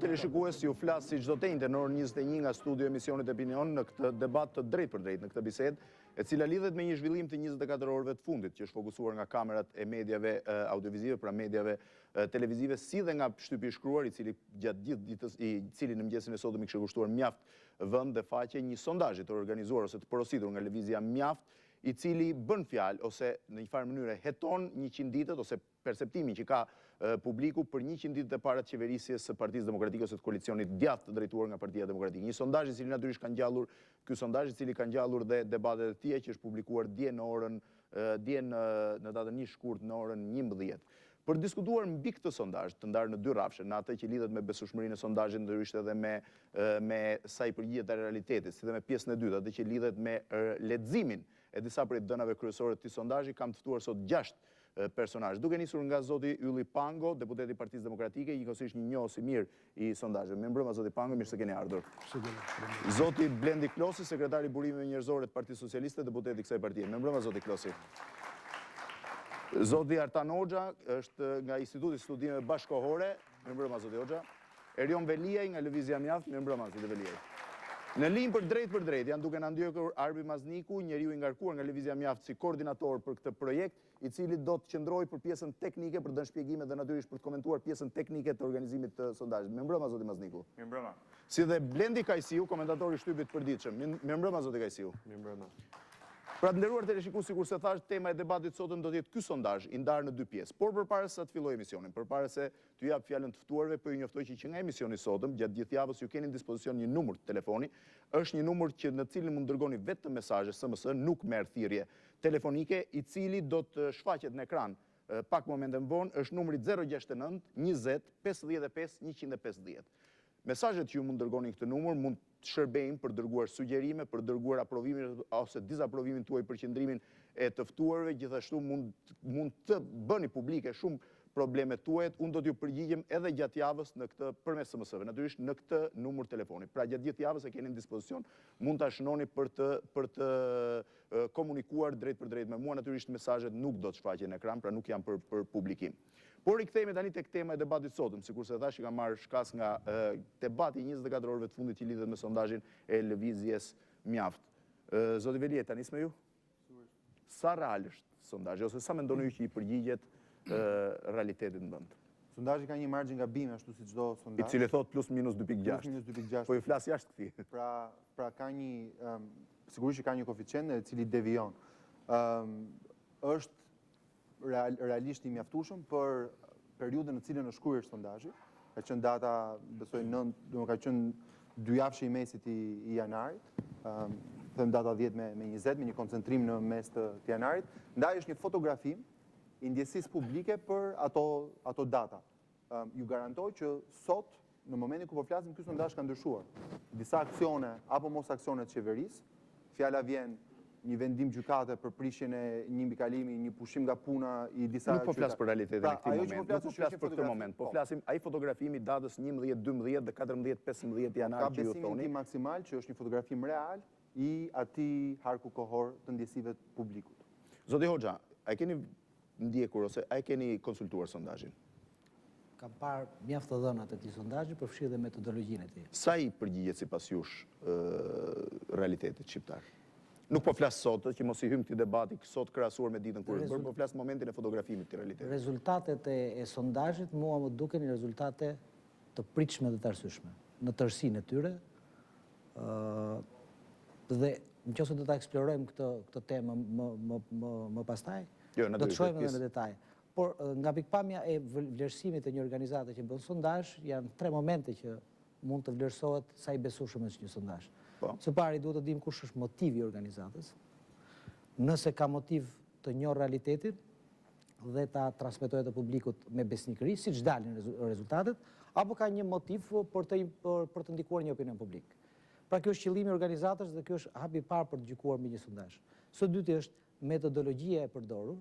Teleshikues, ju flas si çdo të njëjtë në orën 21 nga studio emisionit Opinion në këtë debat të drejtë për drejtë, në këtë bisedë, e cila lidhet me një zhvillim të 24 orëve të fundit, që është fokusuar nga kamerat e medjave audiovizive, pra medjave televizive, si dhe nga shtypi i shkruar, i cili gjatë gjithë ditës, i cili në mëngjesin e sotëm i kishte kushtuar mjaft vend dhe faqe një sondazhi të organizuar ose të porositur nga lëvizja Mjaft, i cili bën fjalë ose në një farë mënyrë heton 100 ditët ose perceptimin që ka publiku për 100 ditët e para të qeverisjes së Partisë Demokratike ose të koalicionit djathtë të drejtuar nga Partia Demokratike. Një sondazh i cili natyrisht ka ngjallur, ky sondazh i cili ka ngjallur dhe debatet e tij që është publikuar dje në datën 1 shkurt në orën 11. Për diskutuar mbi këtë sondazh, të ndarë në dy rrafshe, në atë që lidhet me besueshmërinë e sondazhit, ndërkohë edhe me sa i përgjigjet te realitetit, si dhe me pjesën e dytë, atë që lidhet me leximin e disa prej dënave kryesore të këtij sondazhi, kam të ftuar sot 6 personazh. Duke nisur nga zoti Ylli Pango, deputeti i Partisë Demokratike, njëkohësisht një njohës i mirë i sondazheve. Mirëmbrëma zoti Pango, mirë se keni ardhur. Zoti Blendi Klosi, sekretari i burimeve njerëzore të Partisë Socialiste, deputeti i kësaj partie. Mirëmbrëma zoti Klosi. Zoti Artan Hoxha është nga Instituti i Studimeve Bashkohore. Mirëmbrëma zoti Hoxha. Erion Veliaj nga lëvizja Mjaft. Mirëmbrëma zoti Veliaj. Në linjë për drejt janë duke na ndjekur Arbjan Mazniku, njeriu i ngarkuar nga lëvizja Mjaft si koordinator për këtë projekt, i cili do të qëndrojë për pjesën teknike, për dhënë shpjegime dhe natyrisht për të komentuar pjesën teknike të organizimit të sondazhit. Mirëmbrëma zoti Mazniku. Mirëmbrëma. Si dhe Blendi Kajsiu, komentatori i shtypit të përditshëm. Mirëmbrëma zoti Kajsiu. Mirëmbrëma. Pra të nderuar teleshikues, sikur se thash, tema e debatit sotëm do të jetë ky sondazh i ndarë në dy pjesë. Por përpara se të fillojë emisionin, përpara se t'ju jap fjalën të ftuarve, po ju njoftoj që nga emisioni sotëm, gjatë gjithë javës ju keni në dispozicion një numër të telefoni, është një numër që në cilin mund dërgoni vetëm mesazhe SMS, nuk merr thirrje telefonike, i cili do të shfaqet në ekran pak momente më vonë, është numri 069 20 55 150. Mesazhet që ju mund dërgoni këtë numër mund të shërbejnë për dërguar sugjerime, për dërguar aprovimin ose dizaprovimin tuaj për qëndrimin e të ftuarve, gjithashtu mund të bëni publike shumë problemet tuaja. Unë do t'ju përgjigjem edhe gjatë javës në këtë përmes SMS-ve, natyrisht në këtë numër telefoni. Pra gjatë gjithë javës e keni në dispozicion, mund ta shënoni për të komunikuar drejt për drejt me mua. Natyrisht mesazhet nuk do të shfaqen në ekran, pra nuk janë për publikim. Por i kthehemi tani tek tema e debatit sotëm, sikur se thash që kam marrë shkas nga debati 24 orëve të fundit që lidhet me sondazhin e lëvizjes Mjaft. Zoti Veliaj, tani me ju? Sa real është sondazhi ose sa mendoni ju që i përgjigjet realitetit në vend? Sondazhi ka një margje ngabimi ashtu si çdo sondazh. I cili thot plus minus 2.6. Plus minus 2.6. Po ju flas jashtë këtij. Pra ka një sigurisht që ka një koeficient i cili devion. Është realisht i mjaftueshëm për periudhën në cilën është kryer sondazhi. Ka qenë data, besoj 9, ka qenë 2 javë i mesit i janarit. Them data 10 me 20, me një koncentrim në mes të janarit. Ndaj është një fotografim i ndjesisë publike për ato data. Ju garantoj që sot, në momentin ku po flasim, ky sondazh ka ndryshuar. Disa aksione apo mos aksione të qeverisë, fjala vjen një vendim gjykate për prishjen e një mbikalimi, një pushim nga puna i disa. Nuk po flas për realitetin e këtij momenti. Nuk po flas për këtë moment. Po flasim ai fotografimi datës 11, 12 dhe 14, 15 janar që ju thoni. Ka besimin maksimal që është një fotografim real i atij harku kohor të ndjesive të publikut. Zoti Hoxha, a keni ndjekur ose a keni konsultuar sondazhin? Kam parë mjaft të dhënat e këtij sondazhi, përfshi dhe metodologjinë e tij. Sa i përgjigjet sipas jush realitetit shqiptar? Nuk po flas sot, që mos i hym këtij debati sot krahasuar me ditën kur është bërë, po flas momentin e fotografimit të realitetit. Rezultatet e sondazhit mua më duken rezultate të pritshme dhe të arsyeshme në tërësinë e tyre. Dhe nëse do ta eksplorojmë këtë temë më pastaj, do të shohim edhe në detaj. Por nga pikpamja e vlerësimit të një organizate që bën sondazh, janë 3 momente që mund të vlerësohet sa i besueshëm është një sondazh. Së pari duhet të dim kush është motivi i organizatës. Nëse ka motiv të njohë realitetin dhe ta transmetohet të publikut me besnikëri, siç dalin rezultatet, apo ka një motiv për të ndikuar një opinion publik. Pra kjo është qëllimi i organizatës dhe kjo është hapi i parë për të gjykuar mbi një sondazh. Së dyti është metodologjia e përdorur,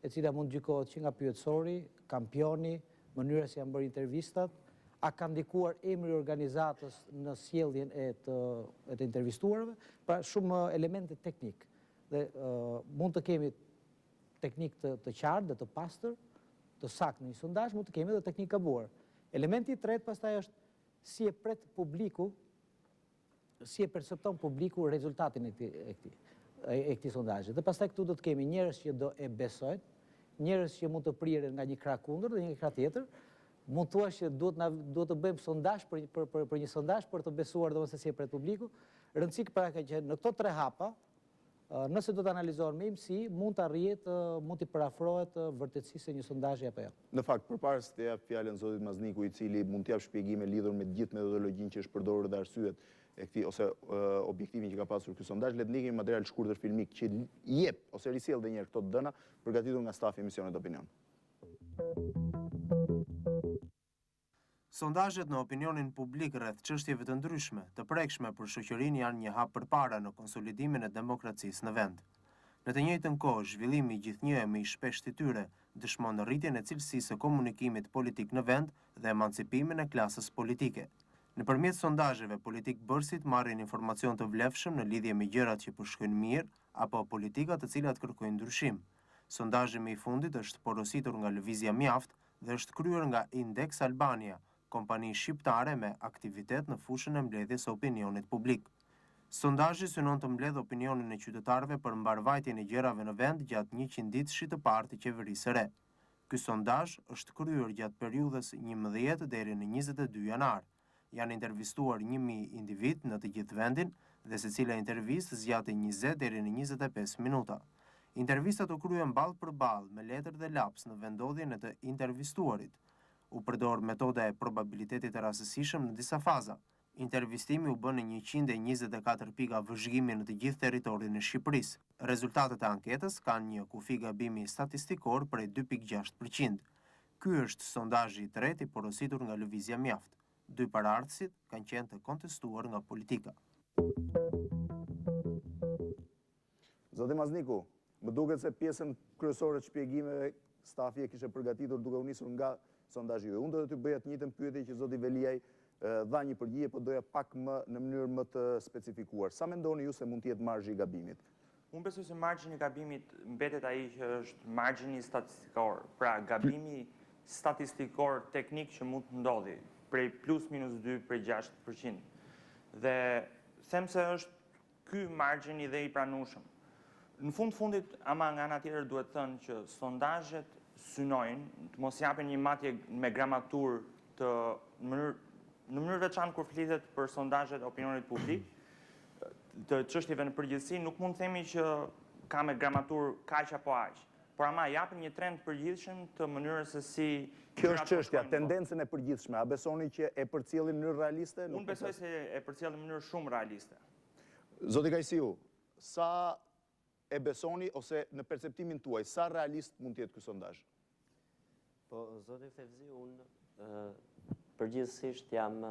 e cila mund gjykohet që nga pyetësori, kampioni, mënyra si janë bërë intervistat, a ka ndikuar emri i organizatës në sjelljen e të intervistuarve, pra shumë elemente teknik. Dhe mund të kemi teknik të qartë dhe të pastër, të saktë në një sondazh, mund të kemi edhe teknik gabuar. Elementi i tretë pastaj është si e pret publiku, si e percepton publiku rezultatin e këtij sondazhi. Dhe pastaj këtu do të kemi njerëz që do e besojnë, njerëz që mund të priren nga një krah kundër dhe një krah tjetër. Mund thua që duhet të bëjmë sondazh për një sondazh për të besuar domosdoshmë se si e pret publiku. Rëndësik pra ka që në këto 3 hapa, nëse do të analizohen me imësi, mund të arrihet, mund të parafrohet vërtetësisë e një sondazhi apo jo. Në fakt, përpara se të jap fjalën zotit Mazniku, i cili mund të jap shpjegime lidhur me gjithë metodologjinë që është përdorur dhe arsyet e këtij ose objektivin që ka pasur ky sondazh, le të ndjekim material shkurtër filmik që jep ose risjell edhe një herë këto dëna përgatitur nga stafi i emisionit Opinion. Sondazhet në opinionin publik rreth çështjeve të ndryshme, të prekshme për shoqërinë janë një hap përpara në konsolidimin e demokracisë në vend. Në të njëjtën kohë, zhvillimi gjithnjëhem i shpeshtë i tyre dëshmon rritjen e cilësisë së komunikimit politik në vend dhe emancipimin e klasës politike. Nëpërmjet sondazheve, politikbërësit marrin informacion të vlefshëm në lidhje me gjërat që po shkojnë mirë apo politika të cilat kërkojnë ndryshim. Sondazhi më i fundit është porositur nga lëvizja Mjaft dhe është kryer nga Index Albania, kompani shqiptare me aktivitet në fushën e mbledhjes së opinionit publik. Sondazhi synon të mbledhë opinionin e qytetarëve për mbarvajtjen e gjërave në vend gjatë 100 ditësh të parë të qeverisë së re. Ky sondazh është kryer gjatë periudhës 11 deri në 22 janar. Janë intervistuar 1000 individ në të gjithë vendin dhe secila intervistë zgjatej 20 deri në 25 minuta. Intervistat u kryen ballë për ballë me letër dhe laps në vendodhjen e të intervistuarit. U përdor metoda e probabilitetit të rastësishëm në disa faza. Intervistimi u bën në 124 pika vëzhgimi në të gjithë territorin e Shqipërisë. Rezultatet e anketës kanë një kufi gabimi statistikor prej 2.6%. Ky është sondazhi i tretë i porositur nga lëvizja Mjaft. 2 paraardhësit kanë qenë të kontestuar nga politika. Zoti Mazniku, më duket se pjesën kryesore të shpjegimeve stafi e kishte përgatitur duke u nisur nga sondazhi juaj. Unë do të ty bëja të njëjtën pyetje që zoti Veliaj dha një përgjigje, por doja pak më në mënyrë më të specifikuar. Sa mendoni ju se mund të jetë marzhi i gabimit? Unë besoj se margji i gabimit mbetet ai që është margjini statistikor. Pra, gabimi statistikor teknik që mund të ndodhi prej plus minus 2 prej 6%. Dhe them se është ky margjini dhe i pranueshëm. Në fundit, ama nga ana tjetër duhet thënë që sondazhet synojnë të mos japin një matje me gramaturë në mënyrë veçantë kur flitet për sondazhet e opinionit publik, të çështjeve në përgjithësi, nuk mund të themi që ka me gramaturë kaq apo aq, por ama japin një trend të përgjithshëm të mënyrës se si kjo është çështja, tendencën e përgjithshme. A besoni që e përcjellin në mënyrë realiste? Unë besoj se e përcjellin në mënyrë shumë realiste. Zoti Kajsiu, sa e besoni ose në perceptimin tuaj, sa realist mund të jetë ky sondazh? Po, zoti Fevzi, unë përgjithsisht jam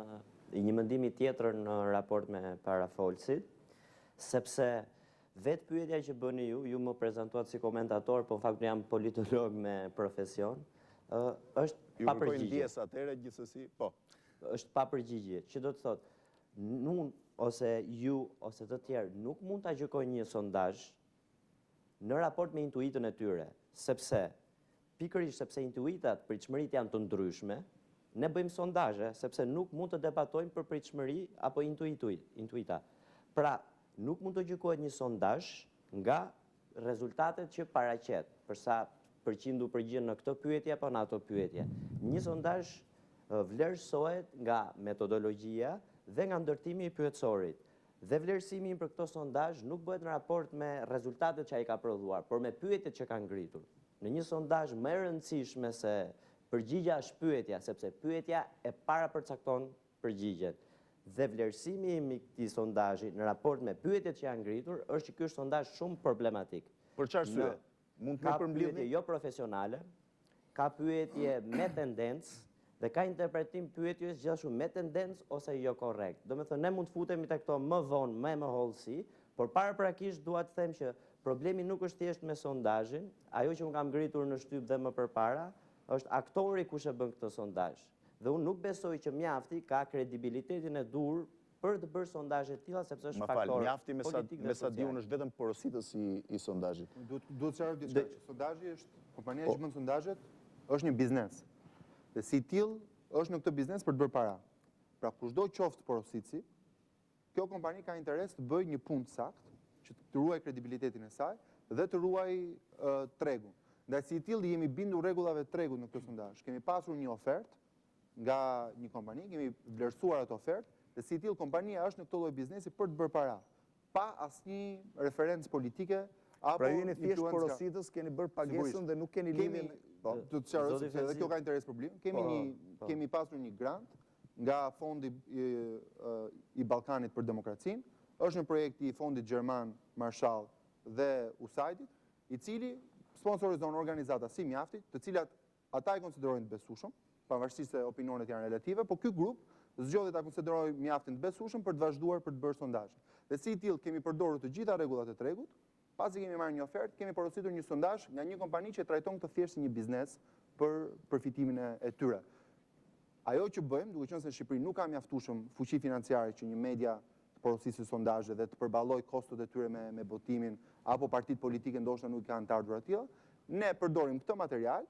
i një mendimi tjetër në raport me parafolësit, sepse vetë pyetja që bëni ju më prezantuat si komentator, po në fakt jam politolog me profesion, është pa përgjigje. Ju kërkojnë ndjes atëherë gjithsesi? Po. Është pa përgjigje, që do të thotë, unë ose ju ose të tjerë nuk mund ta gjykojnë një sondazh në raport me intuitën e tyre, pikërisht sepse intuitat, pritshmëritë janë të ndryshme, ne bëjmë sondazhe sepse nuk mund të debatojmë për pritshmëri apo intuita. Pra, nuk mund të gjykohet një sondazh nga rezultatet që paraqet, për sa përqind u përgjigjen në këtë pyetje apo në ato pyetje. Një sondazh vlerësohet nga metodologjia dhe nga ndërtimi i pyetësorit. Dhe vlerësimi për këto sondazh nuk bëhet në raport me rezultatet që ai ka prodhuar, por me pyetjet që ka ngritur. në një sondazh më e rëndësishme se përgjigja është pyetja, sepse pyetja e para përcakton përgjigjen. Dhe vlerësimi i këtij sondazhi në raport me pyetjet që janë ngritur është që ky është sondazh shumë problematik. Për çfarë arsye? Mund të Ka përmbledhni? pyetje jo profesionale, ka pyetje me tendencë dhe ka interpretim pyetjes gjithashtu me tendencë ose jo korrekt. Domethënë ne mund të futemi te këto më vonë, më hollësi, por paraprakisht dua të them që problemi nuk është thjesht me sondazhin, ajo që unë kam ngritur në shtyp dhe më përpara, është aktori kush e bën këtë sondazh. Dhe unë nuk besoj që Mjafti ka kredibilitetin e dur për të bërë sondazhe të tilla sepse është faktor Mjafti politik dhe me sa di social. unë është vetëm porositës i sondazhit. Duhet të sqaroj diçka, që sondazhi është, kompania që bën sondazhet është një biznes. Dhe si till është në këtë biznes për të bërë para. Pra kushdo qoftë porositësi, kjo kompani ka interes të bëjë një punë saktë, që të ruaj kredibilitetin e saj dhe të ruaj tregun. Ndaj si till jemi bindur rregullave të tregut në këtë sondazh. Kemi pasur një ofertë nga një kompani, kemi vlerësuar atë ofertë, dhe si till kompania është në këtë lloj biznesi për të bërë para, pa asnjë referencë politike apo Pra ju jeni thjesht porositës, keni bërë pagesën dhe nuk keni lidhje me... Të të sqaroj sepse edhe kjo ka interes problem. Kemi pasur një grant nga Fondi i Ballkanit për Demokracinë, është një projekt i Fondit Gjerman Marshall dhe USAID-it, i cili sponsorizon organizata si Mjafti, të cilat ata i konsiderojnë të besueshëm, pavarësisht se opinionet janë relative, po ky grup zgjodhi ta konsiderojë Mjaftin të besueshëm për të vazhduar për të bërë sondazhe. Dhe si i tillë kemi përdorur të gjitha rregullat e tregut, pasi kemi marrë një ofertë, kemi porositur një sondazh nga një kompani që trajton këtë thjesht si një biznes për përfitimin e tyre. Ajo që bëjmë, duke qenë se Shqipëri nuk ka mjaftueshëm fuqi financiare që një media të porosisë sondazhe dhe të përballoj kostot e tyre me votimin, apo partitë politike ndoshta nuk kanë të ardhurat tilla, ne përdorim këtë material,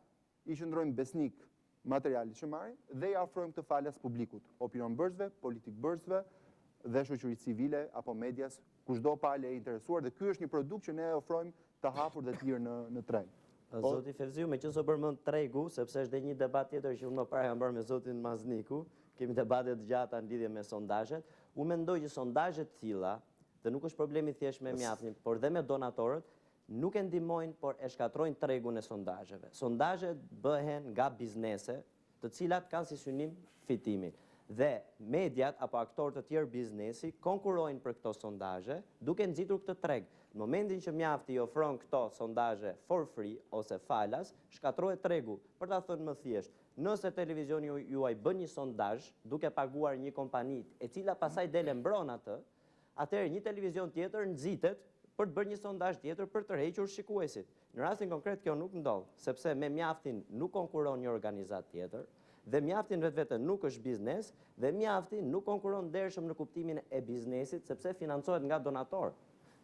i qëndrojmë besnik materialit që marrim dhe i afrojmë këtë falas publikut, opinion bërësve, politik bërësve dhe shoqërisë civile apo medias, kushdo palë e interesuar, dhe ky është një produkt që ne ofrojmë të hapur dhe të lirë në treg. Zoti Fevziu, me që së përmend tregu, sepse është dhe një debat tjetër që unë më parë kam bërë me zotin Mazniku, kemi debate të gjata në lidhje me sondazhet, unë mendoj që sondazhet të tilla, dhe nuk është problemi thjesht me Mjaftin, por dhe me donatorët, nuk e ndihmojnë, por e shkatrojnë tregun e sondazheve. Sondazhet bëhen nga biznese, të cilat kanë si synim fitimin. Dhe mediat apo aktorë të tjerë biznesi konkurrojnë për këto sondazhe, duke nxitur këtë treg. Në momentin që Mjafti i ofron këto sondazhe for free ose falas, shkatrohet tregu. Për ta thënë më thjesht, nëse televizioni juaj bën një sondazh duke paguar një kompani e cila pasaj dele mbron atë, atëherë një televizion tjetër nxitet për të bërë një sondazh tjetër për të tërhequr shikuesit. Në rastin konkret kjo nuk ndodh, sepse me Mjaftin nuk konkuron një organizatë tjetër, dhe Mjafti vetvete nuk është biznes, dhe Mjafti nuk konkuron ndershëm në kuptimin e biznesit, sepse financohet nga donator.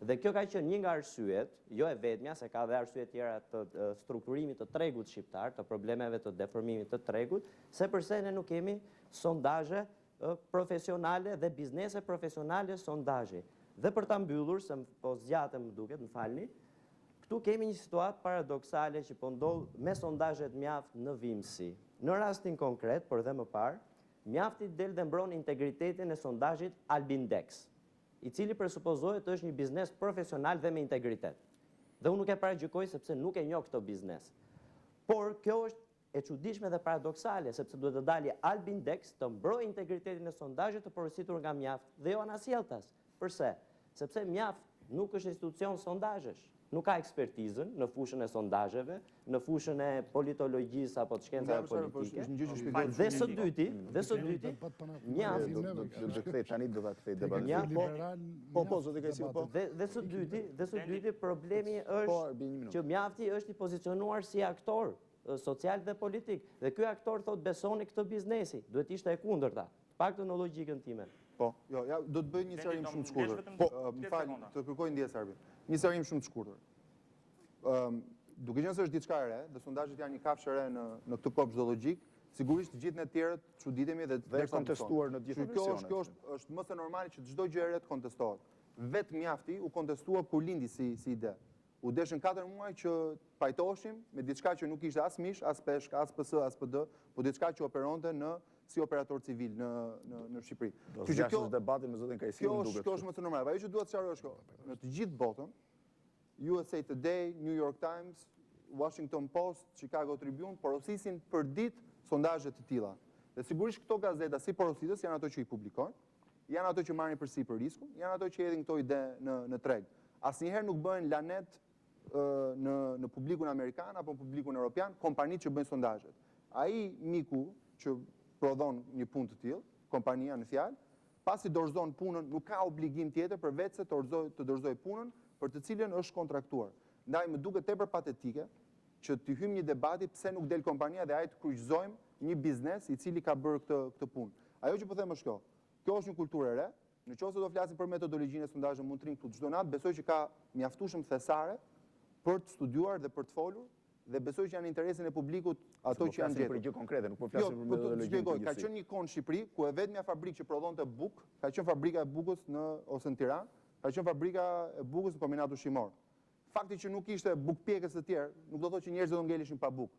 Dhe kjo ka qenë një nga arsyet, jo e vetmja, se ka dhe arsye tjera të strukturimit të tregut shqiptar, të problemeve të deformimit të tregut, se përse ne nuk kemi sondazhe profesionale dhe biznese profesionale sondazhi. Dhe për ta mbyllur, se po zgjatem më duket, më falni, këtu kemi një situatë paradoksale që po ndodh me sondazhet Mjaft në vimësi. Në rastin konkret, por dhe më parë, Mjafti del dhe mbron integritetin e sondazhit Albindex, i cili presupozohet është një biznes profesional dhe me integritet. Dhe unë nuk e paragjykoj sepse nuk e njoh këtë biznes. Por kjo është e çuditshme dhe paradoksale, sepse duhet të dalë Albindex të mbrojë integritetin e sondazhit të porositur nga Mjaft dhe jo Anasjelltas. Përse? Sepse Mjaft nuk është institucion sondazhesh. Nuk ka ekspertizën në fushën e sondazheve, në fushën e politologjisë apo të shkencave politike. Dhe së dyti, Mjaft. Do kthej tani do ta kthej debatin. Po, zoti Kajsiu, po. Dhe së dyti problemi është që Mjafti është i pozicionuar si aktor social dhe politik. Dhe ky aktor thot besoni këtë biznesi, duhet ishte e kundërta. Paktën në logjikën time. Po, jo, ja, do të bëj një sqarim shumë të shkurtër. Po, më fal, të kërkoj ndjesë Arbin. Një sqarim shumë të shkurtër. Duke qenë se është diçka e re, dhe sondazhet janë një kafshë e re në këtë kopsh zoologjik, sigurisht të gjithë ne të tjerët çuditemi dhe është kontestuar në gjithë emisionet. Kjo është më së normali që çdo gjë e re të kontestohet. Vetë Mjafti u kontestua kur lindi si ide. U deshën 4 muaj që pajtoheshim me diçka që nuk ishte as mish, as peshk, as PS, as PD, po diçka që operonte si operator civil në Shqipëri. Do të zgjash debatin me zotin Kajsiu, më duket. Kjo është më së normali. Ajo që duhet të sqaroj është kjo. Në të gjithë botën, USA Today, New York Times, Washington Post, Chicago Tribune, porosisin për ditë sondazhe të tilla. Dhe sigurisht këto gazeta si porositës janë ato që i publikojnë, janë ato që marrin përsipër riskun, janë ato që hedhin këto ide në treg. Asnjëherë nuk bëhen lanet në publikun amerikan apo në publikun evropian kompanitë që bëjnë sondazhet. Ai miku që prodhon një punë të tillë, kompania në fjalë, pasi dorëzon punën, nuk ka obligim tjetër përveç se të dorëzoj punën për të cilën është kontraktuar. Ndaj më duket tepër patetike që të hym një debati pse nuk del kompania dhe ajë të kryqëzojmë një biznes i cili ka bërë këtë punë. Ajo që po them është kjo është një kulturë e re. Nëse do flasim për metodologjinë e sondazhit mund të rrim këtu çdo natë, besoj që ka mjaftueshëm thesare për të studiuar dhe për të folur dhe besoj që janë interesin e publikut ato që janë gjetur. Për gjë konkrete, nuk po flasim për metodologjinë. Ka qenë një kohë në Shqipëri ku e vetmja fabrikë që prodhonte bukë, ka qenë fabrika e bukës ose në Tiranë, ka qenë fabrika e bukës në kombinatu ushqimor. Fakti që nuk ishte bukëpjekës të tjerë, nuk do thotë që njerëzit do ngelishin pa bukë.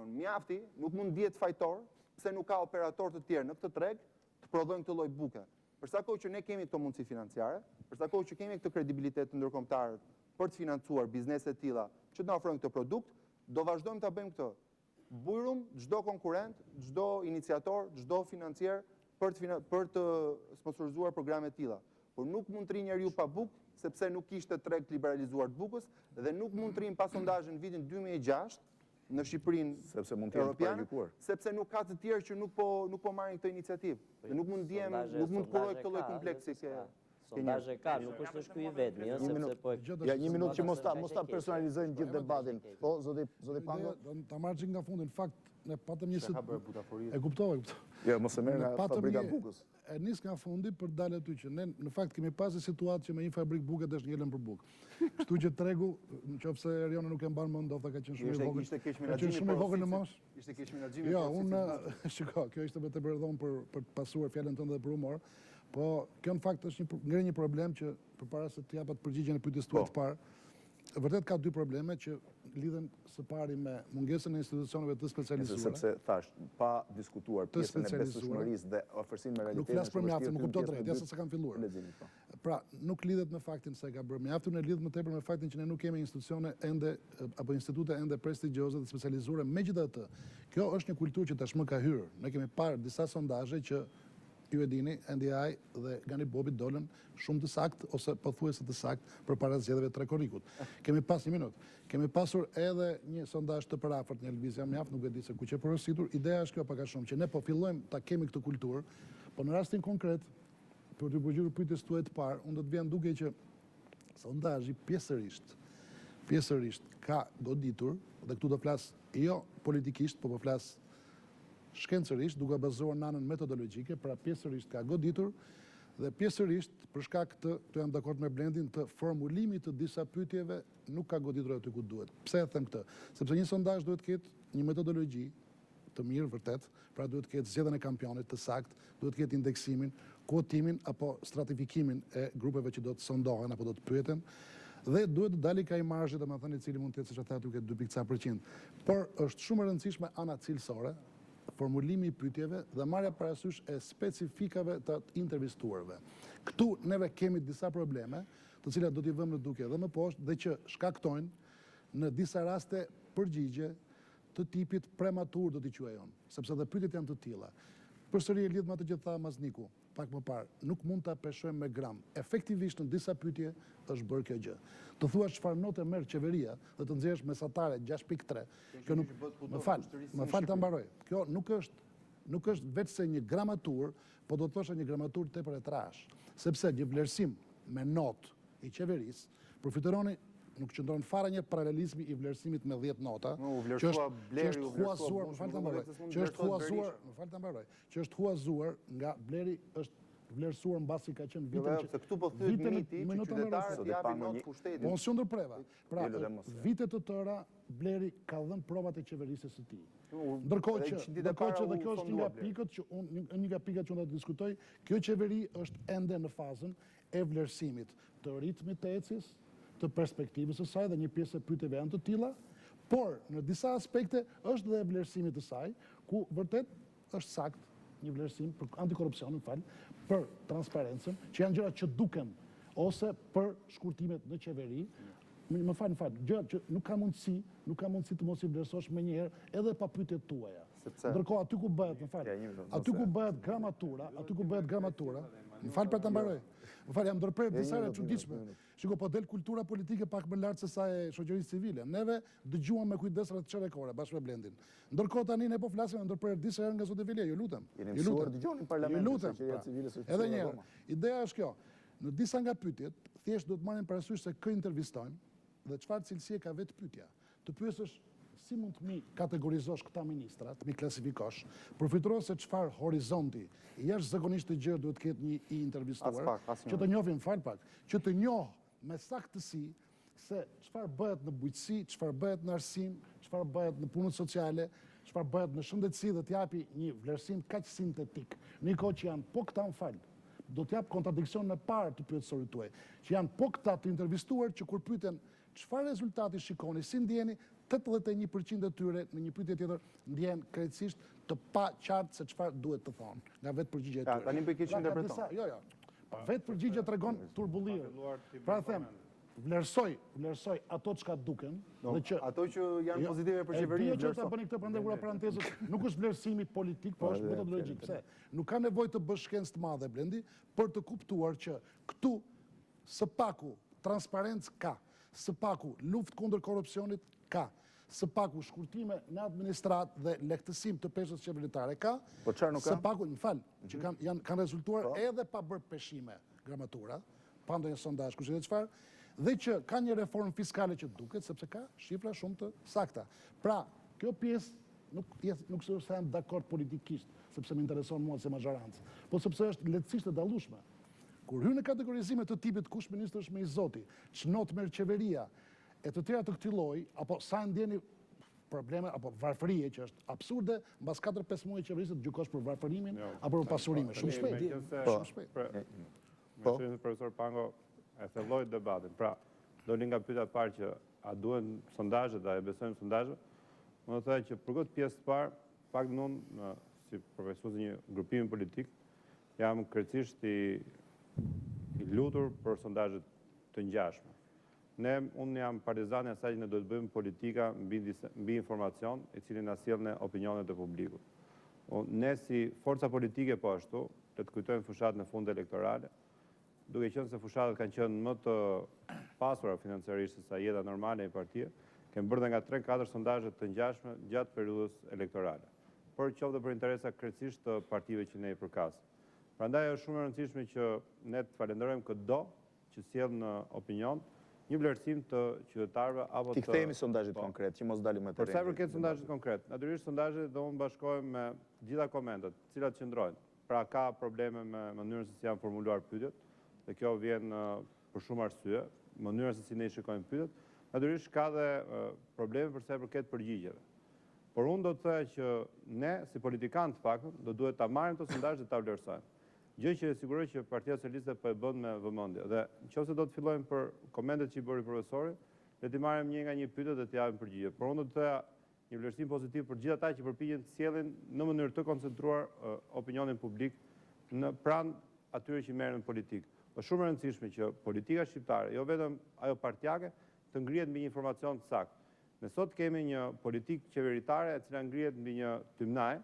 Mjafti nuk mund dihet fajtor pse nuk ka operator të tjerë në këtë treg të prodhojnë këtë lloj buke. Për sa kohë që ne kemi këto mundësi financiare, për sa kohë që kemi këtë kredibilitet të ndërkombëtarët për të financuar biznese të tilla që të na ofrojnë këtë produkt, do vazhdojmë ta bëjmë këtë. Bujrum çdo konkurrent, çdo iniciator, çdo financier për të sponsorizuar programe të tilla. Por nuk mund të rrinë njeriu pa bukë, sepse nuk ishte treg të liberalizuar të bukës dhe nuk mund të rrinë pa sondazhe në vitin 2006 në Shqipërinë Europiane, sepse nuk ka të tjerë që nuk po marrin këtë iniciativë. Dhe nuk mund të kuroj këtë lloj kompleksi sondazhe ka, nuk është ky i vetmi, sepse po ja një minutë që mos ta personalizojnë gjithë debatin. Po, zoti Pango, ta marrë nga fundi, në fakt ne patëm një e kuptova. Jo, mos e merr nga fabrika e bukës. E nis nga fundi për të dalë aty që ne në fakt kemi pasur situatë që me një fabrikë buke është ngelen për bukë. Kështu që tregu, nëse Eriona nuk e mban mend, do të ka qenë shumë i vogël. Ishte keq menaxhimi në mosh. Ishte keq menaxhimi. Jo, unë shikoj, kjo ishte vetëm për dhon për të pasuar fjalën tënde për humor. Po, kjo në fakt është një problem që përpara se të japat përgjigjen e pyetjes tuaje të parë, vërtet ka dy probleme që lidhen së pari me mungesën e institucioneve të specializuara. Sepse thash, pa diskutuar pjesën e besueshmërisë dhe afërsinë me realitetin. Nuk flas për mjaftin, më kupton drejt, ja se kam filluar. Pra, nuk lidhet me faktin se ka bërë mjaftin, ne lidhet më tepër me faktin që ne nuk kemi institucione ende apo institute ende prestigjioze dhe specializuara. Megjithatë, kjo është një kulturë që tashmë ka hyrë. Ne kemi parë disa sondazhe që ju e dini, NDI dhe Gani Bobit dolën shumë të saktë ose pothuajse të saktë përpara zgjedhjeve të rekorikut. Kemi pas një minutë. Kemi pasur edhe një sondazh të parafort në lëvizja mjaft, nuk e di se ku që porositur. Ideja është kjo pak a shumë që ne po fillojmë ta kemi këtë kulturë, po në rastin konkret për të përgjigjur pyetjes tuaje të parë, unë do të vjen duke që sondazhi pjesërisht ka goditur dhe këtu do flas jo politikisht, po flas shkencërisht, duke bazuar në anën metodologjike, pra pjesërisht ka goditur dhe pjesërisht për shkak të jam dakord me Blendin, të formulimit të disa pyetjeve nuk ka goditur aty ku duhet. Pse e them këtë? Sepse një sondazh duhet të ketë një metodologji të mirë vërtet, pra duhet të ketë zgjedhjen e kampionit të saktë, duhet të ketë indeksimin, kuotimin apo stratifikimin e grupeve që do të sondohen apo do të pyeten. Dhe duhet të dali ka i marzhit, domethënë i cili mund të jetë siç ata aty këtë 2.%. Por është shumë e rëndësishme ana cilësore, formulimi i pyetjeve dhe marrja parasysh e specifikave të intervistuarve. Këtu neve kemi disa probleme, të cilat do t'i vëmë në duke edhe më poshtë dhe që shkaktojnë në disa raste përgjigje të tipit prematur do t'i quajon, sepse dhe pyetjet janë të tilla. Përsëri e lidh me atë që tha Mazniku pak më parë, nuk mund ta peshojmë me gram. Efektivisht në disa pyetje është bërë kjo gjë. Të thuash çfarë note merr qeveria dhe të nxjerrësh mesatare 6.3. Kjo nuk më fal ta mbaroj. Kjo nuk është vetë se një gramatur, po do të thosha një gramatur tepër e trash, sepse një vlerësim me notë i qeverisë përfituroni nuk qëndron fare një paralelizmi i vlerësimit me 10 nota, që është huazuar nga Bleri, është vlerësuar mbasi ka qenë vitin që... Këtu po thyet miti që qytetarët japin notë pushtetit. Po nësë ndërpreva. Pra, vitet të tëra, Bleri ka dhënë provat e qeverisës së tij. Ndërkohë që dhe kjo është një nga pikat që unë do të diskutoj, kjo qeveri është ende në fazën e vlerësimit të ritmit të ecjes, të perspektivës së saj dhe një pjesë e pyetjeve janë të tilla, por në disa aspekte është dhe vlerësimit të saj, ku vërtet është sakt një vlerësim për antikorrupsionin, për transparencën, që janë gjëra që duken, ose për shkurtimet në qeveri, më fal, gjë që nuk ka mundësi të mos i vlerësosh më njëherë edhe pa pyetjet tuaja. Ndërkohë aty ku bëhet, aty ku bëhet gramatura, më fal për ta mbaroj. Më fal, jam ndërprerë disa herë çuditshme. Shiko, po del kultura politike pak më lart se sa e shoqërisë civile. Neve dëgjuam me kujdes rreth çerekore bashkë me Blendin. Ndërkohë tani ne po flasim ndërprerë disa herë nga zoti Veliaj, ju lutem. Jeni mësuar dëgjoni në parlament shoqëria civile së Edhe një herë, ideja është kjo. Në disa nga pyetjet, thjesht duhet marrim parasysh se kë intervistojnë dhe çfarë cilësie ka vetë pyetja. Të pyesësh si mund të mi kategorizosh këta ministra, të mi klasifikosh, përfitoro se çfarë horizonti jashtëzakonisht të gjerë duhet të ketë një i intervistuar, që të njohim që të njohë me saktësi se çfarë bëhet në bujqësi, çfarë bëhet në arsim, çfarë bëhet në punët sociale, çfarë bëhet në shëndetësi dhe t'japi një vlerësim kaq sintetik. Në një kohë që janë po këta do t'jap kontradiksion në parë të pyetësorit tuaj, që janë po këta të intervistuar që kur pyeten çfarë rezultati shikoni, si ndjeni, 81% e tyre në një pyetje tjetër ndjen krejtësisht të pa qartë se çfarë duhet të thonë nga vetë përgjigjja e tyre. Tani bëj keq interpreton. Jo. Vetë përgjigjja tregon turbullim. Pra them, vlerësoj ato çka duken, dhe që ato që janë pozitive për qeverinë. Që ta bëni këtë prandaj ura parantezës, nuk është vlerësimi politik, po është metodologjik. Pse? Nuk ka nevojë të bësh shkencë të madhe Blendi për të kuptuar që këtu së paku transparencë ka, së paku luftë kundër korrupsionit ka, së paku shkurtime në administrat dhe lehtësim të peshës qeveritare ka, së paku, më fal, që kanë rezultuar edhe pa bërë peshime gramatura, pa ndonjë sondazh kush e di çfarë, dhe që ka një reformë fiskale që duket sepse ka shifra shumë të sakta. Pra, kjo pjesë nuk se është janë dakord politikisht, sepse më intereson mua se mazharancë, po sepse është lehtësisht e dallueshme. Kur hyn në kategorizime të tipit kush ministër është me i zoti, ç'not merr qeveria, e të tjera të këtij lloji, apo sa ndjeni probleme apo varfërie që është absurde, mbas 4-5 muaj qeverisë të gjykosh për varfërimin apo për pasurimin. Shumë shpejt. Profesor Pango e thelloi debatin. Pra, doli nga pyetja e parë që a duhen sondazhet, a e besojmë sondazhet? Më thënë që për këtë pjesë të parë, pak unë si profesor i një grupimi politik, jam krejtësisht i lutur për sondazhet të ngjashme. Unë jam partizan e asaj që ne duhet bëjmë politika mbi informacion, i cili na sjell në opinionet e publikut. Ne si forca politike po ashtu, le të kujtojmë fushatën e fundit elektorale, duke qenë se fushatat kanë qenë më të pasura financiarisht se sa jeta normale e partive, kemi bërë nga 3-4 sondazhe të ngjashme gjatë periudhës elektorale, por qoftë për interesa krejtësisht të partive që ne i përkasim. Prandaj është shumë e rëndësishme që ne të falenderojmë çdo që sjell në opinion një vlerësim të qytetarëve apo të... Ti kthehemi sondazhit konkret, që mos dalim me terren. Për sa i përket sondazhit konkret, natyrisht sondazhet do unë bashkohem me gjitha komentet, të cilat qëndrojnë. Pra ka probleme me mënyrën se si janë formuluar pyetjet, dhe kjo vjen për shumë arsye, mënyra se si ne i shikojmë pyetjet, natyrisht ka dhe probleme për sa i përket përgjigjeve. Por unë do të thëj që ne, si politikanë të paktën, do duhet ta marrim të sondazhe dhe ta vlerësojmë. Gjë që e siguroj që Partia Socialiste po e bën me vëmendje. Dhe nëse do të fillojmë për komentet që i bëri profesori, le të marrim një nga një pyetje dhe të japim përgjigje. Por unë do të thoya një vlerësim pozitiv për gjithë ata që përpiqen të sjellin në mënyrë të koncentruar opinionin publik në pranë atyre që merren në politikë. Është shumë e rëndësishme që politika shqiptare, jo vetëm ajo partijake, të ngrihet mbi një informacion të saktë. Ne sot kemi një politikë qeveritare e cila ngrihet mbi një tymnaj.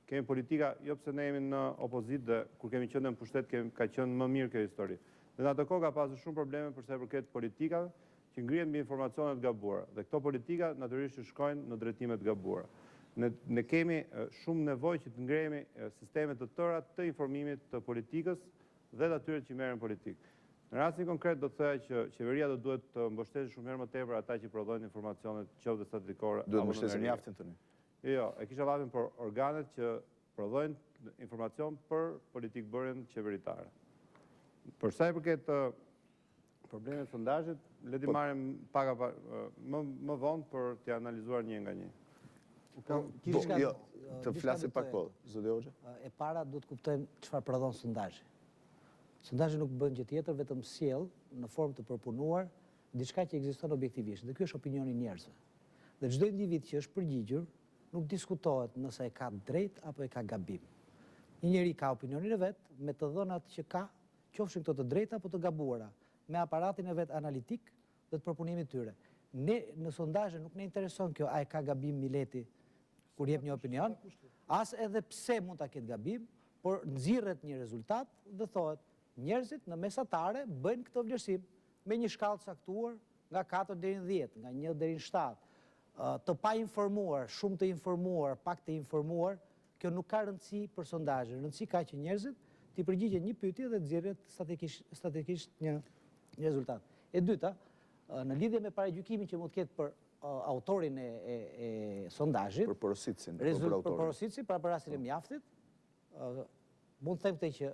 Kemi politika, jo pse ne jemi në opozit dhe kur kemi qenë në pushtet ka qenë më mirë kjo histori. Dhe në ato kohë ka pasur shumë probleme për sa i përket politikave që ngrihen mbi informacione të gabuara. Dhe këto politika natyrisht shkojnë në drejtime të gabuara. Ne kemi shumë nevojë që të ngrihemi sisteme të tëra të informimit të politikës dhe të atyre që merren politikë. Në rastin konkret do të thoya që qeveria do duhet të mbështesë shumë herë më tepër ata që prodhojnë informacione qoftë statistikore. Duhet mbështesë Mjaftin tani. Jo, e kisha vapin për organet që prodhojnë informacion për politikbërjen qeveritare. Për sa i përket problemet sondazhit, le të marrim pak më vonë për të analizuar një nga një. Të flasim pak po, zoti Hoxha. E para duhet kuptojmë çfarë prodhon sondazhi. Sondazhi nuk bën gjë tjetër, vetëm sjell në formë të përpunuar diçka që ekziston objektivisht. Dhe ky është opinioni i njerëzve. Dhe çdo individ që është përgjigjur nuk diskutohet nëse e ka drejt apo e ka gabim. Një njeri ka opinionin e vet, me të dhënat që ka, qofshin këto të drejta apo të gabuara, me aparatin e vet analitik dhe të përpunimit tyre. Ne në sondazhe nuk ne intereson kjo a e ka gabim Mileti kur jep një opinion, as edhe pse mund ta ketë gabim, por nxirret një rezultat dhe thohet njerëzit në mesatare bëjnë këtë vlerësim me një shkallë të caktuar nga 4 deri në 10, nga 1 deri në 7. Të pa informuar, shumë të informuar, pak të informuar, kjo nuk ka rëndësi për sondazhe. Rëndësi ka që njerëzit t'i përgjigjen një pyetje dhe nxirret statikisht një rezultat. E dyta, në lidhje me paragjykimin që mund të ketë për autorin e sondazhit, për porositësin, për porositësin, pra për rastin e Mjaftit, mund të them këtë që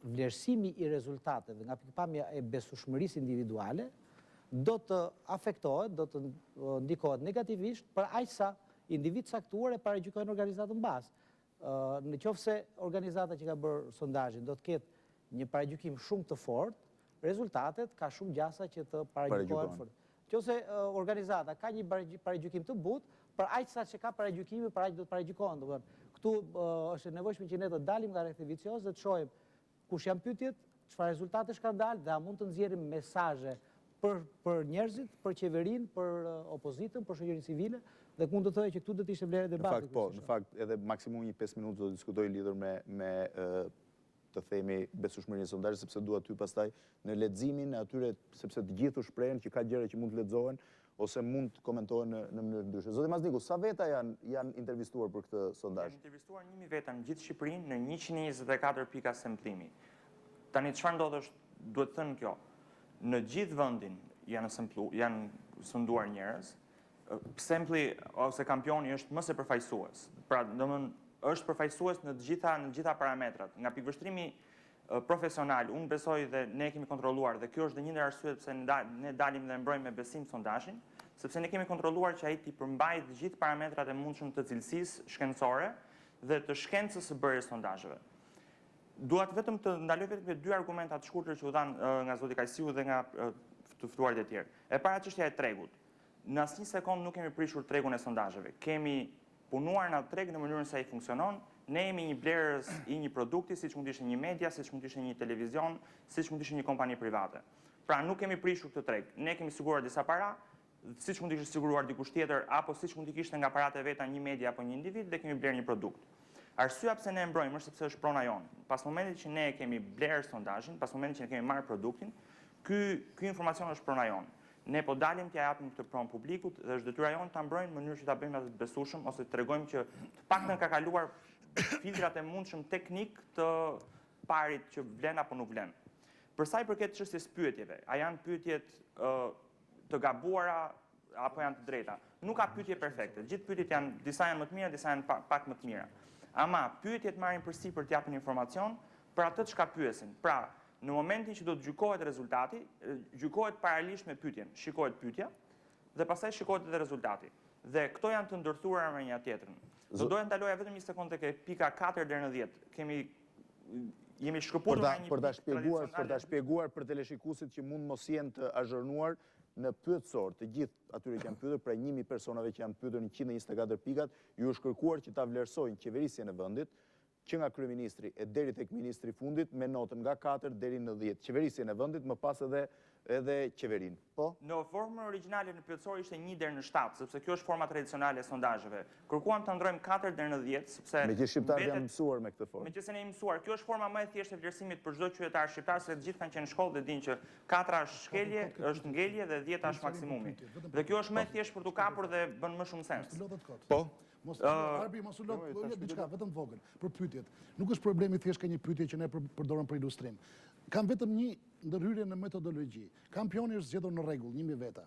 vlerësimi i rezultateve nga pikpamja e besueshmërisë individuale do të afektohet, do të ndikohet negativisht për aq sa individ caktuar e paragjykojnë organizatën bazë. Në qoftë se organizata që ka bërë sondazhin do të ketë një paragjykim shumë të fortë, rezultatet ka shumë gjasa që të paragjykohen fort. Nëse organizata ka një paragjykim të butë, për aq sa që ka paragjykimi, për aq do të paragjykohen. Këtu është e nevojshme që ne të dalim nga rrethti vicioz dhe të shohim kush janë pyetjet, çfarë rezultatesh kanë dalë dhe a mund të nxjerrim mesazhe për njerëzit, për qeverinë, për opozitën, për shoqërinë civile, dhe mund të thojë që këtu do të ishte vlerë debati. Në fakt, edhe maksimum një 5 minutë do të diskutoj lidhur me të themi besueshmërinë e sondazhit, sepse dua ty pastaj në leximin e atyre, sepse të gjithu shprehen që ka gjëra që mund të lexohen ose mund të komentohen në mënyrë ndryshe. Zoti Mazniku, sa veta janë intervistuar për këtë sondazh? Janë intervistuar 1000 veta në gjithë Shqipërinë në 124 pika semplimi. Tani çfarë ndodh është, duhet thënë kjo, në gjithë vendin janë sonduar njerëz. Sempli ose kampioni është më se përfaqësues. Pra, domethënë është përfaqësues në të gjitha parametrat. Nga pikëvështrimi profesional, unë besoj dhe ne kemi kontrolluar, dhe kjo është dhe një ndër arsyet pse ne dalim dhe mbrojmë me besim sondazhin, sepse ne kemi kontrolluar që ai t'i përmbajë të gjithë parametrat e mundshëm të cilësisë shkencore dhe të shkencës së bërjes sondazheve. Duat vetëm të ndaloj vetëm me 2 argumenta të shkurtër që u dhanë nga zoti Kajsiu dhe nga të ftuarit e tjerë. E para çështja e tregut. Në asnjë sekond nuk kemi prishur tregun e sondazheve. Kemi punuar në treg në mënyrën se ai funksionon. Ne jemi një blerës i një produkti, siç mund të ishte një media, siç mund të ishte një televizion, siç mund të ishte një kompani private. Pra nuk kemi prishur këtë treg. Ne kemi siguruar disa para, siç mund të ishte siguruar dikush tjetër, apo siç mund të kishte nga paratë e veta një media apo një individ, dhe kemi blerë një produkt. Arsyeja pse ne e mbrojmë është sepse është prona jonë. Pas momentit që ne kemi blerë sondazhin, pas momentit që ne kemi marrë produktin, ky informacion është prona jonë. Ne po dalim t'ja japim këtë pronë publikut dhe është detyra jonë ta mbrojmë në mënyrë që ta bëjmë atë të besueshëm ose të tregojmë që të paktën ka kaluar filtrat e mundshëm teknik të parit që vlen apo nuk vlen. Për sa i përket çështjes pyetjeve, a janë pyetjet të gabuara apo janë të drejta? Nuk ka pyetje perfekte. Gjithë pyetjet janë, disa janë më të mira, disa janë pak më të mira. Ama pyetjet marrin përsipër të japin informacion për atë çka pyesin. Pra, në momentin që do të gjykohet rezultati, gjykohet paralelisht me pyetjen. Shikohet pyetja dhe pastaj shikohet edhe rezultati. Dhe këto janë të ndërthuara me njëra tjetrën. Do doja ndaloja vetëm një sekondë tek pika 4 deri në 10. Jemi shkëputur nga një për ta shpjeguar për teleshikuesit që mund mos jenë të azhërnuar në pyetësor, të gjithë atyre që janë pyetur, pra 1000 personave që janë pyetur 124 pikat, ju është kërkuar që ta vlerësojnë qeverisjen e vendit, që nga kryeministri e deri tek ministri i fundit me notën nga 4 deri në 10. Qeverisjen e vendit, më pas edhe qeverinë. Po? Në formën origjinale në pyetësor ishte 1 deri në 7, sepse kjo është forma tradicionale e sondazheve. Kërkuam ta ndrojmë 4 deri në 10, sepse meqenëse shqiptarët janë mësuar me këtë formë. Meqenëse ne jemi mësuar, kjo është forma më e thjeshtë e vlerësimit për çdo qytetar shqiptar, se të gjithë kanë qenë në shkollë dhe dinë që 4 është shkelje, është ngelje dhe 10 është maksimumi. Dhe kjo është më e thjeshtë për t'u kapur dhe bën më shumë sens. Po? Arbi, mos u lot diçka vetëm vogël për pyetjet. Nuk është problemi thjesht ka një pyetje që ne përdorim për ilustrim. Kam vetëm një ndërhyrje në metodologji. Kampioni është zgjedhur në rregull, 1000 veta.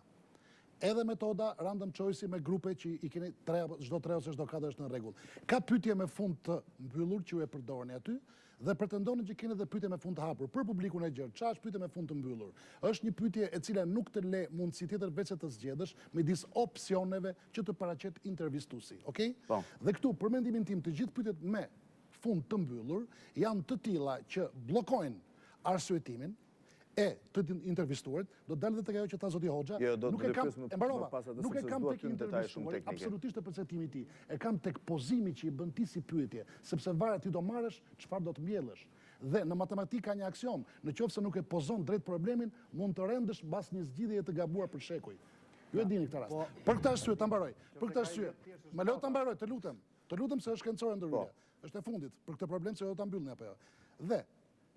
Edhe metoda random choice me grupe që i keni 3 çdo 3 ose çdo 4 është në rregull. Ka pyetje me fund të mbyllur që ju e përdorni aty dhe pretendoni që keni edhe pyetje me fund të hapur për publikun e gjerë. Çfarë është pyetje me fund të mbyllur? Është një pyetje e cila nuk të le mundësi tjetër veç se të zgjedhësh midis opsioneve që të paraqet intervistuesi, okay? Dhe këtu për mendimin tim të gjithë pyetjet me fund të mbyllur janë të tilla që bllokojnë arsyetimin e të intervistuarit, do të dalë dhe tek ajo që tha zoti Hoxha, nuk e kam tek intervistuari, absolutisht e përcaktimit i tij. E kam tek pozimi që i bën ti si pyetje, sepse varet ti do marrësh çfarë do të mbjellësh. Dhe në matematikë ka një aksiom, në qoftë se nuk e pozon drejt problemin, mund të rendësh mbas një zgjidhje të gabuar për shekuj. Ju e dini këtë rast. Për këtë arsye ta mbaroj. Për këtë arsye, më lejo ta mbaroj, të lutem. Të lutem se është shkencore ndërhyrja. Është e fundit për këtë problem se do ta mbyllni apo jo. Dhe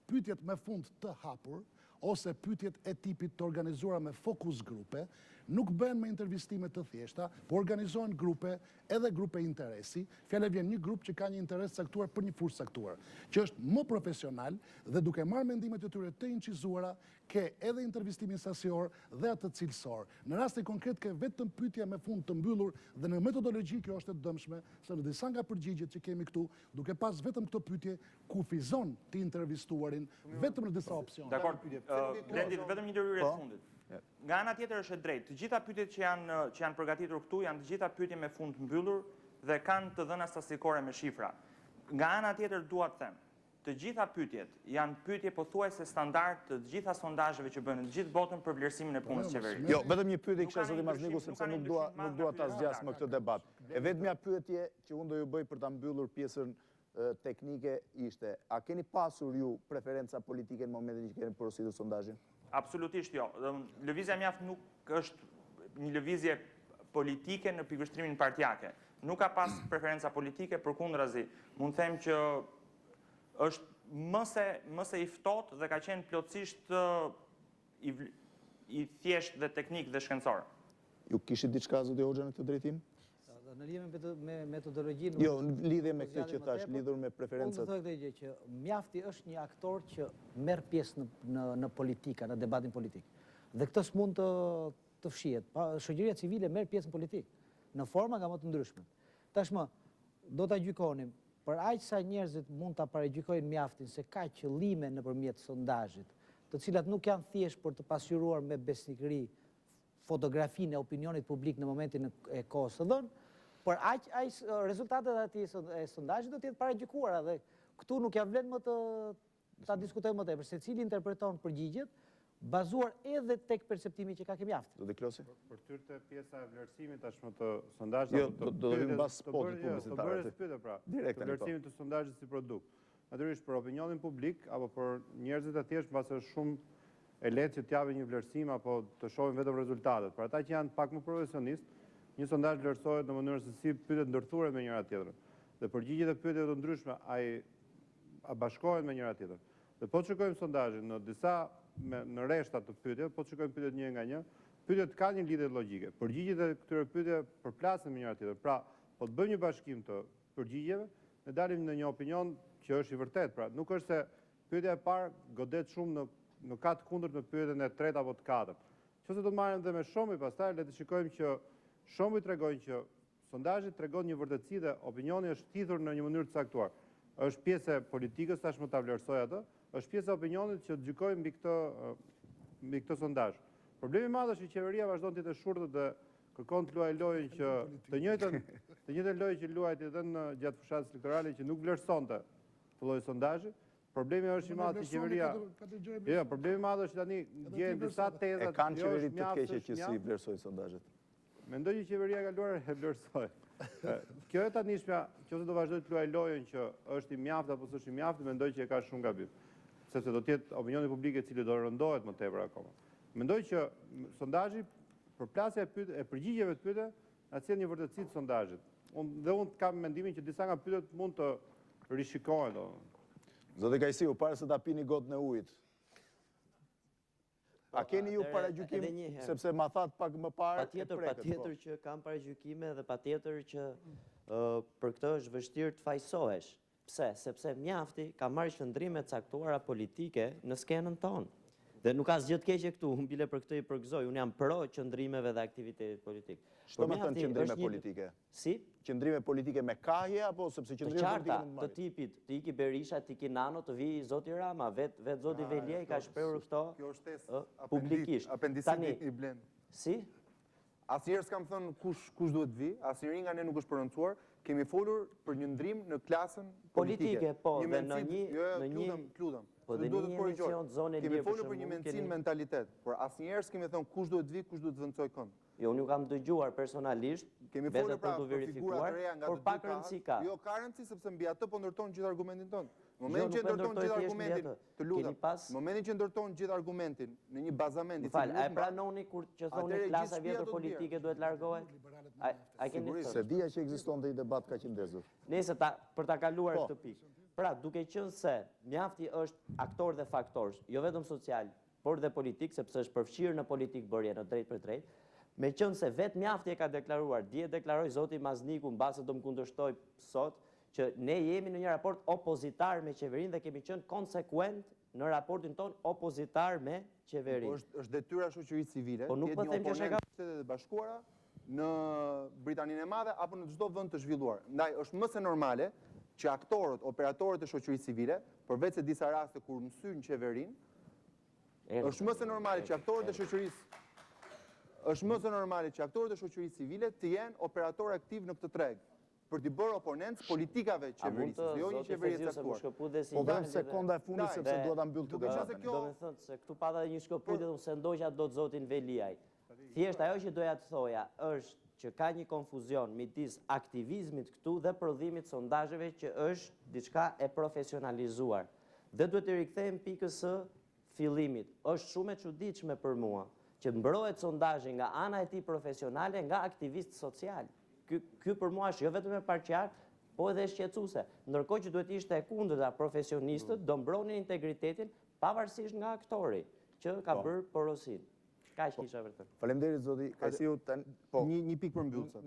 pyetjet me fund të hapur ose pyetjet e tipit të organizuara me fokus grupe, nuk bëhen me intervistime të thjeshta, po organizohen grupe, edhe grupe interesi, fjala vjen një grup që ka një interes caktuar për një fushë caktuar, që është më profesional dhe duke marrë mendimet e tyre të incizuara, ke edhe intervistimin sasior dhe atë cilësor. Në rastin konkret ke vetëm pyetja me fund të mbyllur dhe në metodologji kjo është e dëmshme, se në disa nga përgjigjet që kemi këtu, duke pas vetëm këto pyetje, kufizon të intervistuarin vetëm në disa opsione. Dakor, Blendi, vetëm një ndërhyrje të fundit. Nga ana tjetër është e drejtë. Të gjitha pyetjet që janë përgatitur këtu janë të gjitha pyetje me fund të mbyllur dhe kanë të dhëna statistikore me shifra. Nga ana tjetër dua të them, të gjitha pyetjet janë pyetje pothuajse standard të gjitha sondazheve që bëhen në gjithë botën për vlerësimin e punës qeverisë. Jo, vetëm një pyetje kisha zoti Mazniku sepse nuk dua ta zgjas më këtë debat. E vetmja pyetje që unë do ju bëj për ta mbyllur pjesën teknike ishte, a keni pasur ju preferenca politike në momentin që keni porositur sondazhin? Absolutisht jo. Lëvizja Mjaft nuk është një lëvizje politike në pikështrimin partijake. Nuk ka pas preferenca politike, përkundrazi. Mund them që është më se i ftohtë dhe ka qenë plotësisht i thjesht dhe teknik dhe shkencor. Ju kishit diçka zoti Hoxha në këtë drejtim? Në lidhje me metodologjinë... Jo, në lidhje me këtë që thash, lidhur me preferencat. Unë të thoj këtë gjë që Mjafti është një aktor që merr pjesë në politika, në debatin politik. Dhe këtë s'mund të fshihet. Shoqëria civile merr pjesë në politik, në forma nga më të ndryshme. Tashmë, do ta gjykonim, për aq sa njerëzit mund ta paragjykojnë Mjaftin se ka qëllime nëpërmjet sondazhit, të cilat nuk janë thjesht për të pasqyruar me besnikëri fotografinë e opinionit publik në momentin e kohës së dhënë, por aq rezultatet e sondazhit do të jetë paragjykuara dhe këtu nuk ja vlen më ta diskutojmë më tepër, secili interpreton përgjigjet bazuar edhe tek perceptimi që ka ke Mjafti. Zoti Klosi. Për tyrë pjesa e vlerësimit tashmë të sondazhit, jo, do të mbas spotit publicitar. Të vlerësimit të sondazhit si produkt. Natyrisht për opinionin publik apo për njerëzit e thjeshtë mbas është shumë e lehtë që t'japin një vlerësim apo të shohin vetëm rezultatet. Për ata që janë pak më profesionistë, një sondazh vlerësohet në mënyrë se si pyetjet ndërthuren me njëra tjetrën. Dhe përgjigjet e pyetjeve të ndryshme a bashkohen me njëra tjetrën. Dhe po të shikojmë sondazhin në disa në rreshta të pyetjeve, po të shikojmë pyetjet një nga një, pyetjet kanë një lidhje logjike. Përgjigjet e këtyre pyetjeve përplasen me njëra tjetrën. Pra, po të bëjmë një bashkim të përgjigjeve, ne dalim në një opinion që është i vërtet. Pra, nuk është se pyetja e parë godet shumë në ka të kundërt me pyetjen e tretë apo të katërt. Nëse do të marrim dhe me shembuj, pastaj le të shikojmë që shembuj tregojnë që sondazhi tregon një vërtetësi dhe opinioni është thithur në një mënyrë të caktuar. Është pjesë e politikës, tashmë ta vlerësoj atë, është pjesë e opinionit që gjykojmë mbi këtë sondazh. Problemi i madh është që qeveria vazhdon të jetë e shurtët dhe kërkon të luajë lojën që të njëjtën lojë që luajti edhe në gjatë fushatës elektorale që nuk vlerësonte të lloj sondazhi. Problemi është i madh që qeveria. Jo, problemi i madh është tani gjen disa teza e kanë qeveritë të keqe që si vlerësojnë sondazhet. Mendoj që qeveria e kaluar e vlerësoi. Kjo e tanishmja, nëse do vazhdoj të luajë lojën që është i mjaftë apo s'është i mjaftë, mendoj që e ka shumë gabim. Sepse do të jetë opinioni publik i cili do rëndohet më tepër akoma. Mendoj që sondazhi përplasja e përgjigjeve të pyetjeve na sjell një vërtetësi të sondazhit. Unë kam mendimin që disa nga pyetjet mund të rishikohen. Zoti Kajsiu, para se ta pini gotën e ujit. A keni ju paragjykim, sepse ma thatë pak më parë e preket? Patjetër që kam paragjykime dhe patjetër që për këtë është vështirë të fajsohesh. Pse? Sepse Mjafti ka marrë qëndrime caktuara politike në skenën tonë. Dhe nuk ka asgjë të keqe këtu, unë bile për këtë i përgëzoj, unë jam pro qëndrimeve dhe aktivitetit politik. Çdo më thënë qëndrime politike? Si? Qëndrime politike me kahje, apo sepse qëndrime politike mund të tipit, të iki Berisha, të iki Nano, të vi zoti Rama, vetë zoti Veliaj ka shprehur këto publikisht. Apendiciti i Blendi. Si? Asnjëherë s'kam thënë kush duhet vi, asnjëri nga ne nuk është përëndësuar, kemi folur për një ndrim në klasën politike. Po, dhe në një... Kludëm. Po dhe një emisión të zonë e lirë. Kemi folur për një mencin mentalitet, por asnjëherë s'kemi thënë kush duhet vi, kush duhet vëndësoj kënd. Jo, unë ju kam dëgjuar personalisht, Kemi vetëm folur për të verifikuar, por pak rëndësi ka. Jo, ka rëndësi sepse mbi atë po ndërton gjithë argumentin tonë. Në Jo, momentin që nuk e ndërton ndërtoj gjithë thjesht argumentin, mbi të atë. lutem. Keni pas- Në momentin që ndërton gjithë argumentin në një bazament i Fal, cili a e nuk mba- pranoni kur që thoni Atëherë klasa gjithë vjetër shtëpia do të politike duhet largohet? A keni Sigurisht, thënë? se dija që ekziston dhe i debat ka që ndezur. Nëse për ta kaluar këtë pikë. Pra, duke qenë se Mjafti është aktor dhe faktor, jo vetëm social, por dhe politik, sepse është përfshirë në politik bërje në drejt për drejt, me qenë se vetë Mjafti e ka deklaruar, dje deklaroi zoti Mazniku, mbase do më kundërshtoj sot, që ne jemi në një raport opozitar me qeverinë dhe kemi qenë konsekuent në raportin ton opozitar me qeverinë. Është detyra e shoqërisë civile, Po nuk po them që është e Shtetet e Bashkuara në Britaninë e Madhe apo në çdo vend të zhvilluar. Ndaj është më se normale që aktorët, operatorët e shoqërisë civile, përveç se disa raste kur mësyn qeverinë, është më se normale që aktorët e shoqërisë civile të jenë operatorë aktiv në këtë treg, për t'i bërë oponencë politikave qeverisë, jo një qeverisë aktuar. Po vetëm sekonda e fundit sepse duhet ta mbyll të debatin. Do me thënë se këtu pata një shkëputje se ndoqja do të zotin Veliaj. Thjesht ajo që doja të thoja është që ka një konfuzion midis aktivizmit këtu dhe prodhimit sondazheve që është diçka e profesionalizuar. Dhe duhet të rikthejmë pikës së fillimit. Është shumë e çuditshme për mua që mbrohet sondazhi nga ana e tij profesionale nga aktivist social. Ky për mua është jo vetëm e parqar, po edhe shqetësuese. Ndërkohë që duhet ishte e kundërta, profesionistët do mbronin integritetin pavarësisht nga aktori që ka bërë porosinë. Kaq kisha vërtet. Faleminderit zoti Kajsiu. Një pikë për mbyllëse.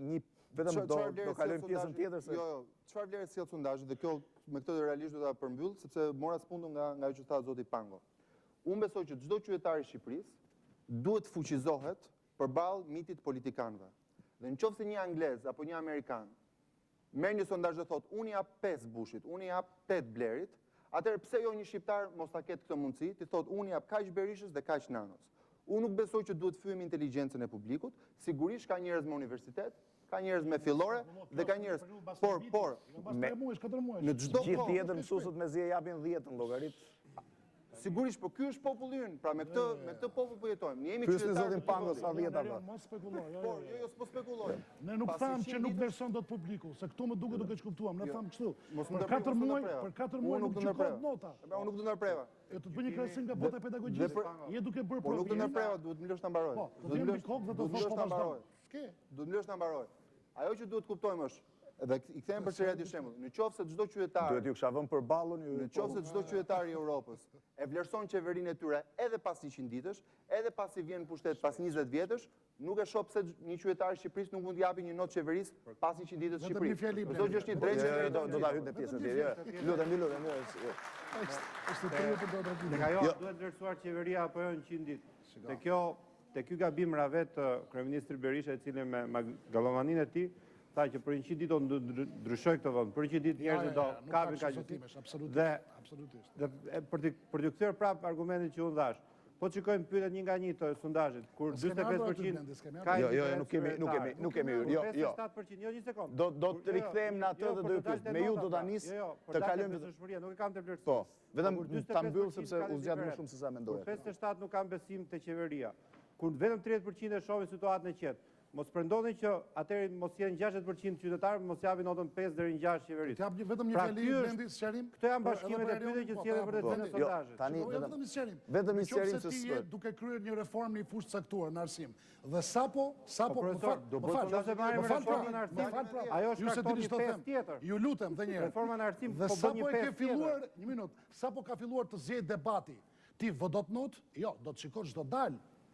Vetëm do kalojmë pjesën tjetër se jo, çfarë vlerë sjell sondazhi dhe kjo me këtë realisht do ta përmbyll sepse mora spundu nga ajo që tha zoti Pango. Unë besoj që çdo qytetar i Shqipërisë duhet fuqizohet përballë mitit politikanëve. Dhe nëse një anglez apo një amerikan merr një sondazh dhe thotë unë jap 5 Bushit, unë jap 8 Blerit, atëherë pse jo një shqiptar mos ta ketë këtë mundësi, ti thotë unë jap kaq Berishës dhe kaq Nanos. Unë nuk besoj që duhet fyem inteligjencën e publikut, sigurisht ka njerëz me universitet, ka njerëz me fillore dhe ka njerëz, por në çdo gjithë tjetër mësuesët me zi japin 10 në llogarit. Sigurisht, po ky është populli ynë, pra me këtë popull po jetojmë. Ne jemi Pyesni zotin Pango sa 10 ata. Mos spekuloj. Jo, s'po spekuloj. Ne nuk thamë që nuk vlerëson dot publiku, se këtu më duket duke çkuptuam. Ne thamë kështu. Për 4 muaj nuk gjykohet nota. Unë nuk do ndërpreva. E të bëj një krahasim nga bota pedagogjike. Je duke bërë Po nuk do ndërpreva, duhet më lësh ta mbaroj. Po, do të jemi kokë dhe do të thosh ta mbaroj. Duhet më lësh ta mbaroj. Ajo që duhet kuptojmë është dhe i kthejmë për çfarë di shembull. Në qoftë se çdo qytetar duhet ju kisha vënë për ballon ju. Në qoftë se çdo qytetar i Europës e vlerëson qeverinë e tyre edhe pas 100 ditësh, edhe pasi vjen në pushtet pas 20 vjetësh, nuk e shoh pse një qytetar i Shqipërisë nuk mund të japi një notë qeverisë pas 100 ditësh në Shqipëri. Do që është një drejtë do ta hyj në pjesën tjetër. Lutem. Është të do të Tek ajo duhet vlerësuar qeveria apo jo në 100 ditë. Te ky gabim ra vetë kryeministri Berisha, i cili me gallomaninë e tij tha që për 100 ditë do ndryshoj këtë vend. Për 100 ditë njerëzit do kapin kaq. Dhe për të kthyer prap argumentin që unë thash. Po shikojmë pyetjet një nga një të sondazhit, kur 45% ka nuk kemi jo. 57%, jo një sekond. Do të rikthehemi në atë dhe do të pyet. Me ju do ta nis të kalojmë nuk e kam të vlerësuar. Po, vetëm ta mbyll sepse u zgjat më shumë se sa mendoja. 57 nuk kanë besim te qeveria. Kur vetëm 30% e shohin situatën e qetë. Mos pretendoni që atëherë mos jenë 60% qytetarë, mos japin notën 5 deri në 6 qeverisë. Të jap vetëm një fjali Blendi sqarim. Këto janë bashkimet e pyetjeve që sjellën për të dhënë sondazhet. Tani vetëm sqarim. Vetëm i sqarim se ti je duke kryer një reformë në një fushë caktuar në arsim. Dhe sapo ajo shkakton një pesë tjetër. Ju lutem dhe një herë. Reforma në arsim po bën një pesë tjetër. Një minutë. Sapo ka filluar të zgjej debati. Ti vodot not? Jo, do të shikosh çdo dal.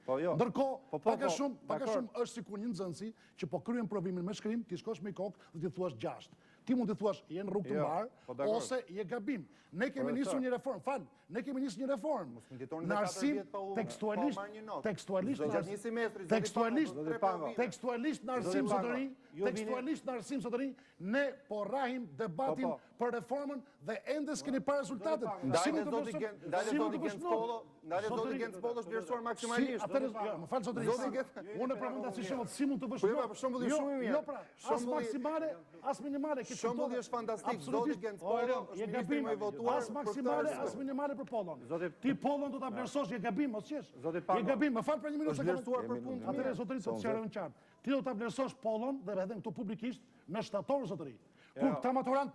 Ndërkohë, pak a shumë është sikur një nxënësi që po kryen provimin me shkrim, ti shkosh me kokë dhe ti thuash 6. Ti mund të thuash je në rrugë të mbar ose je gabim. Ne kemi nisur një reformë, ne kemi nisur një reformë. Në arsim tekstualisht në arsim zotëri, tekstualisht në arsim sotëri, ne po rrahim debatin për reformën dhe ende s'keni pa rezultatet. Ndajnë zoti Gens Polo është vlerësuar maksimalisht. Më falë zotëri, unë e përmenda si shumë, si mund të bësh jo pra, as maksimale, as minimale. Shembulli është fantastik, zoti Gens Polo është ministri më i votuar. As maksimale, as minimale për Polon. Ti Polon do ta vlerësosh, je gabim, mos qesh. Je gabim, më fal për një minutë. Është vlerësuar për punë. Atëherë zotëri të sqarojmë në qartë. Ti do ta vlerësosh Polon dhe edhe këtu publikisht në shtator zotëri. Kur këta maturant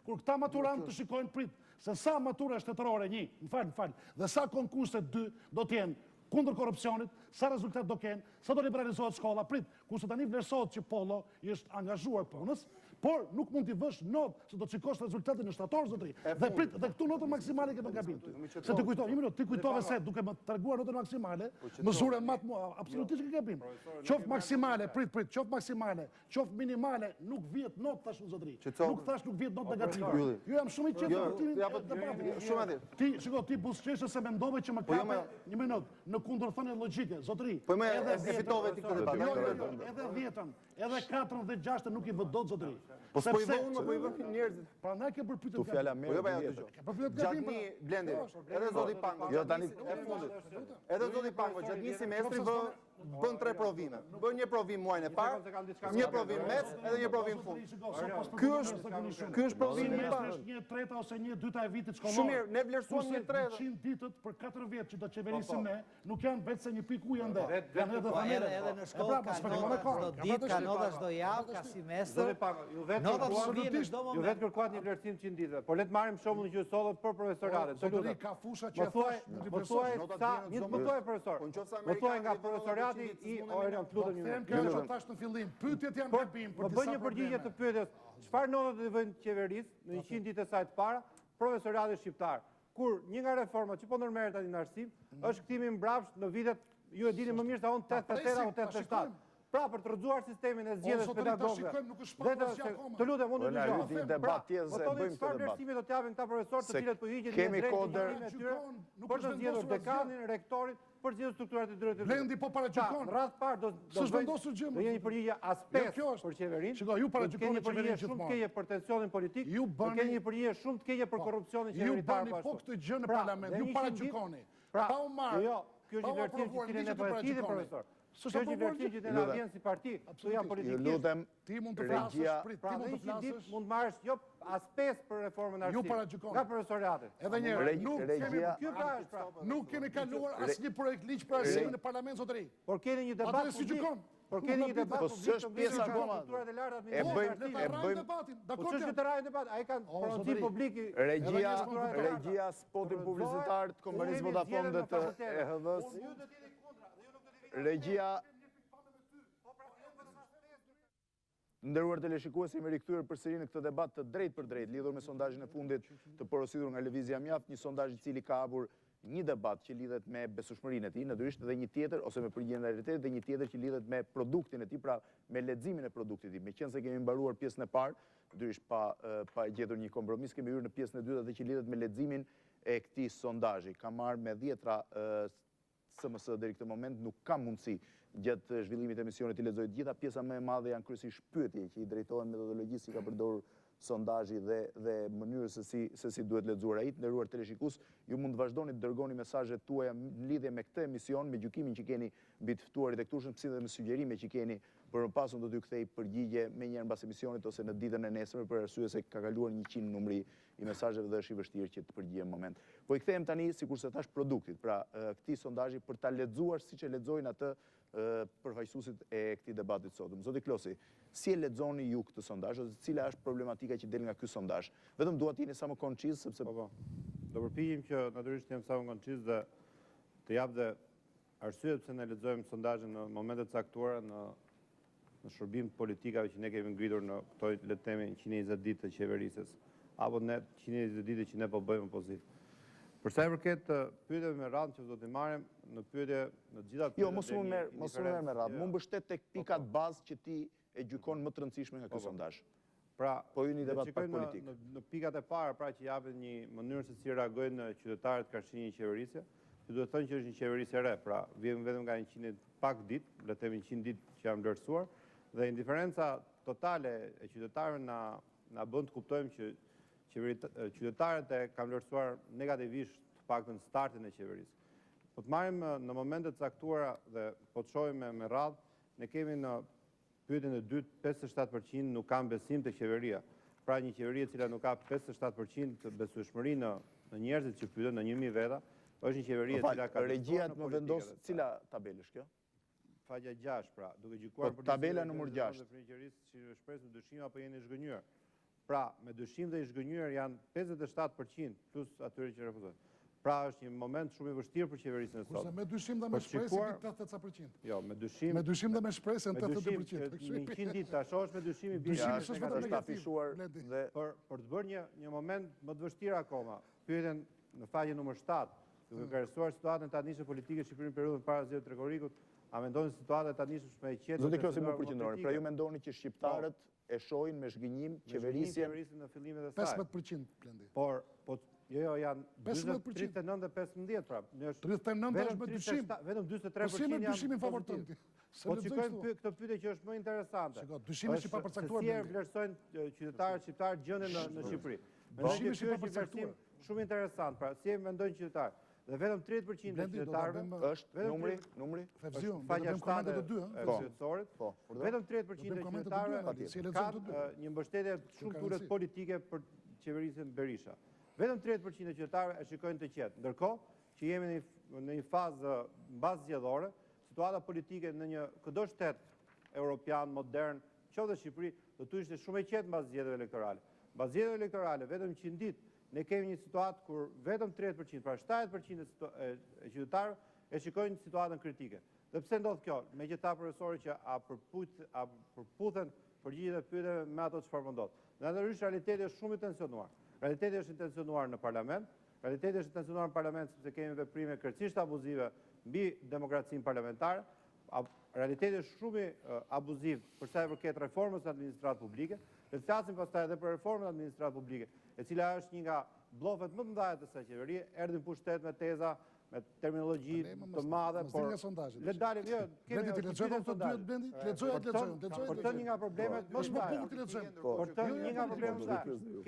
kur këta maturant të shikojnë se sa matura shtetërore një, më fal, dhe sa konkurse 2 do të jenë kundër korrupsionit, sa rezultat do kenë, sa do liberalizohet shkolla, kurse tani vlerësohet që Polo është angazhuar punës, por nuk mund t'i vësh notë se do të shikosh rezultatin në shtator zotëri. Dhe këtu notën maksimale ke të gabim. Se ti kujtove, një minutë, ti kujtove se duke më treguar notën maksimale, mësurën absolutisht ke gabim. Qoftë maksimale, qoftë maksimale, qoftë minimale, nuk vjet notë tash në zotëri. Nuk thash nuk vjet notë negative. Ju jam shumë i qetë për timin e debatit. Shumë atë. Ti buzëqeshe se mendove që më kape një minutë në kundërthënie logjike, zotëri. Po më e fitove ti këtë debat. Edhe 10-ën, edhe 4-ën dhe 6-ën nuk i vë dot zotëri. Po s'po i vë unë, po i vë njerëzit. Pra na ke përpyetën. Tu fjala merr. Po jo gjatë një Blendi, edhe zoti Pango. Jo tani e fundit. Edhe zoti Pango gjatë një semestri bën 3 provime. Bën një provim muajin e parë, një provim mes edhe një provim fund. Ky është provimi i parë. Një treta ose një dyta e vitit shkollor. Shumë mirë, ne vlerësuam një tretë. 100 ditët për 4 vjet që do qeverisim ne, nuk janë vetë se një pikë ujë ende. Janë edhe Edhe në shkollë ka çdo ditë, ka nota çdo javë, ka semestër. Ju vetë kërkuat një vlerësim 100 ditëve. Por le të marrim shembullin që sollet për profesoratet. Zotëri ka fusha që Më thuaj profesor. Më thuaj nga profesorati i Erion Veliaj. Them kjo që thash në fillim, pyetjet janë gabim për disa. Bëj një përgjigje të pyetjes. Çfarë notë do të vënë qeverisë në 100 ditë saj të para profesorati shqiptar? Kur një nga reformat që po ndërmerret tani në arsim është kthimi mbrapsht në vitet, ju e dini më mirë se unë 88 apo 87. Pra për të rrëzuar sistemin e zgjedhjes pedagogëve. Të lutem, unë dëgjoj. Debat tjetër se bëjmë këtë debat. Vlerësime do të japin këta profesorë të cilët po hiqen kemi kodër për të zgjedhur dekanin, rektorin, për zgjedhur strukturat e drejtë. Blendi po paragjykon. Në radhë parë do jeni përgjigje as 5 për qeverinë. Shikoj, ju paragjykoni qeverinë shumë të keqe për tensionin politik. Ju keni një përgjigje shumë të keqe për korrupsionin qeveritar. Ju bëni po këtë gjë në parlament. Ju paragjykoni. Pa u marrë. Jo, kjo është një vlerësim që cilën e përgjigje profesor. Kjo është një vlerësim që ne vjen si parti, këtu janë politikisht. Lutem, ti mund të flasësh, pra në 100 ditë mund marrësh jo as 5 për reformën arsim. Ju paragjykoni. Nga profesoratet. Edhe një nuk kemi kaluar asnjë projekt ligj për arsimin në parlament zotëri. Por keni një debat publik. Por keni një debat publik. Po s'është pjesë akoma. E bëjmë debatin. Po ç'është të rajë debat? Ai kanë pronësi publiki. Regjia spotin publicitar të kompanisë Vodafone dhe të EHV-s. Regjia nderuar teleshikues, jemi rikthyer përsëri në këtë debat të drejtë për drejtë lidhur me sondazhin e fundit të porositur nga lëvizja Mjaft, një sondazh i cili ka hapur një debat që lidhet me besueshmërinë e tij, natyrisht dhe një tjetër ose me përgjigjen e realitetit dhe një tjetër që lidhet me produktin e tij, pra me leximin e produktit e tij. Meqense kemi mbaruar pjesën e parë, natyrisht pa gjetur një kompromis, kemi hyrë në pjesën e dytë dhe që lidhet me leximin e këtij sondazhi. Ka marrë me 10 SMS deri këtë moment, nuk kam mundësi gjatë zhvillimit të emisionit të lexoj të gjitha, pjesa më e madhe janë kryesisht pyetje që i drejtohen metodologjisë si ka përdorur sondazhi dhe mënyrës se si duhet lexuar ai. Nderuar teleshikues, ju mund të vazhdoni të dërgoni mesazhet tuaja në lidhje me këtë emision, me gjykimin që keni mbi të ftuarit e këtushëm, si dhe me sugjerime që keni për më pasun do t'ju kthej përgjigje menjëherë mbas emisionit ose në ditën e nesërme, për arsye se ka kaluar 100 numri i mesazheve dhe është i vështirë që të përgjigjem në moment. Po i kthehem tani, sikurse thash, produktit, pra këtij sondazhi për ta lexuar siç e lexojnë atë përfaqësuesit e këtij debatit sotëm. Zoti Klosi, si e lexoni ju këtë sondazh ose cila është problematika që del nga ky sondazh? Vetëm dua të jeni sa më konciz sepse do përpiqem që natyrisht jam sa më konciz dhe të jap dhe arsye pse ne lexojmë sondazhin në momente të caktuara në shërbim të politikave që ne kemi ngritur në këto le të themi 120 ditë të qeverisës apo ne 120 ditë që ne po bëjmë opozitë. Për sa i përket pyetjeve me radhë që do t'i marrim në pyetje në gjitha pyetjet. Jo, mos u merr me radhë. Mu mbështet tek pikat bazë që ti e gjykon më të rëndësishme nga ky sondazh. Pra, po ju një debat pak politik. Në pikat e para, pra që japin një mënyrë se si reagojnë qytetarët karshini një qeverisje, që duhet thënë që është një qeverisje e re, pra vjen vetëm nga 100 pak ditë, le të themi 100 ditë që janë vlerësuar, dhe indiferenca totale e qytetarëve na bën të kuptojmë që qytetarët e kanë vlerësuar negativisht të paktën startin e qeverisë. Po të marrim në momentet caktuara dhe po të shohim me radhë, ne kemi në pyetjen e dytë 57% nuk kanë besim te qeveria. Pra një qeveri e cila nuk ka 57% të besueshmëri në njerëzit që pyeten në 1000 veta, është një qeveri e cila ka regjia më vendos cila tabelë është kjo? Faqja 6, pra, duke gjykuar për tabela numër 6. Që shpresë dyshim apo jeni zhgënjur. Pra, me dyshim dhe i zhgënjur janë 57% plus atyre që refuzojnë. Pra, është një moment shumë i vështirë për qeverisën e sot. Kurse me dyshim dhe me shpresë në 80%. Jo, me dyshim. Me dyshim dhe me shpresë në 80%. Me 100 ditë ta shohësh me dyshim i bie. Dyshimi është afishuar dhe për të bërë një moment më të vështirë akoma. Pyetjen në faqen numër 7, duke kërcënuar situatën e tani politike në Shqipërinë periudhën para zgjedhjeve trekorikut, a mendoni situata e tani me qetë? Zoti Klosi më përqendroni. Pra ju mendoni që shqiptarët e shohin me zhgënjim qeverisjen në fillimet e saj. 15% Blendi. Por jo janë 39 dhe 15 pra. 39 është me dyshim. Vetëm 43% janë. Po si me dyshimin favor tënd? tënd? Po shikojmë këtë pyetje që është më interesante. Shiko, dyshimi që pa përcaktuar. Si vlerësojnë qytetarët shqiptar gjendjen në Shqipëri? Dyshimi që pa përcaktuar. Shumë interesant, pra si mendojnë qytetarët? Dhe vetëm 30% e qytetarëve është numri faqja 7 e qytetarit. Vetëm 30% e qytetarëve kanë një mbështetje shumë të ulët politike për qeverisën Berisha. Vetëm 30% e qytetarëve e shikojnë të qetë. Ndërkohë që jemi në një fazë mbas zgjedhore, situata politike në një çdo shtet evropian modern, qoftë Shqipëri, do të ishte shumë e qetë mbas zgjedhjeve elektorale. Mbas zgjedhjeve elektorale vetëm 100 ditë ne kemi një situatë kur vetëm 30%, pra 70% e qytetarëve e shikojnë situatën kritike. Dhe pse ndodh kjo? Megjithatë profesorë që a përputhen përgjigjet e pyetjeve me ato çfarë po ndodh. Natyrisht realiteti është shumë i tensionuar. Realiteti është i tensionuar në parlament, realiteti është i tensionuar në parlament sepse kemi veprime krejtësisht abuzive mbi demokracinë parlamentare. Realiteti është shumë i abuziv për sa i përket reformës së administratës publike. Le të flasim pastaj edhe për reformën e administratës publike, e cila është një nga bllofet më të mëdha të kësaj qeverie, erdhi në pushtet me teza, me terminologji të madhe, por le dalim jo, kemi të lexojmë të dyet Blendi, lexojmë. Por të një nga problemet më të mëdha. Por të një nga problemet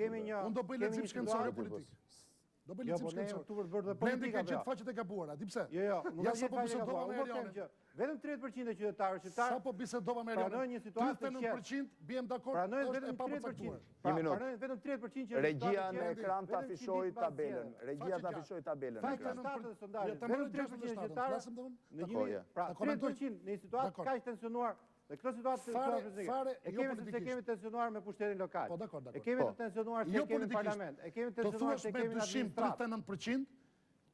kemi një unë do bëj lexim shkencore politik. Do bëj lexim shkencore. Blendi ka gjetë faqet e gabuara, di pse? Jo, nuk ja sapo bisedova me Erionin. Vetëm 30% e qytetarëve shqiptar. Sapo bisedova me Erionin. 39% biem dakord, është e papërcaktuar. Një minutë. Vetëm 30% që regjia në ekran të afishoj tabelën. Regjia të afishoj tabelën. Faqja 7 e sondazhit. Vetëm 30% e qytetarëve. Pra 30% në një situatë kaq tensionuar. Dhe këtë situatë e kemi sepse kemi tensionuar me pushtetin lokal. Po dakord. E kemi të tensionuar se kemi parlament. E kemi tensionuar se kemi në administratë. 39%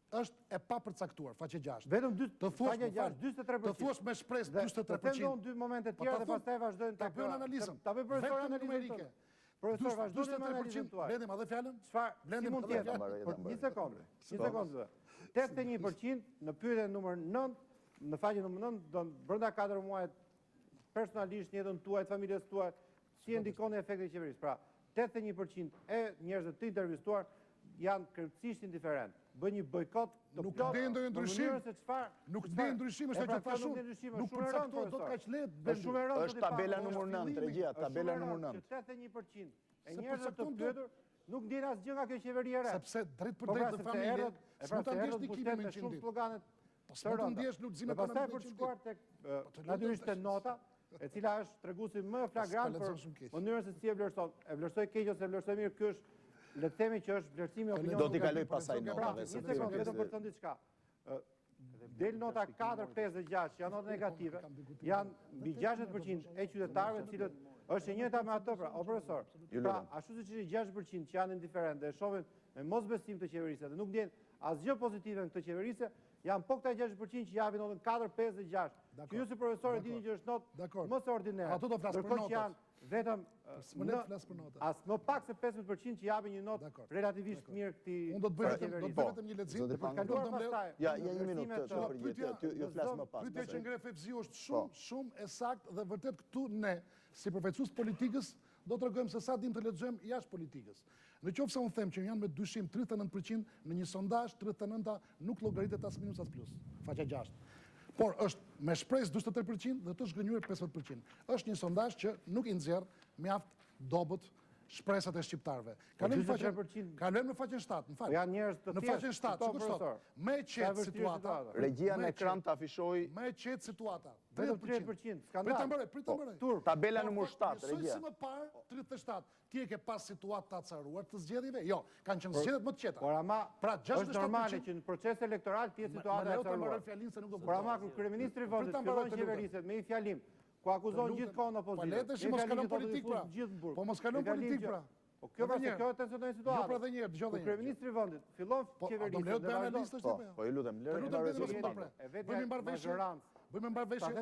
është e papërcaktuar, faqe 6. Vetëm faqe 6, 43%. Të thuash me shpresë 43%. Të pendon dy momente tjera dhe pastaj vazhdojnë ta bëjnë analizën. Ta bëjnë profesor analizën. Profesor vazhdojnë me analizën tuaj. Blendi, ma dhe fjalën? Çfarë? Si mund të jetë? Një sekondë. 81% në pyetjen numër 9, në faqen numër 9, do brenda 4 muajt personalisht në jetën tuaj, të familjes tuaj, si e ndikon efekti i qeverisë. Pra, 81% e njerëzve të intervistuar janë krejtësisht indiferent. Bën një bojkot të nuk ndjen ndonjë ndryshim. Nuk ndjen ndryshim, është që thashun. Nuk përcaktohet dot kaq lehtë. Është tabela numër 9, regjia, tabela numër 9. 81% e njerëzve të pyetur nuk ndjen asgjë nga kjo qeveri e re. Sepse drejt për drejt të familje, s'mund ta ndjesh dikimi me shumë sloganet. Po s'mund të ndjesh lulëzimin ekonomik. Pastaj për të shkuar tek natyrisht te nota, e cila është treguesi më flagrant për mënyrën se si e vlerësoi keq ose e vlerësoi mirë, ky është le të themi që është vlerësimi i opinionit. Do t'i kaloj pasaj notave. Një sekondë, vetëm për të thënë diçka. Del nota 4, 5 dhe 6, janë nota negative, janë mbi 60% e qytetarëve, të cilët është e njëjta me ato, pra, o profesor. Pra, ashtu siç është 60% që janë indiferent dhe shohin me mosbesim të qeverisë dhe nuk ndjen asgjë pozitive në këtë qeverisë, janë po këta 60% që japin notën 4, 5 dhe 6. Që ju si profesor e dini që është notë më së ordinere. Ato do flas për notat. Vetëm as më pak se 15% që japin një notë relativisht mirë këtij. Unë do të bëj vetëm një lexim. Do të kaluar pastaj. Ja, një minutë të përgjigjet. Ju flas më pas. Pyetja që ngre Fevziu është shumë e saktë dhe vërtet këtu ne si përfaqësues politikës do të tregojmë se sa dim të lexojmë jashtë politikës. Në qoftë se unë them që janë me dyshim 39% në një sondazh, 39-ta nuk llogaritet as minus as plus. Faqja 6. por është me shpresë 43% dhe të zhgënjur 50%. Është një sondazh që nuk i nxjerr mjaft dobët shpresat e shqiptarëve. Kalojmë në faqen 7, më fal. Janë njerëz të në faqen 7, profesor. Me qetë situata. Regjia në ekran ta afishoj. Me qetë situata. Vetëm 30%. Skandal. Pritë mbërë. Tabela numër 7, regjia. Njësoj si më parë 37. Ti e ke pas situatë të acaruar të zgjedhjeve? Jo, kanë qenë zgjedhjet më të qeta. Por ama, pra, është normale që në proces elektoral ti e situata e acaruar. Por ama, kryeministri i vendit fillon qeveriset me një fjalim ku akuzon gjithkohon opozitën. Po le të mos kalon politik pra. Po mos kalon politik pra. Po kjo pra se kjo e tensionojnë situatë. Jo pra dhe njerë, dëgjoj dhe njerë. Kryeministri i vendit fillon qeverisën dhe vazhdon. Po ju lutem, lërë bëjmë mbarveshje.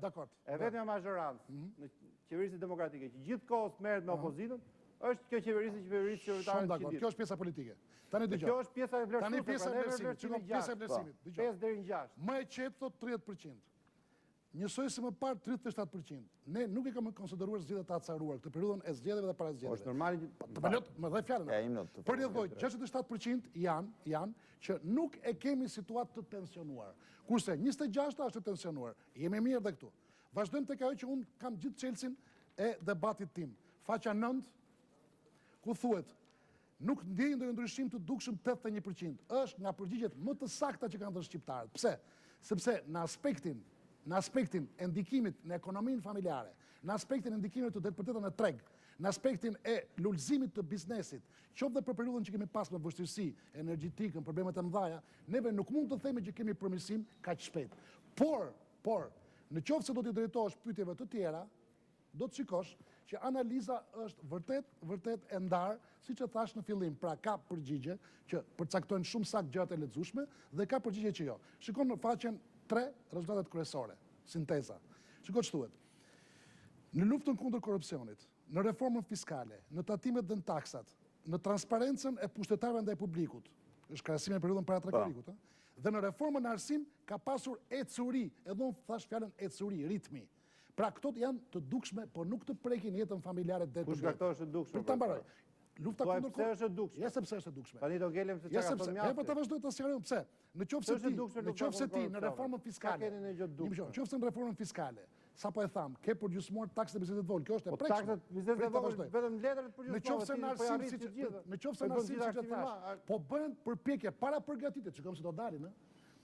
Dakord. E vetmja mazhorancë në qeverisë demokratike që gjithkohës merret me opozitën, është kjo qeverisë qeverisë dakord. Kjo është pjesa politike. Tani dëgjoj. Kjo është pjesa e vlerësimit. Tani pjesa e vlerësimit. Pjesa e vlerësimit. 5 deri në 6. Më e qetë thot 30%. Njësoj si më parë 37%. Ne nuk e kam konsideruar zgjedhjet të acaruar, këtë periudhën e zgjedhjeve dhe para zgjedhjeve. Është normale. Më dhe fjalën. Përjedhoj 67% janë që nuk e kemi situatë të tensionuar. Kurse 26% është tensionuar. Jemi mirë dhe këtu. Vazhdojmë tek ajo që unë kam gjithë çelësin e debatit tim. Faqja 9, ku thuhet nuk ndjej ndonjë ndryshim të dukshëm 81%. Është nga përgjigjet më të sakta që kanë dhënë shqiptarët. Pse? Sepse në aspektin e ndikimit në ekonominë familjare, në aspektin e ndikimit të depërtetën e treg, në aspektin e lullëzimit të biznesit, qoftë dhe për periudhën që kemi pas me vështirësi energjetikën, problemet e mëdhaja, neve nuk mund të themi që kemi përmirësim kaq shpejt. Por, në qoftë se do t'i drejtohesh pyetjeve të tjera, do të shikosh që analiza është vërtet e ndarë, siç e thash në fillim, pra ka përgjigje që përcaktojnë shumë saktë gjërat e lezetshme dhe ka përgjigje që jo. Shikon në faqen 3 rezultatet kryesore, sinteza. Shikoj që thuhet. Në luftën kundër korrupsionit, në reformën fiskale, në tatimet dhe në taksat, në transparencën e pushtetarëve ndaj publikut, është krahasimi me periudhën para trekorikut, dhe në reformën në arsim ka pasur ecuri, edhe unë thash fjalën ecuri, ritmi. Pra këto janë të dukshme, por nuk të prekin jetën familjare dhe të Kush nga këto është të dukshme? Për ta mbaroj. Lufta kundër korrupsionit është e dukshme. Ja sepse është e dukshme. Tani do ngelem se çka ka thënë Mjafti. Po ta vazhdoj të sqaroj pse. Në qoftë se ti në reformën fiskale. Nëse në reformën fiskale, sapo e tham, ke përgjysmor taksat e bizetit vol, kjo është e prekshme. Taksat bizetit vol vetëm letrat përgjysmore. Në qoftë se në arsim siç e thash, po bën përpjekje para përgatitjes, çikojmë se do dalin,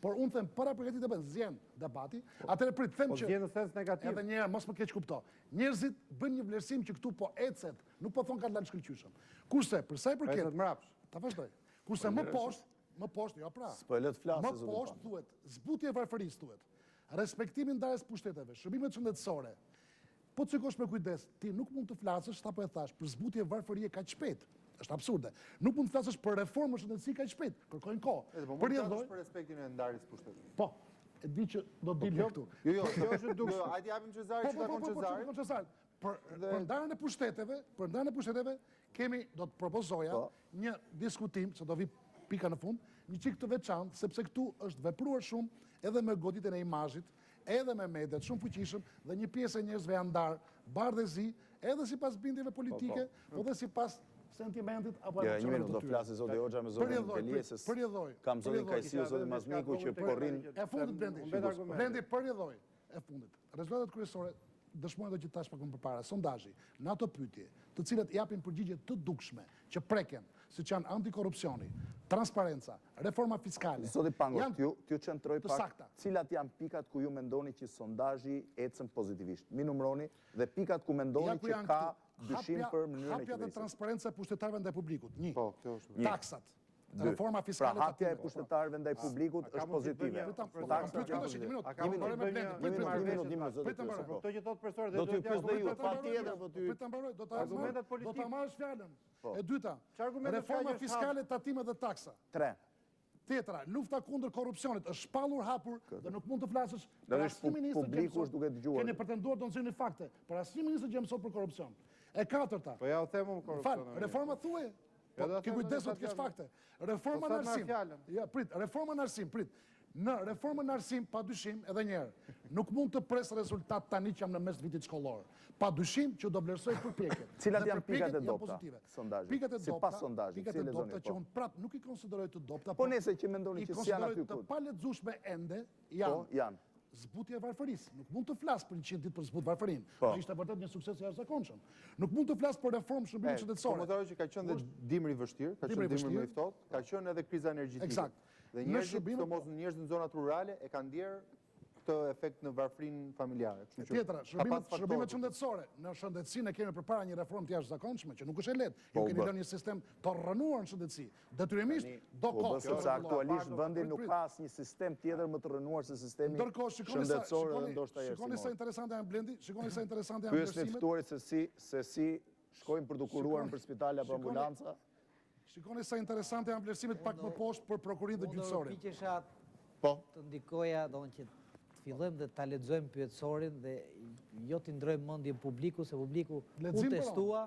por unë them para përgatitjes bën zgjen debati, atëherë prit them që zgjen në sens negativ. Edhe një herë mos më keq kupto. Njerëzit bën një vlerësim që këtu po ecet, nuk po thon ka dalë shkëlqyshëm. Kurse për sa i përket ta vazhdoj. Kurse më poshtë, jo pra. Po e lë të flasë më poshtë thuhet, zbutje e varfërisë thuhet. Respektimi ndarjes pushteteve, shërbimet shëndetësore. Po të shikosh me kujdes, ti nuk mund të flasësh, apo e thash, për zbutje e varfërie kaq shpejt. Është absurde. Nuk mund të flasësh për reformën shëndetësie kaq shpejt, kërkojnë kohë. Për respektin e ndarjes pushtetit. Po, e di që do të dilë këtu. Jo, kjo është dukshme. Hajde japim Cezarit që takon Cezarin. Për ndarjen e pushteteve, kemi do të propozoja një diskutim, se do vi pika në fund, një çik të veçantë, sepse këtu është vepruar shumë edhe me goditjen e imazhit, edhe me mediat shumë fuqishëm dhe një pjesë e njerëzve janë ndarë bardhëzi, edhe sipas bindjeve politike, po dhe sipas sentimentit apo një minutë do flasë zoti Hoxha me zotin Veliaj. Kam zotin Kajsiu, zotin Mazniku që porrin. E fundit Blendi përjedhoj. E fundit. Rezultatet kryesore dëshmojnë do që tash pakon përpara. Sondazhi, në ato pyetje, të cilat japin përgjigje të dukshme, që preken, siç janë antikorrupsioni, transparenca, reforma fiskale. Zoti Pango, t'ju qëndroj pak, sakta. cilat janë pikat ku ju mendoni që sondazhi ecën pozitivisht? Mi numroni dhe pikat ku mendoni që ka dyshim për mënyrën e hapja dhe transparenca e pushtetarëve ndaj publikut. Një. Taksat. Reforma fiskale. Pra hapja e pushtetarëve ndaj publikut është pozitive. Do t'ju pyes dhe ju, patjetër do ta marrësh fjalën. E dyta, reforma fiskale, tatimet dhe taksa. 3. Tetra, lufta kundër korrupsionit është shpallur hapur dhe nuk mund të flasësh për asnjë ministër publiku është duke dëgjuar. Keni pretenduar të nxjerrni fakte për asnjë ministër që mëson për korrupsion. E katërta. Po ja u them korrupsion. Reforma thuaj. Po ke kujdes të kesh fakte. Reforma në arsim. Ja, prit, reforma në arsim, prit. Në reformën arsim, pa dyshim, edhe njerë, nuk mund të pres rezultat tani që jam në mes vitit shkollor. Pa dyshim që do vlerësoj përpjekjet. Cilat janë pikat e dopta? Pikat e dopta që unë prap nuk i konsideroj të dopta, po nese që mendoni që si janë aty të palexueshme ende janë zbutja e varfërisë. Nuk mund të flas për 100 ditë për zbut varfërinë. Ishte vërtet një sukses i jashtëzakonshëm. Nuk mund të flas për reformë shërbimit shëndetësor. Komentaroj që ka qenë dhe dimri vështirë, ka qenë dimri më i ftohtë, ka qenë edhe kriza energjetike. Eksakt. Dhe njerëzit, sidomos njerëzit në zonat rurale, e kanë ndjerë këtë efekt në varfërinë familjare. Tjetra, shërbimet shëndetësore. Në shëndetësinë kemi përpara një reformë të jashtëzakonshme, që nuk është e lehtë. Ju keni lënë një sistem të rrënuar në shëndetësi. Detyrimisht do kohë. Sepse aktualisht vendi nuk ka asnjë sistem tjetër më të rrënuar se sistemi shëndetësor dhe ndoshta jashtëzakonshëm. Shikoni sa interesante janë Blendi, shikoni sa interesante janë vlerësimet. Pyesni ftuarit se si shkojnë për të kuruar në spitale apo ambulanca. Shikoni sa interesante janë vlerësimet pak më poshtë për prokurinë dhe gjyqësorin. Po. Të ndikoja, që fillojmë dhe ta lexojmë pyetësorin dhe jo t'i ndrojmë mendjen publiku, se publiku u testua,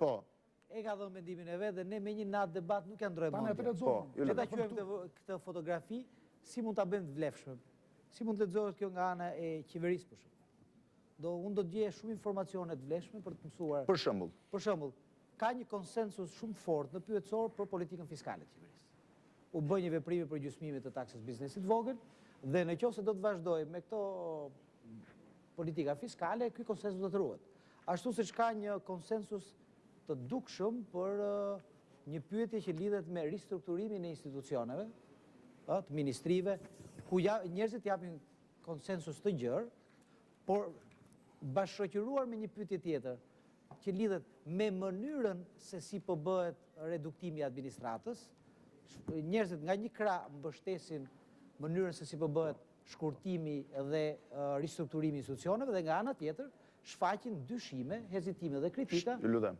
e ka dhënë mendimin e vet dhe ne me një natë debat nuk ja ndrojmë mendjen. Le ta quajmë këtë fotografi si mund ta bëjmë të vlefshme. Si mund të lexohet kjo nga ana e qeverisë për shembull. Unë do të gjej shumë informacione të vlefshme për të mësuar. Për shembull, ka një konsensus shumë fort në pyetësor për politikën fiskale të qeverisë. U bë një veprim për gjysmimin të taksës biznesit vogël. Dhe në qoftë se do të vazhdoj me këto politika fiskale, ky konsensus do të ruhet. Ashtu siç ka një konsensus të dukshëm për një pyetje që lidhet me ristrukturimin e institucioneve, të ministrive, ku njerëzit japin konsensus të gjerë, por bashkëshoqëruar me një pyetje tjetër, që lidhet me mënyrën se si po bëhet reduktimi i administratës. Njerëzit nga një krah mbështesin mënyrën se si po bëhet shkurtimi dhe ristrukturimi i institucioneve dhe nga ana tjetër shfaqin dyshime, hezitime dhe kritika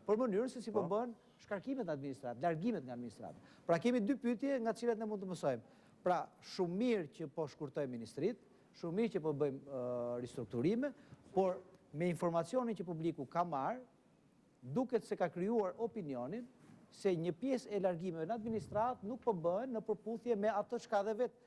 për mënyrën se si po bëhen shkarkimet në administratë, largimet nga administrata. Pra kemi dy pyetje nga të cilat ne mund të mësojmë. Pra shumë mirë që po shkurtojmë ministritë, shumë mirë që po bëjmë ristrukturime, por me informacionin që publiku ka marrë, duket se ka krijuar opinionin se një pjesë e largimeve në administratë nuk po bëhen në përputhje me atë çka dhe vetë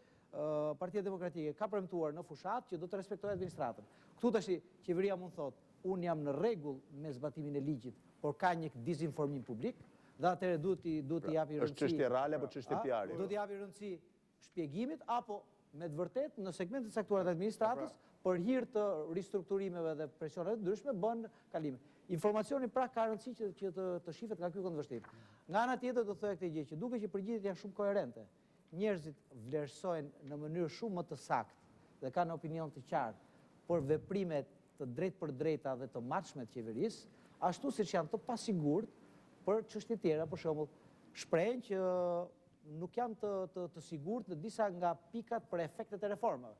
Partia Demokratike ka premtuar në fushat që do të respektojë administratën. Këtu tash qeveria mund thotë, unë jam në rregull me zbatimin e ligjit, por ka një dizinformim publik, dhe atëherë duhet t'i japi rëndësi. Është çështje reale apo çështje PR-i? Duhet t'i japi rëndësi shpjegimit apo me të vërtetë në segmente të caktuara të administratës për hir të ristrukturimeve dhe presioneve të ndryshme bën kalime. Informacioni pra ka rëndësi që të shifet nga ky këndvështrim. Nga ana tjetër do thoya këtë gjë që duke që përgjigjet janë shumë koherente. Njerëzit vlerësojnë në mënyrë shumë më të saktë dhe kanë opinion të qartë për veprimet të drejtë për drejta dhe të matshme të qeverisë, ashtu siç janë të pasigurt për çështje tjera, për shembull, shprehen që nuk janë të sigurt në disa nga pikat për efektet e reformave.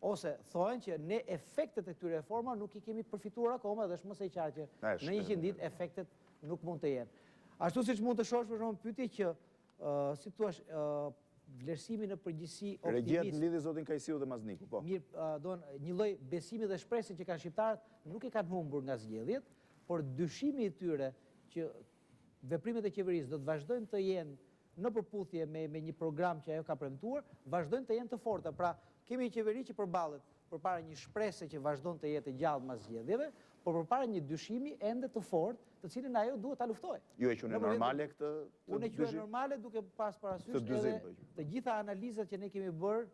Ose thonë që ne efektet e këtyre reforma nuk i kemi përfituar akoma dhe është më së qartë që në 100 ditë efektet nuk mund të jenë. Ashtu siç mund të shohësh për shembull pyetje që si thua vlerësimi në përgjithësi optimist. Regjia në lidhje zotin Kajsiu dhe Mazniku, po. Mirë, një lloj besimi dhe shpresë që kanë shqiptarët nuk e kanë humbur nga zgjedhjet, por dyshimi i tyre që veprimet e qeverisë do të vazhdojnë të jenë në përputhje me një program që ajo ka premtuar, vazhdojnë të jenë të forta. Pra, kemi një qeveri që përballet përpara një shpresë që vazhdon të jetë gjallë mas zgjedhjeve, por përpara një dyshimi ende të fortë, të cilin ajo duhet ta luftojë. Ju e quajnë normale këtë? Unë e quaj normale duke pas parasysh edhe të gjitha analizat që ne kemi bërë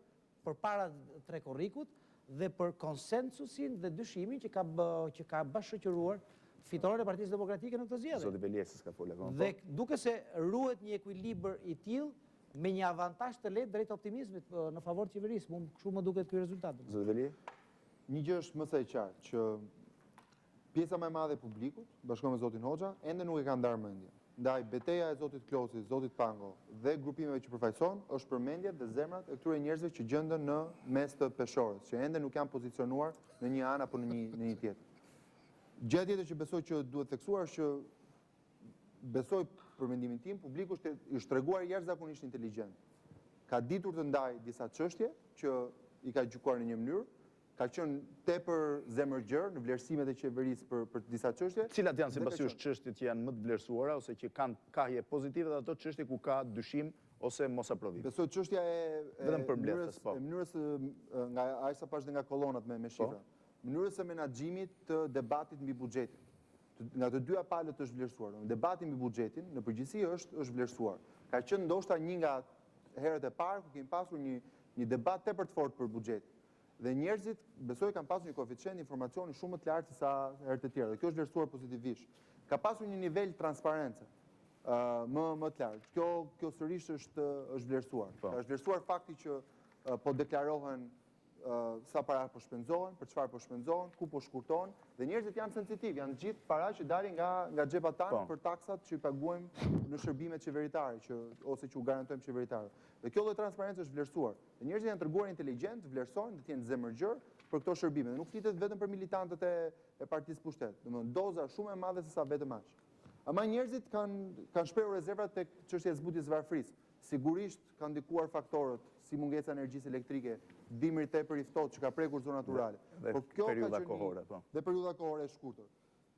përpara trekorrikut dhe për konsensusin dhe dyshimin që ka bashkëqëruar fitoren e Partisë Demokratike në këtë zgjedhje. Zoti Veliaj s'ka folur akoma. Dhe duke se ruhet një ekuilibër i tillë me një avantazh të lehtë drejt optimizmit në favor të qeverisë, kështu më duket ky rezultat. Zoti Veliaj? Një gjë është më së qartë që pjesa më e madhe e publikut, bashkë me zotin Hoxha, ende nuk e ka ndarë mendjen. Ndaj betejë e zotit Klosi, zotit Pango dhe grupimeve që përfaqëson është përmendjet dhe zemrat e këtyre njerëzve që gjenden në mes të peshorës, që ende nuk janë pozicionuar në një anë apo në një tjetër. Gjë tjetër që besoj që duhet theksuar është që besoj për mendimin tim, publiku është treguar jashtëzakonisht inteligjent. Ka ditur të ndajë disa çështje që i ka gjykuar në një mënyrë ka qenë tepër zemërgjër në vlerësimet e qeverisë për disa çështje. Cilat janë sipas çështjet që janë më të vlerësuara ose që kanë kahje pozitive dhe ato çështje ku ka dyshim ose mos aprovim? Besoj çështja vetëm për mbledhjes, po. Mënyrës nga ai sa pash nga kolonat me shifra. Mënyrës së menaxhimit të debatit mbi buxhetin. Nga të dyja palët është vlerësuar. Debati mbi buxhetin në përgjithësi është vlerësuar. Ka qenë ndoshta një nga herët e parë ku kemi pasur një debat tepër të fortë për buxhetin. Dhe njerëzit besoj kanë pasur një koeficient informacioni shumë më të lartë se sa herët e tjera. Dhe kjo është vlerësuar pozitivisht. Ka pasur një nivel transparence më të lartë. Kjo sërish është vlerësuar. Është vlerësuar fakti që po deklarohen sa para po shpenzohen, për çfarë po shpenzohen, ku po shkurtohen, dhe njerëzit janë sensitiv, janë gjithë para që dalin nga xhepat tanë për taksat që i paguajmë në shërbimet qeveritare ose që u garantojmë qeveritarëve. Dhe kjo lloj transparencë është vlerësuar. Dhe njerëzit janë treguar inteligjent, vlerësojnë, dhe të jenë zemërgjër për këto shërbime. Dhe nuk flitet vetëm për militantët e partisë pushtet. Domethënë doza shumë e madhe se sa vetëm aq. Ama njerëzit kanë shprehur rezervat tek çështja e zbutjes varfërisë. Sigurisht kanë ndikuar faktorët si mungesa e energjisë elektrike, dimri tepër i ftohtë që ka prekur zonat rurale. Dhe periudha kohore, po. Dhe periudha kohore e shkurtër.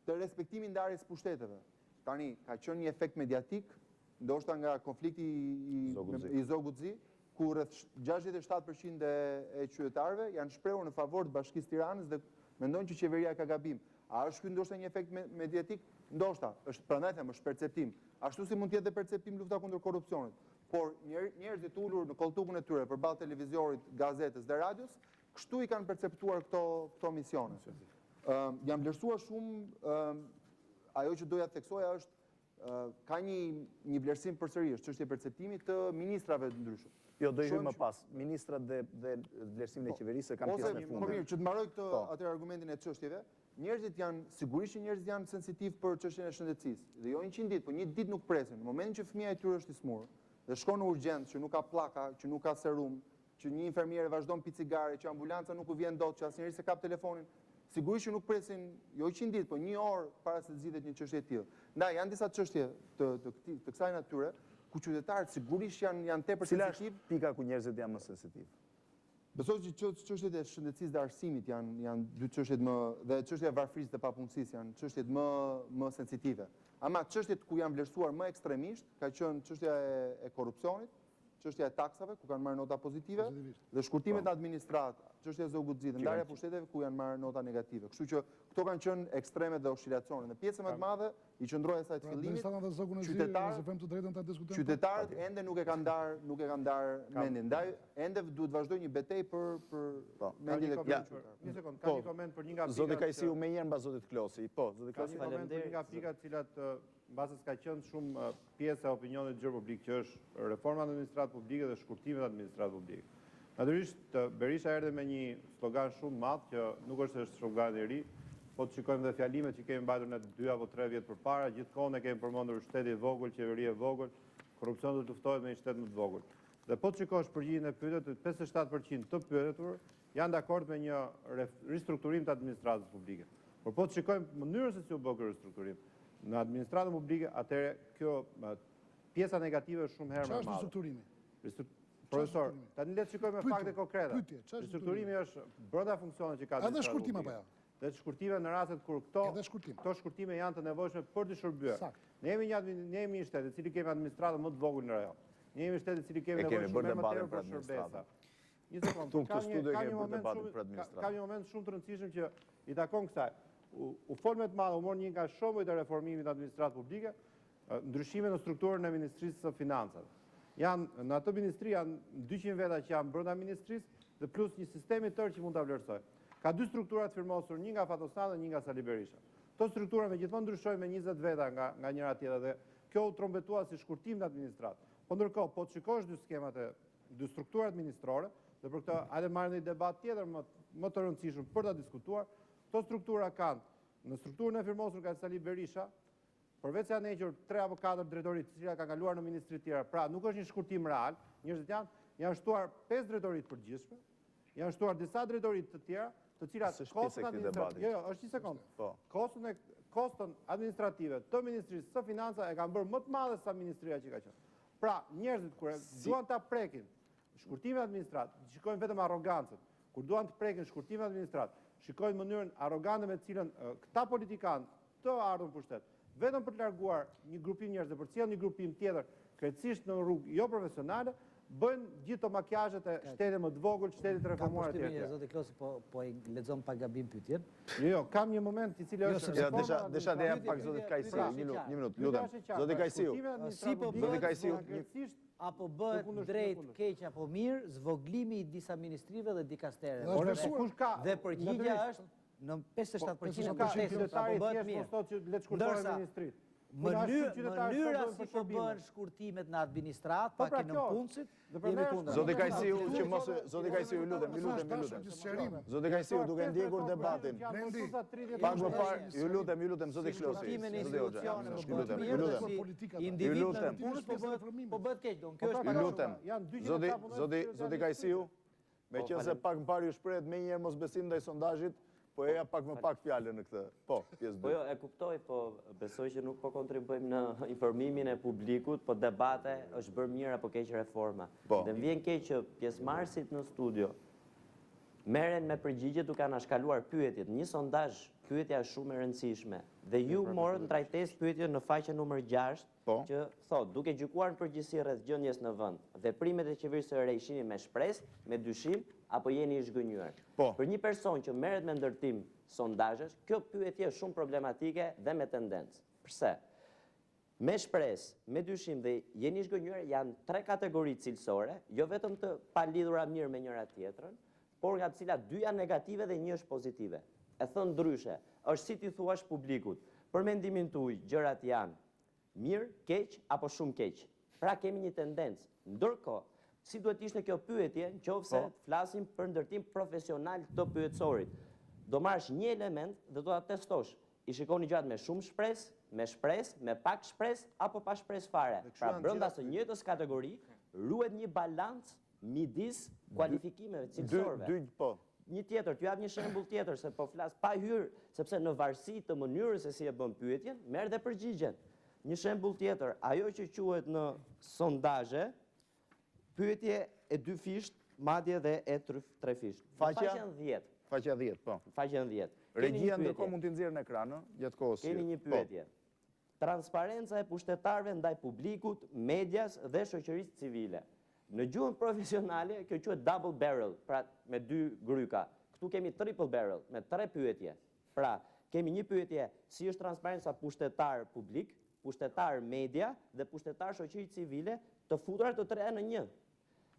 Të respektimi ndarjes pushteteve. Tani ka qenë një efekt mediatik, ndoshta nga konflikti i Zoguzi, ku rreth 67% e qytetarëve janë shprehur në favor të Bashkisë Tiranës dhe mendojnë që qeveria ka gabim. A është ky ndoshta një efekt mediatik? Ndoshta, prandaj them, është perceptim. Ashtu si mund të jetë dhe perceptim lufta kundër korrupsionit. Por njerëzit ulur në kolltukun e tyre përballë televiziorit, gazetës dhe radios, kështu i kanë perceptuar këto misione. Jam vlerësuar shumë, ajo që doja të theksoja është ka një vlerësim përsëri, është çështja e perceptimit të ministrave të ndryshëm. Jo, do i hyj më pas. Ministrat dhe vlerësimin e qeverisë kanë pjesën e fundit. Po mirë, që të mbaroj atë argumentin e çështjeve, sigurisht që njerëzit janë sensitiv për çështjen e shëndetësisë. Dhe jo 100 ditë, po një ditë nuk presin. Në momentin që fëmia e tyre është i smur, dhe shkon në urgjencë, që nuk ka pllaka, që nuk ka serum, që një infermiere vazhdon pi cigare, që ambulanca nuk u vjen dot, që asnjëri se kap telefonin, sigurisht që nuk presin jo 100 ditë, po 1 orë para se të zgjidhet një çështje e tillë. Ndaj janë disa çështje të kësaj natyre ku qytetarët sigurisht janë tepër sensitiv. Cila është pika ku njerëzit janë më sensitiv? Besoj që çështjet e shëndetësisë dhe arsimit janë dy çështjet dhe çështja e varfërisë dhe papunësisë janë çështjet më sensitive. Ama çështjet ku janë vlerësuar më ekstremisht ka qenë çështja e korrupsionit, çështja e taksave ku kanë marrë nota pozitive dhe shkurtimet në administratë, çështja e Zoguzit, ndarja pushteteve ku janë marrë nota negative. Kështu që këto kanë qenë ekstremet dhe oscilacione. Në pjesën më të madhe i qëndroi asaj të fillimit. Qytetarët ende nuk e kanë ndar mendin. Ndaj ende duhet vazhdojë një betejë për mendjen e qytetarëve. Një sekond, ka një koment për një nga pikat. Zoti Kajsiu më njëherë mbas zotit Klosi. Po, zoti Klosi. Ka një koment për një nga pikat të cilat mbase s'ka qenë shumë pjesë e opinionit gjërë publik, që është reforma në administratë publike dhe shkurtimet në administratë publike. Natyrisht, Berisha erdhe me një slogan shumë madh, që nuk është slogan i ri, po të shikojmë dhe fjalimet që kemi mbajtur në 2 apo 3 vjet përpara, gjithkohë ne kemi përmendur shteti i vogël, qeveria e vogël, korrupsioni do të luftohet me një shtet më të vogël. Dhe po të shikosh përgjigjen e pyetjet, 57% të pyetur janë dakord me një ristrukturim të administratës publike. Por po të shikojmë mënyrën se si u bë ky ristrukturim në administratën publike, atëherë kjo pjesa negative është shumë herë më e madhe. Çfarë ristrukturimi? Profesor, tani le të shikojmë fakte konkrete. Ristrukturimi është brenda funksioneve që ka administrata. Edhe shkurtime apo jo? Dhe shkurtime në rastet kur këto shkurtime janë të nevojshme për të shërbyer. Ne jemi një shtet i cili kemi administratë më të vogël në rajon. Ne jemi shtet i cili kemi nevojë shumë më tepër për shërbesa. Një sekond, ka një moment shumë të rëndësishëm që i takon kësaj. U fol me të madhe, u mor një nga shembujt e reformimit të administratës publike, ndryshime në strukturën e Ministrisë së Financave. Në atë ministri janë 200 veta që janë brenda ministrisë dhe plus një sistemi tërë që mund ta vlerësoj. Ka 2 struktura të firmosur, një nga Fatostan dhe një nga Sali Berisha. Këto struktura megjithmonë ndryshojnë me 20 veta nga njëra tjetra dhe kjo u trombetua si shkurtim në administratë. Po ndërkohë, po të shikosh 2 skemat e 2 struktura administrore, dhe për këtë hajde marrim një debat tjetër më të rëndësishëm për ta diskutuar. Këto struktura kanë në strukturën e firmosur nga Sali Berisha, përveç se janë hequr 3 apo 4 drejtori të cilat kanë kaluar në ministri të tjera, pra nuk është një shkurtim real, njerëzit janë shtuar 5 drejtori të përgjithshme, janë shtuar disa drejtori të tjera, të cilat kostën administrative. Jo, është një sekond. Kostën administrative të Ministrisë së Financave e kanë bërë më të madhe sa ministria që ka qenë. Pra, njerëzit kur duan ta prekin shkurtimin administrativ, shikojnë vetëm arrogancën. kur duan të prekin shkurtime administrat, shikojnë mënyrën arrogante me cilën këta politikanë të ardhur në pushtet, vetëm për të larguar një grupim njerëz dhe për të sjellë një grupim tjetër, krejtësisht në rrugë jo profesionale, bëjnë gjithë të makjazhet e shtetit më të vogël, shtetit të reformuar etj. Kam Zoti Klosi, po e lexon pa gabim pyetjen. Jo, kam një moment i cili është desha të jap pak zotit Kajsiu, një minutë, lutem. Zoti Kajsiu. Si po Zoti Kajsiu, apo bëhet drejt, keq apo mirë, zvoglimi i disa ministrive dhe dikastereve. Dhe përgjigjja është në 57% ka qytetari thjesht mos thotë që le të shkurtojnë ministrit. Mënyra si po bën shkurtimet në administrat, pak në punësit, jemi kundër. Zoti Kajsiu, që mos Zoti Kajsiu, lutem. Zoti Kajsiu, duke ndjekur debatin. Pak më parë, ju lutem Zoti Klosi. Po bëhet keq, don. Kjo është Zoti Kajsiu, meqense pak më parë ju shprehet me një herë mosbesim ndaj sondazhit, po e ja pak më pak fjalën në këtë. Po, pjesë 2. Po jo, e kuptoj, po besoj që nuk po kontribuojmë në informimin e publikut, po debate është bërë mirë apo keq reforma. Dhe më vjen keq që pjesëmarrësit në studio merren me përgjigje duke anashkaluar pyetjet. Një sondazh, pyetja është shumë e rëndësishme. Dhe ju morët në trajtesë pyetjen në faqen numër 6, që thotë, duke gjykuar në përgjithësi rreth gjendjes në vend, veprimet e qeverisë së re ishinin me shpresë, me dyshim, apo jeni i zhgënjur. Për një person që merret me ndërtim sondazhesh, kjo pyetje është shumë problematike dhe me tendencë. Pse? Me shpresë, me dyshim dhe jeni i zhgënjur janë 3 kategori cilësore, jo vetëm të palidhura mirë me njëra tjetrën, por nga të cilat 2 janë negative dhe 1 është pozitive. E thënë ndryshe, është si ti thuash publikut, për mendimin tuaj gjërat janë mirë, keq apo shumë keq. Pra kemi një tendencë. Ndërkohë, si duhet ishte kjo pyetje, nëse flasim për ndërtim profesional të pyetësorit. Do marrësh një element dhe do ta testosh. I shikoni gjërat me shumë shpresë, me pak shpresë apo pa shpresë fare. Pra brenda së njëjtës kategori ruhet një balancë midis kualifikimeve cilësorëve. Një tjetër, t'ju jap një shembull tjetër, se po flas pa hyrë, sepse në varësi të mënyrës se si e bën pyetjen, merr dhe përgjigjen. Një shembull tjetër, ajo që quhet në sondazhe, pyetje e 2 fisht, madje dhe e 3 fisht. Faqja 10. Faqja 10, po. Faqja 10. Regjia ndërkohë mund t'i nxjerrë në ekran, gjatë kohës. Kemi një pyetje. Transparenca e pushtetarëve ndaj publikut, medias dhe shoqërisë civile. Në gjuhën profesionale, kjo quhet double barrel, pra me 2 gryka. Këtu kemi triple barrel, me 3 pyetje. Pra, kemi një pyetje, si është transparenca pushtetar publik, pushtetar media dhe pushtetar shoqëri civile, të futura të 3 në 1.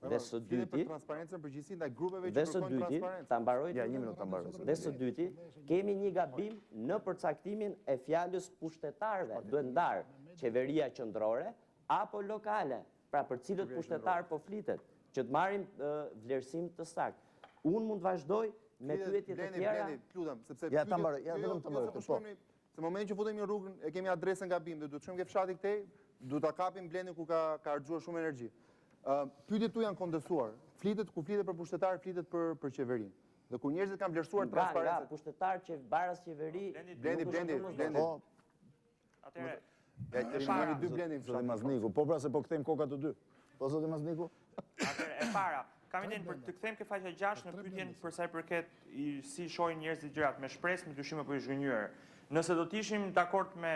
Dhe së dyti, transparencën përgjithësi ndaj grupeve që kërkojnë transparencë. Ta mbaroj një minutë ta mbaroj. Dhe së dyti, kemi një gabim në përcaktimin e fjalës pushtetarëve. Duhet ndarë qeveria qendrore apo lokale. Pra për cilët pushtetar po flitet, që të marrim vlerësim të saktë. Unë mund të vazhdoj me pyetje të tjera. Ja ta mbaroj, vetëm ta mbaroj. Se momentin që futemi në rrugën e kemi adresën gabim dhe duhet të shkojmë ke fshati këtej, duhet ta kapim Blendin ku ka harxuar shumë energji. Pyetjet tu janë kondensuar. Flitet ku flitet për pushtetar, flitet për qeverinë. Dhe kur njerëzit kanë vlerësuar transparencën. Nga pushtetar që baras qeveri. Blendi. Atëherë, Kemi 2 Blendi Zoti Mazniku, po pra se po kthejmë koka të 2. Po Zoti Mazniku? Atëherë, e para, kam idenë për të kthejmë ke faqja 6 në pyetjen për sa i përket si shohin njerëzit gjërat, me shpresë, me dyshim apo i zhgënjur. Nëse do të ishim dakord me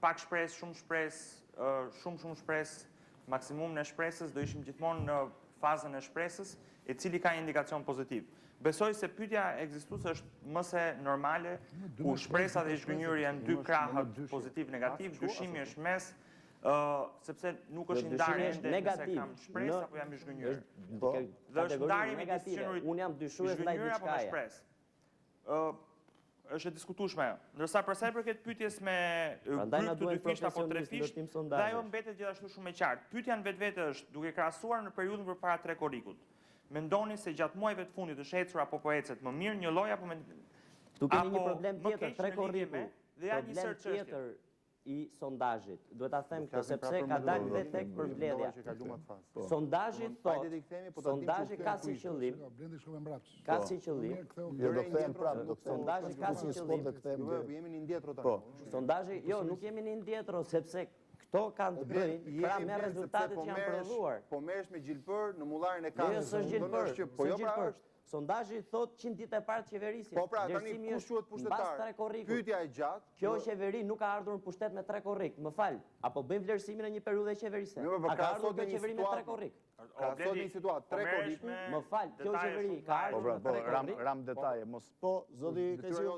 pak shpresë, shumë shpresë, maksimum në shpresës, do ishim gjithmonë në fazën e shpresës, e cili ka indikacion pozitiv. Besoj se pyetja ekzistuese është më se normale, ku shpresa dhe zhgënjuri janë 2 krahët pozitiv-negativ, dyshimi është mes, sepse nuk është ndarje ende nëse kam shpresë apo jam i zhgënjur. Dhe është ndarje midis qenurit unë jam dyshues ndaj apo me shpresë. Është e diskutueshme ajo. Ndërsa për sa i përket pyetjes me gryp të 2 fisht apo 3 fisht, dhe ajo mbetet gjithashtu shumë e qartë. Pyetja në vetvete është, duke krahasuar në periudhën përpara 3 korrikut, mendoni se gjatë muajve të fundit është ecur apo po ecet më mirë një lloj apo tu kemi një problem tjetër, 3 korriku. Dhe janë një sër tjetër i sondazhit. Duhet ta them këtë sepse ka dalë vetë tek përmbledhja. Sondazhi thotë, sondazhi ka si qëllim, ka si qëllim. Jo do kthejmë prapë, sondazhi ka si qëllim. Jemi në ndjetro tani. Sondazhi, jo, nuk jemi në ndjetro sepse Këto kanë të bëjnë pra me rezultatet që janë prodhuar. Po merresh me gjilpër në mullarin e kamerës. Jo, s'është gjilpër. Po jo pra është. Sondazhi thot 100 ditë e parë të qeverisjes. Po pra, tani kush quhet pushtetar? Pyetja e gjatë. Kjo qeveri nuk ka ardhur në pushtet me 3 korrik, më fal. Apo bëjmë vlerësimin e një periudhe qeverisë. A ka ardhur kjo qeveri me 3 korrik? Ka sot një situatë 3 korrik. Më fal, kjo qeveri ka ardhur me 3 korrik. Ram detaje, mos po, zoti Kajsiu.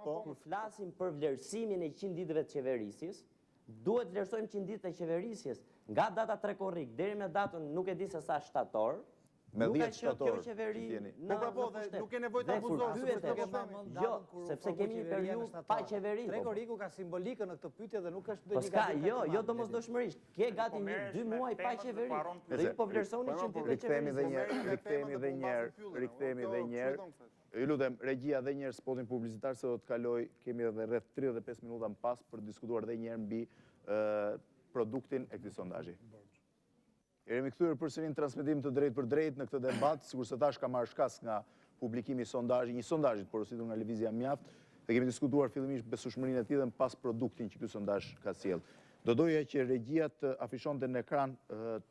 Po, kur flasim për vlerësimin e 100 ditëve të qeverisjes, duhet vlerësojmë 100 ditë të qeverisjes nga data 3 korrik deri me datën nuk e di se sa shtator. Me 10 shtator. Nuk e nevojë ta abuzosh. Jo, sepse kemi një periudhë pa qeveri. 3 korriku ka simbolikën në këtë pyetje dhe nuk është Po ska, jo domosdoshmërisht. Ke gati 2 muaj pa qeveri. Dhe po vlerësoni 100 ditë qeverisë. Rikthehemi edhe një herë. Ju lutem, regjia edhe një herë spotin publicitar se do të kaloj, kemi edhe rreth 35 minuta më pas për diskutuar edhe një herë mbi produktin e këtij sondazhi. Jemi kthyer përsëri në transmetim të drejtë për drejtë në këtë debat, sikurse thash ka marrë shkas nga publikimi i sondazhit, një sondazhi të porositur nga lëvizja Mjaft, dhe kemi diskutuar fillimisht besueshmërinë e tij dhe pas produktin që ky sondazh ka sjellë. Do doja që regjia të afishonte në ekran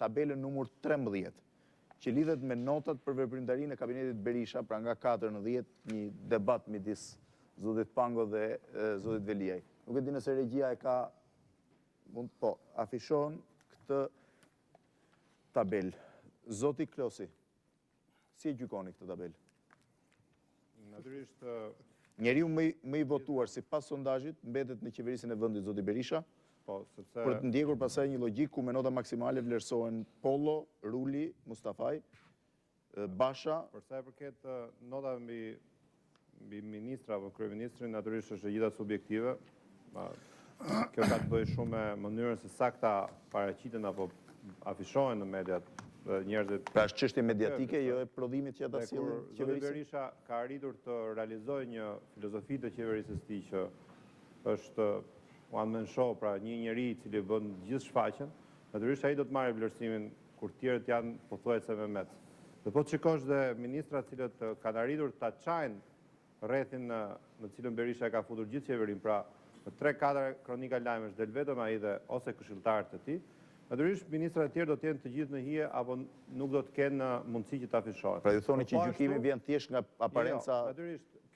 tabelën numër 13, që lidhet me notat për veprimtarinë e kabinetit Berisha, pra nga 4 në 10, një debat midis zotit Pango dhe zotit Veliaj. Nuk e di nëse regjia e ka po afishon këtë tabel. Zoti Klosi, si e gjykoni këtë tabel? Natyrisht njeriu më i votuar sipas sondazhit mbetet në qeverisjen e vendit zoti Berisha. Po, sepse për të ndjekur pasaj një logjik ku me nota maksimale vlerësohen Pollo, Ruli, Mustafaj, Basha. Për sa i përket notave mbi ministra apo kryeministrin, natyrisht është gjitha subjektive. Kjo ka të bëjë shumë me mënyrën se sa këta paraqiten apo afishohen në mediat njerëzit. Pra është çështje mediatike, jo e prodhimit që ata sjellin qeverisë. Zoti Berisha ka arritur të realizojë një filozofi të qeverisë së tij që është one man show, pra një njeri i cili bën gjithë shfaqjen. Natyrisht ai do të marrë vlerësimin kur tjerët janë pothuajse me mec. Dhe po të shikosh dhe ministrat cilët kanë arritur ta çajnë rrethin në cilën Berisha ka futur gjithë qeverinë, pra në 3-4 kronika lajmesh del vetëm ai dhe ose këshilltarët e tij. Natyrisht ministrat e tjerë do të jenë të gjithë në hije apo nuk do të kenë mundësi që ta afishohen. Pra ju thoni që gjykimi vjen thjesht nga aparenca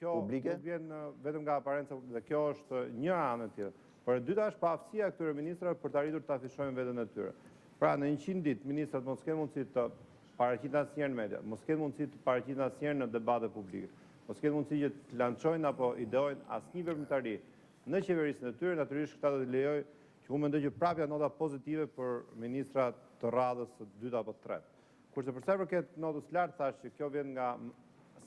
publike? Nuk vjen vetëm nga aparenca publike, dhe kjo është një anë e tjetër. Por e dyta është paaftësia e këtyre ministrave për të arritur të afishojnë veten e tyre. Pra në 100 ditë ministrat mos kenë mundësi të paraqiten asnjëherë në media, mos kenë mundësi të paraqiten asnjëherë në debate publike, mos kenë mundësi që të lançojnë apo ideojnë asnjë veprimtari në qeverisën e tyre. Natyrisht këta do të lejoj që unë mendoj që prapja nota pozitive për ministrat të radhës së dytë apo të tretë. Kurse për sa i përket notës lartë, thash që kjo vjen nga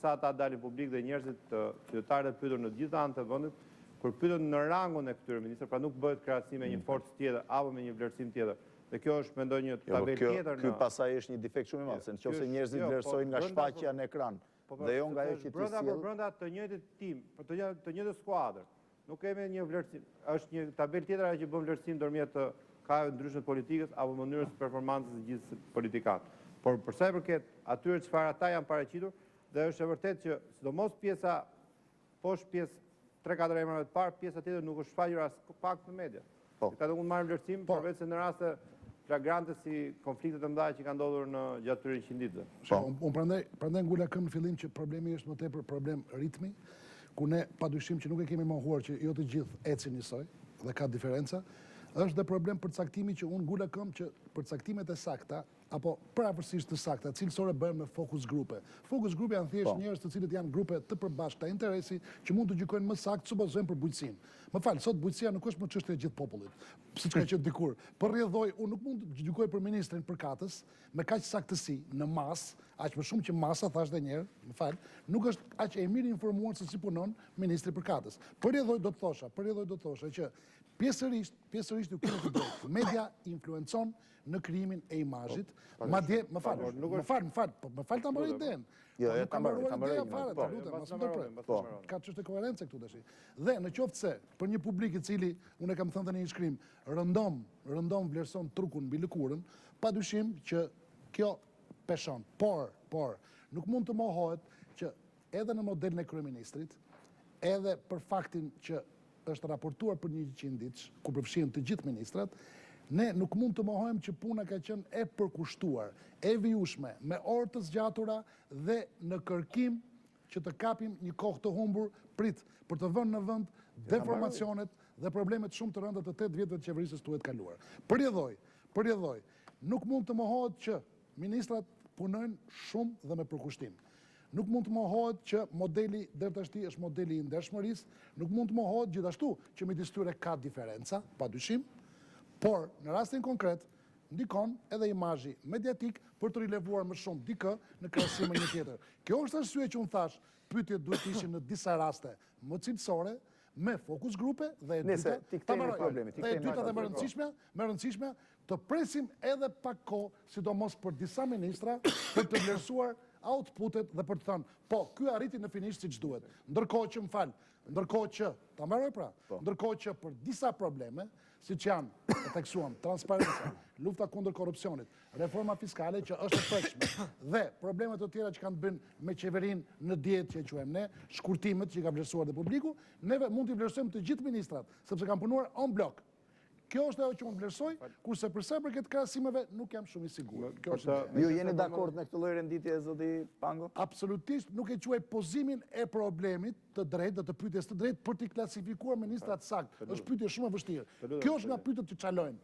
sa ata dalin publik dhe njerëzit qytetarët e pyetur në të gjitha anët e vendit, kur pyeten në rangun e këtyre ministrave, pra nuk bëhet krahasim me një forcë tjetër apo me një vlerësim tjetër. Dhe kjo është mendoj një tabelë tjetër. Ky pasaj është një defekt shumë i madh, se nëse njerëzit vlerësojnë nga shfaqja në ekran dhe jo nga ajo që ti sjell. Brenda të njëjtit tim, të njëjtës skuadër. Nuk kemi një vlerësim, është një tabelë tjetër ajo që bën vlerësim ndërmjet kajeve ndryshme të politikës apo mënyrës performancës së gjithë politikanëve. Por për sa i përket atyre çfarë ata janë paraqitur, dhe është e vërtetë që sidomos pjesa poshtë pjesë 3-4 emrave të parë, pjesa tjetër nuk është shfaqur as pak në media. Ka të mund marrë vlerësim, përveç se në raste flagrante si konfliktet e mëdha që kanë ndodhur në gjatë këtyre 100 ditëve. Unë prandaj ngula këmbë në fillim që problemi është më tepër problem ritmi, ku ne padyshim që nuk e kemi mohuar që jo të gjithë ecin njësoj dhe ka diferenca, është dhe problem përcaktimi që unë ngula këmbë që përcaktimet e sakta apo pravarësisht të sakta, cilësore bëhen me fokus grupe. Fokus grupe janë thjesht njerëz të cilët janë grupe të përbashkëta interesi që mund të gjykojnë më saktë, supozojmë për bujqësinë. Më fal, sot bujqësia nuk është më çështje e gjithë popullit, siç ka qenë dikur. Për rrjedhoj, unë nuk mund të gjykoj për ministrin për katës me kaq saktësi në masë, aq më shumë që masa, thash edhe një herë, më fal, nuk është aq e mirë informuar se si punon ministri për katës. Për rrjedhoj do të thosha që pjesërisht ju keni të drejtë. Media influencon në krijimin e imazhit, madje, më fal ta mbaroj idenë. Jo, ta mbaroj fare, të lutem, mos më ndërprer. Ka çështë koherence këtu tash. Dhe në qoftë se për një publik i cili, unë e kam thënë tani në shkrim, rëndom vlerëson trukun mbi lëkurën, padyshim që kjo peshon. Por nuk mund të mohohet që edhe në modelin e kryeministrit, edhe për faktin që është raportuar për 100 ditë, ku përfshihen të gjithë ministrat, Ne nuk mund të mohojmë që puna ka qenë e përkushtuar, e vijueshme, me orë të zgjatura dhe në kërkim që të kapim një kohë të humbur për të vënë në vend deformacionet dhe problemet shumë të rënda të 8 vjetëve të qeverisës tuaj të kaluar. Përjedhoj, nuk mund të mohohet që ministrat punojnë shumë dhe me përkushtim. Nuk mund të mohohet që modeli deri tashti është modeli i ndershmërisë, nuk mund të mohohet gjithashtu që midis tyre ka diferenca, padyshim, por në rastin konkret ndikon edhe imazhi mediatik për të rilevuar më shumë dikë në krahasim me një tjetër. Kjo është arsye që unë thash, pyetjet duhet të ishin në disa raste më cilësore, me fokus grupe dhe e dyta dhe më rëndësishme të presim edhe pak kohë, sidomos për disa ministra, për të vlerësuar outputet dhe për të thënë, po, ky arriti në finisht siç duhet. Ndërkohë që për disa probleme, siç janë, e theksuam, transparenca, lufta kundër korrupsionit, reforma fiskale që është e prekshme dhe problemet të tjera që kanë të bëjnë me qeverinë në dietë që e quajmë ne, shkurtimet që i ka vlerësuar dhe publiku, neve mund t'i vlerësojmë të gjithë ministrat, sepse kanë punuar on blok. Kjo është ajo që unë vlerësoj, kurse përsa për këtë krahasimeve nuk jam shumë i sigurt. Ju jeni dakord me këtë lloj renditje, zoti Pango? Absolutisht nuk e quaj pozimin e problemit të drejtë dhe të pyetjes të drejtë për t'i klasifikuar ministrat saktë. Është pyetje shumë e vështirë. Kjo është nga pyetjet që çalojnë.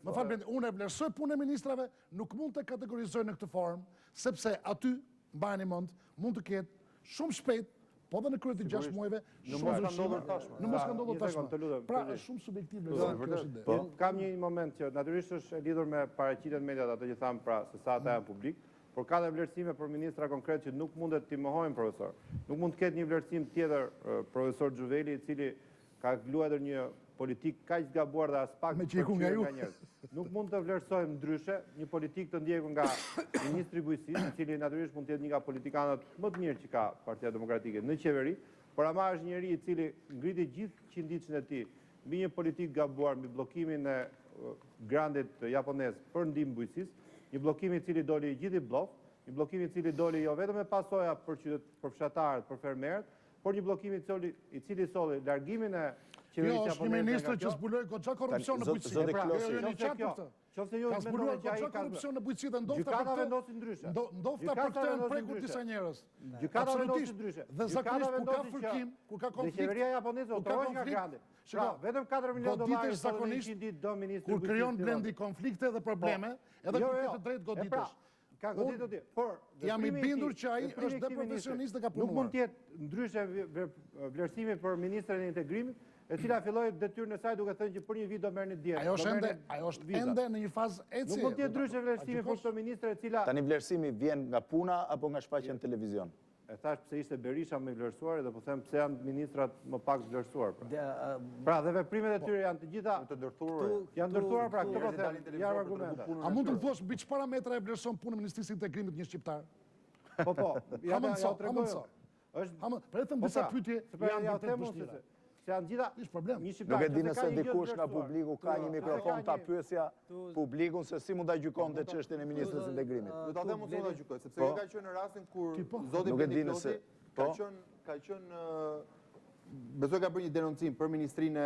Më fal, unë e vlerësoj punën e ministrave, nuk mund të kategorizoj në këtë formë, sepse aty, mbajeni mend, mund të ketë shumë shpejt po dhe në krye të 6 muajve, shumë ndryshime. Në mos ka ndodhur tashmë. Pra është shumë subjektive. Kam një moment që natyrisht është lidhur me paraqitjen e mediat, ato që tham pra se sa ata janë publik, por ka dhe vlerësime për ministra konkret që nuk mundet t'i mohojnë profesor. Nuk mund të ketë një vlerësim tjetër profesor Xhuveli, i cili ka luajtur një politik kaq gabuar dhe as pak nga njerëz. Nuk mund të vlerësojmë ndryshe një politik të ndjekur nga ministri i bujqësisë, i cili natyrisht mund të jetë një nga politikanët më të mirë që ka Partia Demokratike në qeveri, por ama është njëri i cili ngriti gjithë qindicën e tij mbi një politikë gabuar, mbi bllokimin e grandit japonez për ndihmë bujqësisë, një bllokim i cili doli gjithë i bllok, një bllokim i cili doli jo vetëm me pasoja për fshatarët, për fermerët, por një bllokim i cili solli largimin e Jo, është një ministër që zbuloi goxha korrupsion në bujqësi. Ka zbuluar goxha korrupsion në bujqësi dhe ndofta për këtë janë prekur disa njerëz. Gjykata vendosi ndryshe. Dhe zakonisht kur ka fërkim, kur ka konflikt, qeveria japoneze otrohet nga grandi. Pra, vetëm 4 milionë dollarë zakonisht do ministri. Kur krijon Blendi konflikte dhe probleme, edhe kur ke të drejtë goditesh. Ka goditur ti. Por jam i bindur që ai është dhe profesionist dhe ka punuar. Nuk mund të jetë ndryshe vlerësimi për ministrin e integrimit, e cila filloi detyrën e saj duke thënë që për një vit do merrni dietë. Ajo është ende në një fazë ecje. Nuk mund të jetë ndryshe vlerësimi për këtë ministër e cila tani vlerësimi vjen nga puna apo nga shfaqja në televizion? E thash pse ishte Berisha më i vlerësuar dhe po them pse janë ministrat më pak vlerësuar. Pra dhe veprimet e tyre janë të gjitha të ndërtuara. Janë ndërtuar pra këtë po them, janë argumente. A mund të më thuash mbi çfarë parametra e vlerëson punën e Ministrisë së Integrimit një shqiptar? Po, ja tregoj. Për të thënë disa pyetje janë të vështira. Se janë gjitha një shqiptar. Nuk e di nëse dikush nga publiku ka një mikrofon ta pyesja publikun se si mund ta gjykonte çështjen e ministrit të integrimit. Do ta them unë ta gjykoj, sepse kjo ka qenë në rastin kur zoti Blendi Klosi ka qenë besoj ka bërë një denoncim për ministrinë e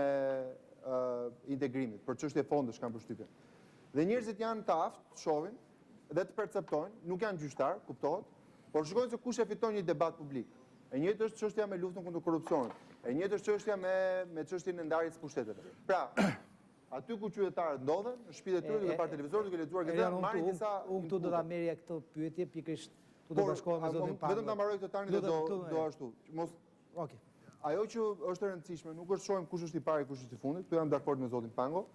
integrimit, për çështje fondesh kanë përshtypjen. Dhe njerëzit janë të aftë, shohin dhe të perceptojnë, nuk janë gjyqtar, kuptohet, por shikojnë se kush e fiton një debat publik. E njëjtë është çështja me luftën kundër korrupsionit. E njëjtë është çështja me çështjen e ndarjes së pushteteve. Pra, aty ku qytetarët ndodhen, në shtëpitë e tyre duke parë televizor, duke lexuar gazetë, marrin disa unë këtu do ta merrja këtë pyetje pikërisht tu do bashkohem me zotin Pango. Vetëm ta mbaroj këtë tani dhe do ashtu. Mos Okej. Ajo që është e rëndësishme, nuk është shohim kush është i parë, kush është i fundit, këtu jam dakord me zotin Pango.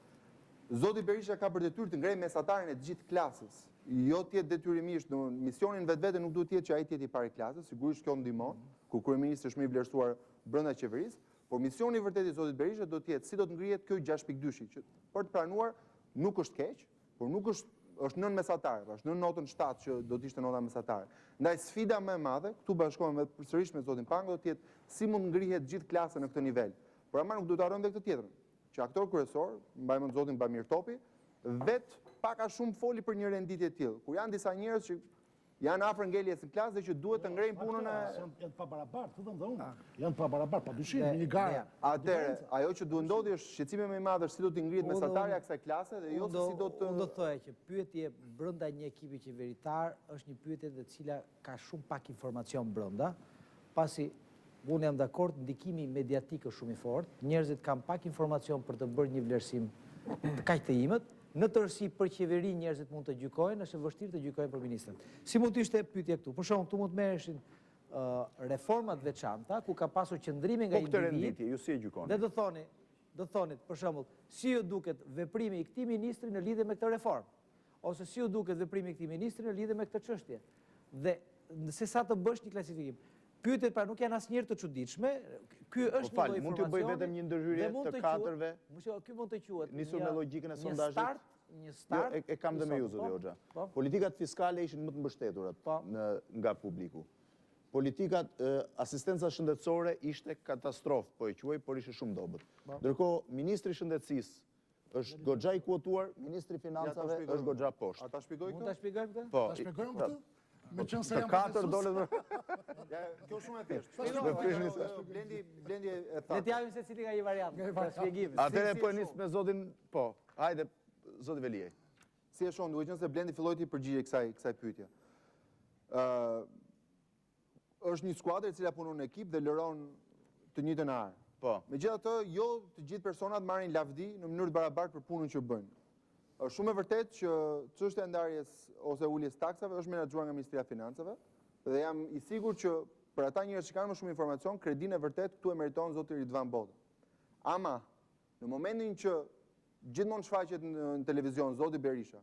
Zoti Berisha ka për detyrë të ngrejë mesatarin e të gjithë klasës. Jo të jetë detyrimisht, në misionin vetvete nuk duhet të jetë që ai të jetë i parë i klasës, sigurisht kjo ndihmon, kur kryeministri është më i vlerësuar brenda qeverisë, por misioni i vërtetë i zotit Berisha do të jetë si do të ngrihet kjo 6.2-shi, që për të pranuar nuk është keq, por nuk është nën mesatare, është nën notën 7 që do të ishte nota mesatare. Ndaj sfida më e madhe, këtu bashkohem përsërisht me zotin Pango, do të jetë si mund ngrihet gjithë klasa në këtë nivel. Por ama nuk duhet të harrojmë edhe këtë tjetrën, që aktor kryesor, mbajmë mend zotin Bamir Topi, vetë pak a shumë foli për një renditje të tillë, kur janë disa njerëz që janë afër ngeljes në klasë dhe që duhet të ngrejnë punën e... Janë pa barabartë, të dhe unë. Janë pa barabartë, pa dyshim, një garë. Atëre, ajo që duhet ndodhi është shqetësimi më i madh si do të ngrihet mesatarja kësaj klase dhe jo se si do të... Unë do të thoya që pyetje brenda një ekipi qeveritar është një pyetje dhe cila ka shumë pak informacion brenda, pasi unë jam dakord, ndikimi mediatik është shumë i fortë, njerëzit kanë pak informacion për të bërë një vlerësim të kaq të imët. Në tërësi për qeveri njerëzit mund të gjykojnë, është e vështirë të gjykojnë për ministrën. Si mund të ishte pyetje këtu? Për shembull, këtu mund të merreshin reformat veçanta ku ka pasur qëndrimi nga këtë individ. renditje, ju si e gjykoni? Dhe do thonit, për shembull, si ju duket veprimi i këtij ministri në lidhje me këtë reformë, ose si ju duket veprimi i këtij ministri në lidhje me këtë çështje. Dhe se sa të bësh një klasifikim. Pyetjet pra nuk janë asnjëherë të çuditshme. Ky është një lloj informacioni. Mund të bëj vetëm një ndërhyrje të katërve. Ky mund të quhet Nisur me logjikën e sondazhit. Një start. E kam dhe me ju, zoti Hoxha. Politikat fiskale ishin më të mbështeturat nga publiku. Politikat, asistenca shëndetësore ishte katastrofë, po e quaj, por ishte shumë dobët. Ndërkohë, ministri shëndetësisë është goxha i kuotuar, ministri financave është goxha poshtë. A ta shpjegoj Mund ta shpjegojmë këtë? Po. Ta shpjegojmë këtë? Me qënë se Të jam katër dole dhe... Kjo shumë e thjeshtë. Blendi e Le tha. t'japim se cili ka një variant për shpjegimin. Atëre po e nis me zotin, po, hajde, zoti Veliaj. Si e shoh, duke qenë se Blendi filloi të përgjigje kësaj pyetje. Është një skuadër e cila punon në ekip dhe lëron të njëjtën arë. Po. Megjithatë, jo të gjithë personat marrin lavdi në mënyrë të barabartë për punën që bëjnë. Është shumë e vërtetë që çështja e ndarjes ose uljes taksave është menaxhuar nga Ministria e Financave dhe jam i sigurt që për ata njerëz që kanë më shumë informacion, kredinë e vërtet këtu e meriton zoti Ridvan Boda. Ama në momentin që gjithmonë shfaqet në televizion zoti Berisha,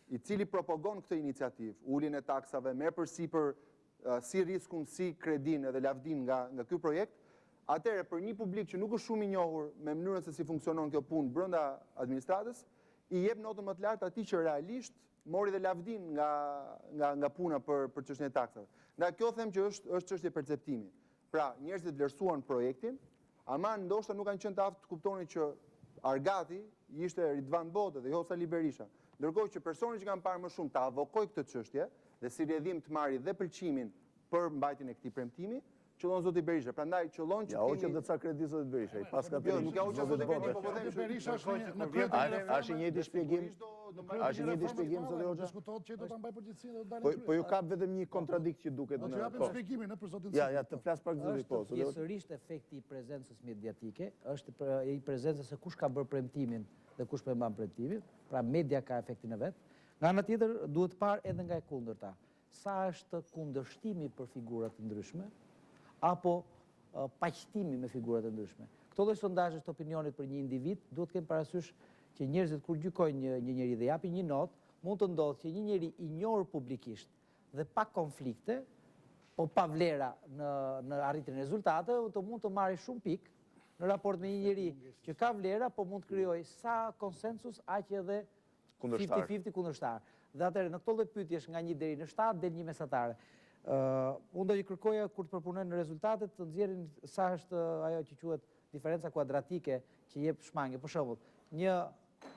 i cili propagon këtë iniciativë, uljen e taksave, merr përsipër si riskun, si kredinë edhe lavdin nga ky projekt, atëherë për një publik që nuk është shumë i njohur me mënyrën se si funksionon kjo punë brenda administratës, i jep notën më të lartë atij që realisht mori dhe lavdin nga puna për çështjen e taksave. Nga kjo them që është çështje perceptimi. Pra, njerëzit vlerësuan projektin, ama ndoshta nuk kanë qenë të aftë të kuptonin që argati ishte Ridvan Boda dhe jo Ylli Berisha. Ndërkohë që personat që kanë parë më shumë ta avokojnë këtë çështje dhe si rrjedhim të marrë dhe pëlqimin për mbajtjen e këtij premtimi, qëllon zoti Berisha. Prandaj qëllon që kemi... Ja, dhe ca kredi zoti Berisha, i pas ka të nuk ja hoqja zoti Berisha, po them Berisha është në Është një njëjtë shpjegim. Është një njëjtë shpjegim zoti Hoxha. Diskutohet që do ta mbaj përgjithësinë dhe do dalë. Po ju ka vetëm një kontradikt që duket në. Do të japim shpjegimin për zotin. Ja, të flas pak zoti po. Pjesërisht efekti i prezencës mediatike është i prezencës se kush ka bërë premtimin dhe kush po e mban premtimin. Pra media ka efektin e vet. Nga ana tjetër duhet parë edhe nga e kundërta. Sa është kundërshtimi për figura të ndryshme apo paqëtimi me figura të ndryshme. Këto lloj sondazhe të opinionit për një individ duhet të kenë parasysh që njerëzit kur gjykojnë një njeri dhe japin një notë, mund të ndodhë që një njeri i njohur publikisht dhe pa konflikte, o pa vlera në arritjen e rezultateve, të mund të marrë shumë pikë në raport me një njeri që ka vlera, po mund të krijojë sa konsensus aq edhe 50-50 kundërshtar. Dhe atëherë në këto lloj pyetjesh nga 1 deri në 7 del një mesatare. Unë do i kërkoja kur të përpunojnë në rezultatet të nxjerrin sa është ajo që quhet diferenca kuadratike që jep shmangje. Për shembull, një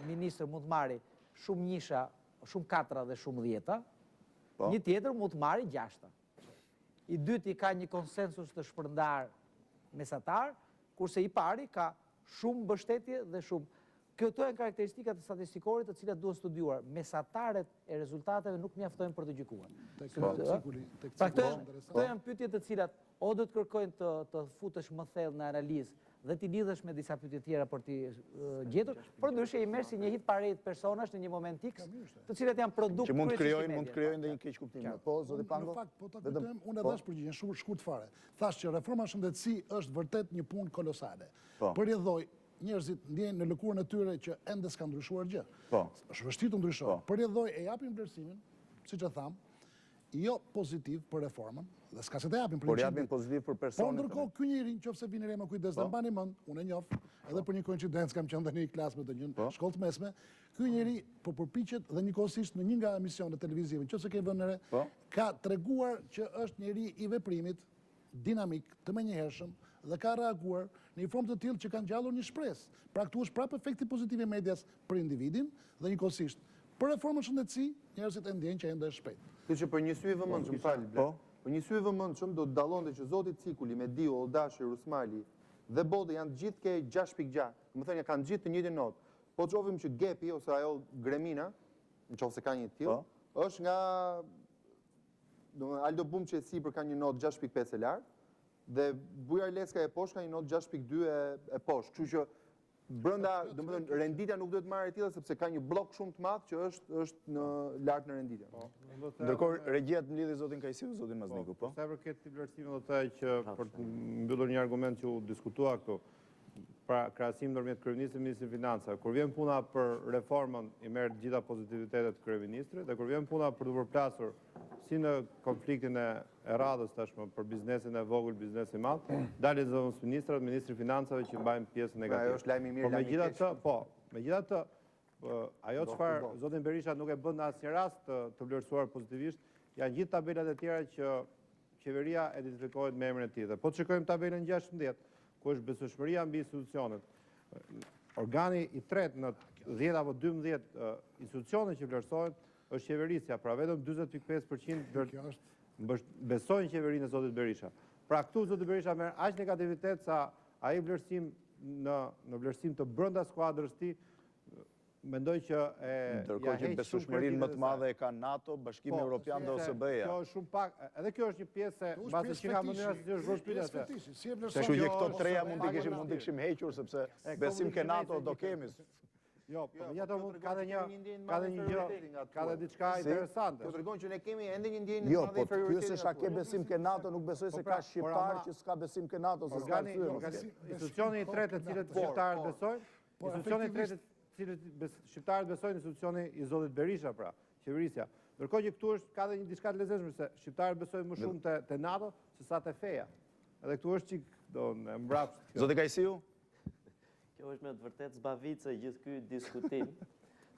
ministër mund të marrë shumë njisha, shumë katra dhe shumë dhjeta, një tjetër mund të marrë 6. I dyti ka një konsensus të shpërndar mesatar, kurse i pari ka shumë mbështetje dhe shumë. Këto janë karakteristikat e statistikorit të cilat duhen studiuar. Mesatarët e rezultateve nuk mjaftojnë për të gjykuar. Pra këto janë pyetje të cilat o do të kërkojnë të futesh më thellë në analizë dhe t'i lidhësh me disa pyetje tjera për t'i gjetur, por ndryshe i merr si një hit parejt personash në një moment X, të cilat janë produkt që mund të krijojnë dhe një keq kuptim. Po zoti Pango. Në fakt, po ta kujtojmë, unë e dash përgjigjen shumë shkurt fare. Thash që reforma shëndetësi është vërtet një punë kolosale. Përjedhoj njerëzit ndjejnë në lëkurën e tyre që ende s'ka ndryshuar gjë. Është vështirë të ndryshojë. Përjedhoj e japim vlerësimin, siç e tham, jo pozitiv për reformën, dhe s'ka se të japim por japim pozitiv për personin. Po ndërkohë ky njeri nëse vini re me kujdes dhe mbani mend, unë e njoh, edhe për një koincidencë kam qenë në një klasë me të një shkollë të mesme, ky njeri po përpiqet dhe njëkohësisht në një nga emisionet televizive, nëse ke vënë re, ka treguar që është njeri i veprimit, dinamik, të menjëhershëm dhe ka reaguar në një formë të tillë që kanë ngjallur një shpresë. Pra këtu është prapë efekti pozitiv i medias për individin dhe njëkohësisht Për reformën shëndetësi, njerëzit e ndjenë që ende shpejt. Kjo që për një sy i vëmendshëm, për një sy i vëmendshëm do të dallonte që zoti Cikuli me Dio, Oldashi, Rusmali dhe Bode janë gjithë ke 6.6. Më thënë kanë gjithë të njëjtin notë. Po çofim që gepi ose ajo gremina, nëse ka një tillë, është nga Aldo Bumçi e sipër ka një notë 6.5 e lartë dhe Bujar Leska e poshtë ka një notë 6.2 e poshtë. Kështu që brenda, domethënë renditja nuk duhet marrë e tilla sepse ka një blok shumë të madh që është në lart në renditje. Ndërkohë regjat në lidhje zotin Kajsiu, zotin Mazniku, po. Sa i përket të vlerësimit do të thaj që për të mbyllur një argument që u diskutua këtu, pra krahasim ndërmjet kryeministrit dhe ministrit financave, kur vjen puna për reformën i merr gjitha pozitivitetet kryeministrit dhe kur vjen puna për të përplasur si në konfliktin e radhës tashmë për biznesin e vogël, biznesin e madh, dalin zonës ministrat, ministri financave që mbajnë pjesën negative. Ajo është lajm i mirë, lajm i keq. Megjithatë, ajo çfarë zotin Berisha nuk e bën në asnjë rast të vlerësuar pozitivisht, janë gjithë tabelat e tjera që qeveria identifikohet me emrin e tij. Po të shikojmë tabelën 16, ku është besueshmëria mbi institucionet. Organi i tretë në 10 apo 12 institucione që vlerësohen është qeverisja, pra vetëm 40.5% besojnë qeverinë e zotit Berisha. Pra këtu zoti Berisha merr aq negativitet sa ai vlerësim në vlerësim të brenda skuadrës tij mendoj që ndërkohë që besueshmërinë më të madhe e ka NATO, Bashkimi Evropian dhe OSBE-ja. Kjo është shumë pak, edhe kjo është një pjesë mbasi që ka mënyra se është vështirë. Kështu që këto treja mund të kishim hequr sepse besim ke NATO do kemi. Jo, ka dhe diçka interesante. Do tregon që ne kemi ende një ndjenjë jo, po të pyesësh a ke besim ke NATO, nuk besoj se ka shqiptar që s'ka besim ke NATO, se s'ka arsye. Institucioni i tretë të cilët shqiptarët besojnë, institucioni i tretë cilët shqiptarët besojnë institucioni i zotit Berisha, pra, qeverisja. Ndërkohë që këtu është ka dhe një diçka të lezetshme se shqiptarët besojnë më shumë te NATO se sa te feja. Edhe këtu është çik do në mbrapsht. Zoti Kajsiu? Kjo është me të vërtet zbavicë gjithë ky diskutim,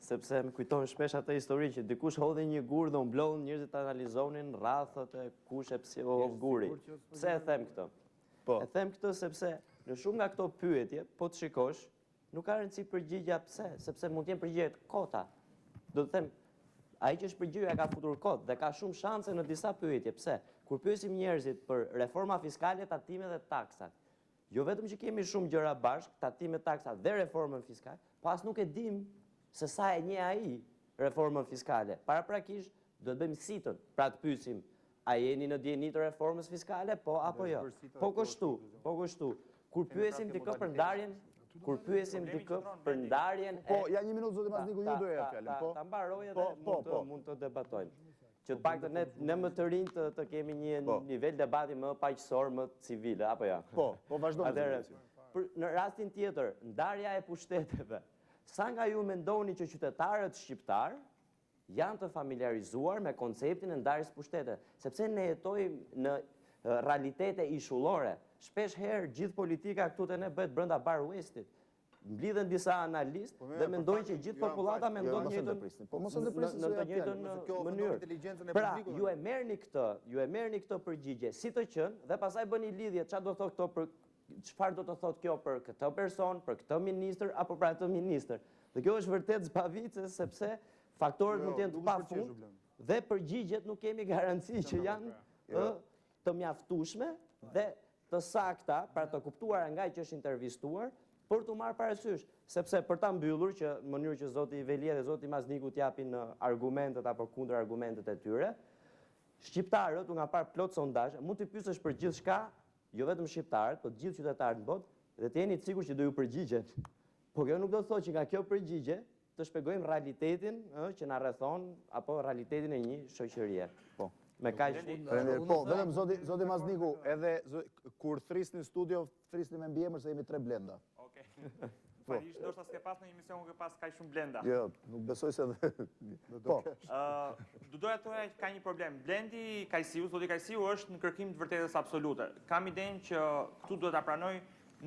sepse më kujton shpesh atë histori që dikush hodhi një gur dhe u mblodh njerëzit analizonin rrethot e kush e pse o guri. Pse e them këtë? E them këtë sepse në shumë nga këto pyetje, po të shikosh, nuk ka rëndësi përgjigja pse, sepse mund të jenë përgjigje të kota. Do të them, ai që është përgjigja ka futur kot dhe ka shumë shanse në disa pyetje. Pse? Kur pyesim njerëzit për reforma fiskale, tatime dhe taksat, jo vetëm që kemi shumë gjëra bashkë, tatime, taksa dhe reformën fiskale, po as nuk e dim se sa e njeh ai reformën fiskale. Paraprakisht do të bëjmë sitën, pra të pyesim, a jeni në dieni të reformës fiskale, po apo jo? Po kështu. Kur pyesim dikë për ndarjen, Po, ja një minutë zoti Mazniku, ju doja fjalën, po. Ta mbaroj edhe mund të debatojmë. Që të paktën ne më të rinj të kemi një nivel debati më paqësor, më civil, apo ja? Po, vazhdojmë. Në rastin tjetër, ndarja e pushteteve. Sa nga ju mendoni që qytetarët shqiptar janë të familiarizuar me konceptin e ndarjes pushtete, sepse ne jetojmë në realitete ishullore. Shpesh herë gjithë politika këtu te ne bëhet brenda Bar Westit. Mblidhen disa analistë dhe mendojnë që gjithë popullata mendon në të njëjtën mënyrë. Pra, ju e merrni këtë përgjigje, si të qenë, dhe pastaj bëni lidhje, çfarë do thotë këto për çfarë do të thotë kjo për këtë person, për këtë ministër apo për atë ministër. Dhe kjo është vërtet zbavicë sepse faktorët mund të jenë të pafund dhe përgjigjet nuk kemi garanci që janë të mjaftueshme dhe të sakta, pra të kuptuara nga ai që është intervistuar, për të marrë parasysh, sepse për ta mbyllur që në mënyrë që zoti Veliaj dhe zoti Mazniku t'japin argumentet apo kundër argumentet e tyre, shqiptarët, unë kam parë plot sondazhe, mund të pyesësh për gjithçka, jo vetëm shqiptarët, por të gjithë qytetarët në botë, dhe të jeni të sigurt që do ju përgjigjen. Po kjo nuk do të thotë që nga kjo përgjigje të shpjegojmë realitetin që na rrethon apo realitetin e një shoqërie. Po. Me kaq po, vetëm zoti Mazniku, edhe kur thrisni studio, thrisni me mbiemër se jemi 3 blenda. Okej. Fatisht ndoshta s'ke pas në emision që pas kaq shumë blenda. Jo, nuk besoj se po. Do doja të thoja që ka një problem. Blendi Kajsiu, zoti Kajsiu është në kërkim të vërtetës absolute. Kam idenë që këtu duhet ta pranoj,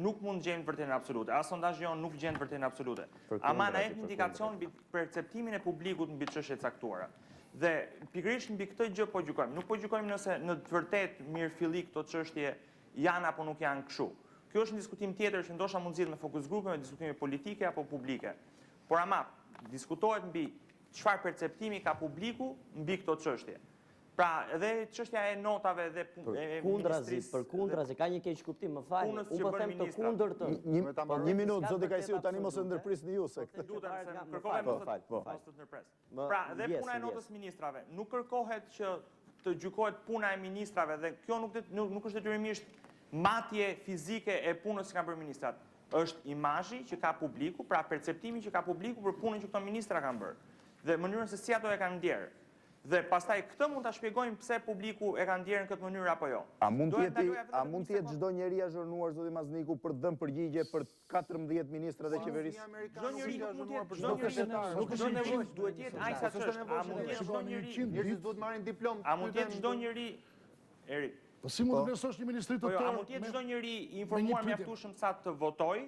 nuk mund të gjejmë vërtetën absolute. As sondazhi jon nuk gjen vërtetën absolute. Ama na jep indikacion mbi perceptimin e publikut mbi çështje të caktuara. Dhe pikërisht mbi këtë gjë po gjykojmë. Nuk po gjykojmë nëse në të vërtetë mirëfilli këto çështje janë apo nuk janë kështu. Kjo është një diskutim tjetër që ndoshta mund zgjidhet me fokus grupe, me diskutime politike apo publike. Por ama diskutohet mbi çfarë perceptimi ka publiku mbi këto çështje. Pra, edhe çështja e notave dhe Për kundrazi, ka një keq kuptim, më falni, unë po them të kundërtën. Një minutë, zoti Kajsiu, tani mos e ndërprisni ju se këtë. Pra, dhe puna e notës ministrave, nuk kërkohet që të gjykohet puna e ministrave dhe kjo nuk është detyrimisht matje fizike e punës që kanë bërë ministrat. Është imazhi që ka publiku, pra perceptimi që ka publiku për punën që këto ministra kanë bërë. Dhe mënyrën se si ato e kanë ndjerë. Dhe pastaj këtë mund ta shpjegojmë pse publiku e ka ndjerë në këtë mënyrë apo jo. A mund të jetë çdo njeri i azhurnuar zoti Mazniku për dëm përgjigje për 14 ministra dhe qeverisë? Çdo njeri nuk është nevojë, duhet të jetë ai sa ç'është. A mund të jetë çdo njeri? Njerëzit duhet të marrin diplomë. A mund të jetë çdo njeri? Eri. Po si mund të vlerësosh një ministri të tërë? A mund të jetë çdo njeri i informuar mjaftueshëm sa të votojë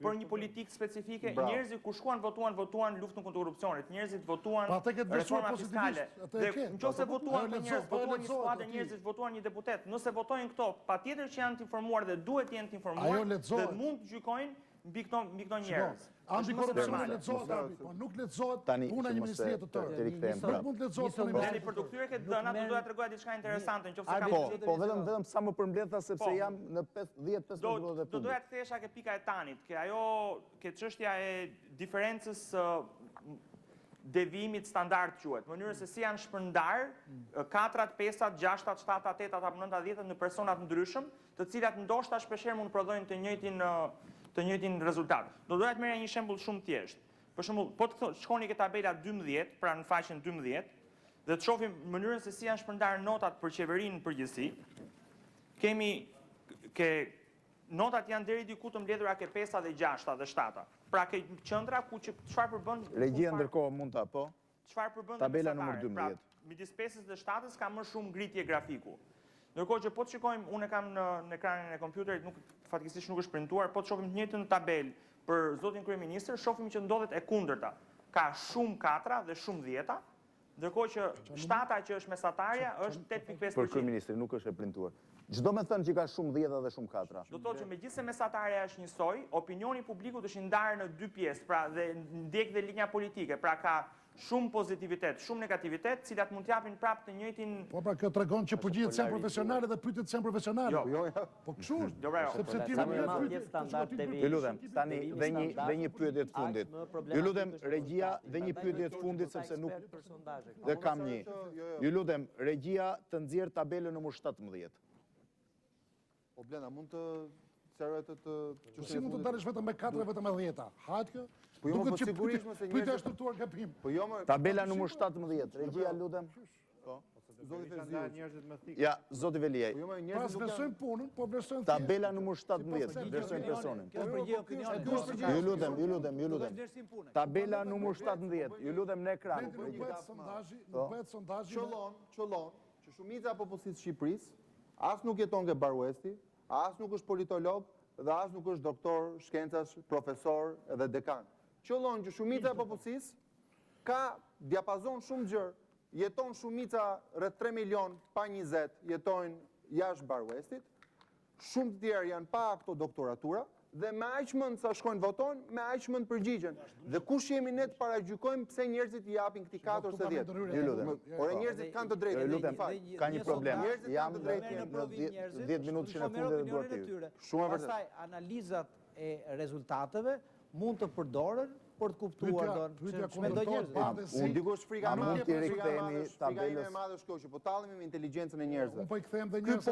për një politikë specifike? Njerëzit kur shkuan votuan luftën kundër korrupsionit, njerëzit votuan reforma fiskale. Dhe nëse votuan njerëz, votuan një skuadër njerëzit, votuan një deputet. Nëse votojnë këto, patjetër që janë të informuar dhe duhet të jenë të informuar dhe mund të gjykojnë mbi këto njerëz. Antikorrupsioni lexohet, po nuk lexohet puna e një ministrie të tërë. Nuk mund të lexohet puna e Blendi për të kthyer këtë dhëna, do doja t'rregoja diçka interesante nëse ka Po vetëm sa më përmbledha sepse jam në 10-15 minuta dhe do doja të thesha ke pika e tanit, ke çështja e diferencës devijimit standard quhet, mënyrën se si janë shpërndar 4-at, 5-at, 6-at, 7-at, 8-at apo 9-at, 10-at në persona të ndryshëm, të cilat ndoshta shpeshherë mund të prodhojnë të njëjtin rezultat. Do doja të merrja një shembull shumë thjesht. Për shembull, po të shkoni ke tabela 12, pra në faqen 12, dhe të shohim mënyrën se si janë shpërndar notat për qeverinë në përgjithësi. Ke notat janë deri diku të mbledhura ke 5-a dhe 6-a dhe 7-a. Pra ke qendra ku çfarë përbën regjia ndërkohë mund ta po. Çfarë përbën tabela numër 12. Pra, midis 5-s dhe 7-s ka më shumë ngritje grafiku. Ndërkohë që po të shikojmë, unë e kam në ekranin e kompjuterit, fatikisht nuk është printuar, po të shohim të njëjtën tabelë për zotin kryeministër, shohim që ndodhet e kundërta. Ka shumë 4 dhe shumë 10, ndërkohë që 7-a që është mesatarja është 8.5%. Për kryeministrin nuk është e printuar. Çdo me thënë që ka shumë 10 dhe shumë 4. Do thotë që megjithëse mesatarja është njësoj, opinioni publikut është i ndarë në 2 pjesë, pra dhe ndjek dhe linja politike, pra ka shumë pozitivitet, shumë negativitet, cilat mund t'japin prapë të njëjtin. Po pra kjo tregon që përgjigjet janë profesionale dhe pyetjet janë profesionale. Jo. Po kështu është. Sepse ti nuk je standard devijimi. Ju lutem, tani dhe një pyetje të fundit. Ju lutem regjia dhe një pyetje të fundit sepse nuk dhe kam një. Ju lutem regjia të nxjerr tabelën numër 17. Po Blenda, mund të servet të si mund të dalësh vetëm me 4 vetëm me 10. Hajt kjo? Po jo, po sigurisht më se pyetja është shtuar gabim. Po jo, tabela numër 17. Regjia lutem. Po. Zoti Kajsiu. Ja, zoti Veliaj. Po jo, më njerëzit nuk vlerësojnë punën, po vlerësojnë tabela numër 17, vlerësojnë personin. Ju lutem. Tabela numër 17. Ju lutem në ekran. Nuk bëhet sondazhi. Çollon, që shumica e popullsisë së Shqipërisë as nuk jeton ke Bar Westi, as nuk është politolog dhe as nuk është doktor shkencash, profesor dhe dekan. Qëllon që shumica e popullsisë ka diapazon shumë gjerë, jeton shumica rreth 3 milion pa 20 jetojnë jashtë Bar Westit, shumë të tjerë janë pa këto doktoratura dhe me aq mend sa shkojnë votojnë, me aq mend përgjigjen. Dhe kush jemi ne të paragjykojmë pse njerëzit i japin këtij 4 ose 10? Ju lutem. Ore njerëzit kanë të drejtë. Lutem, ka një problem. Jam në 10 minutë që në fundit dhe duhet të ju. Shumë e vërtetë. Pastaj analizat e rezultateve mund të përdoren për të kuptuar unë diku është frika e madhe. Frika ime e madhe është kjo që po tallemi me inteligjencën e njerëzve. Unë po I kthem dhe njerëzit.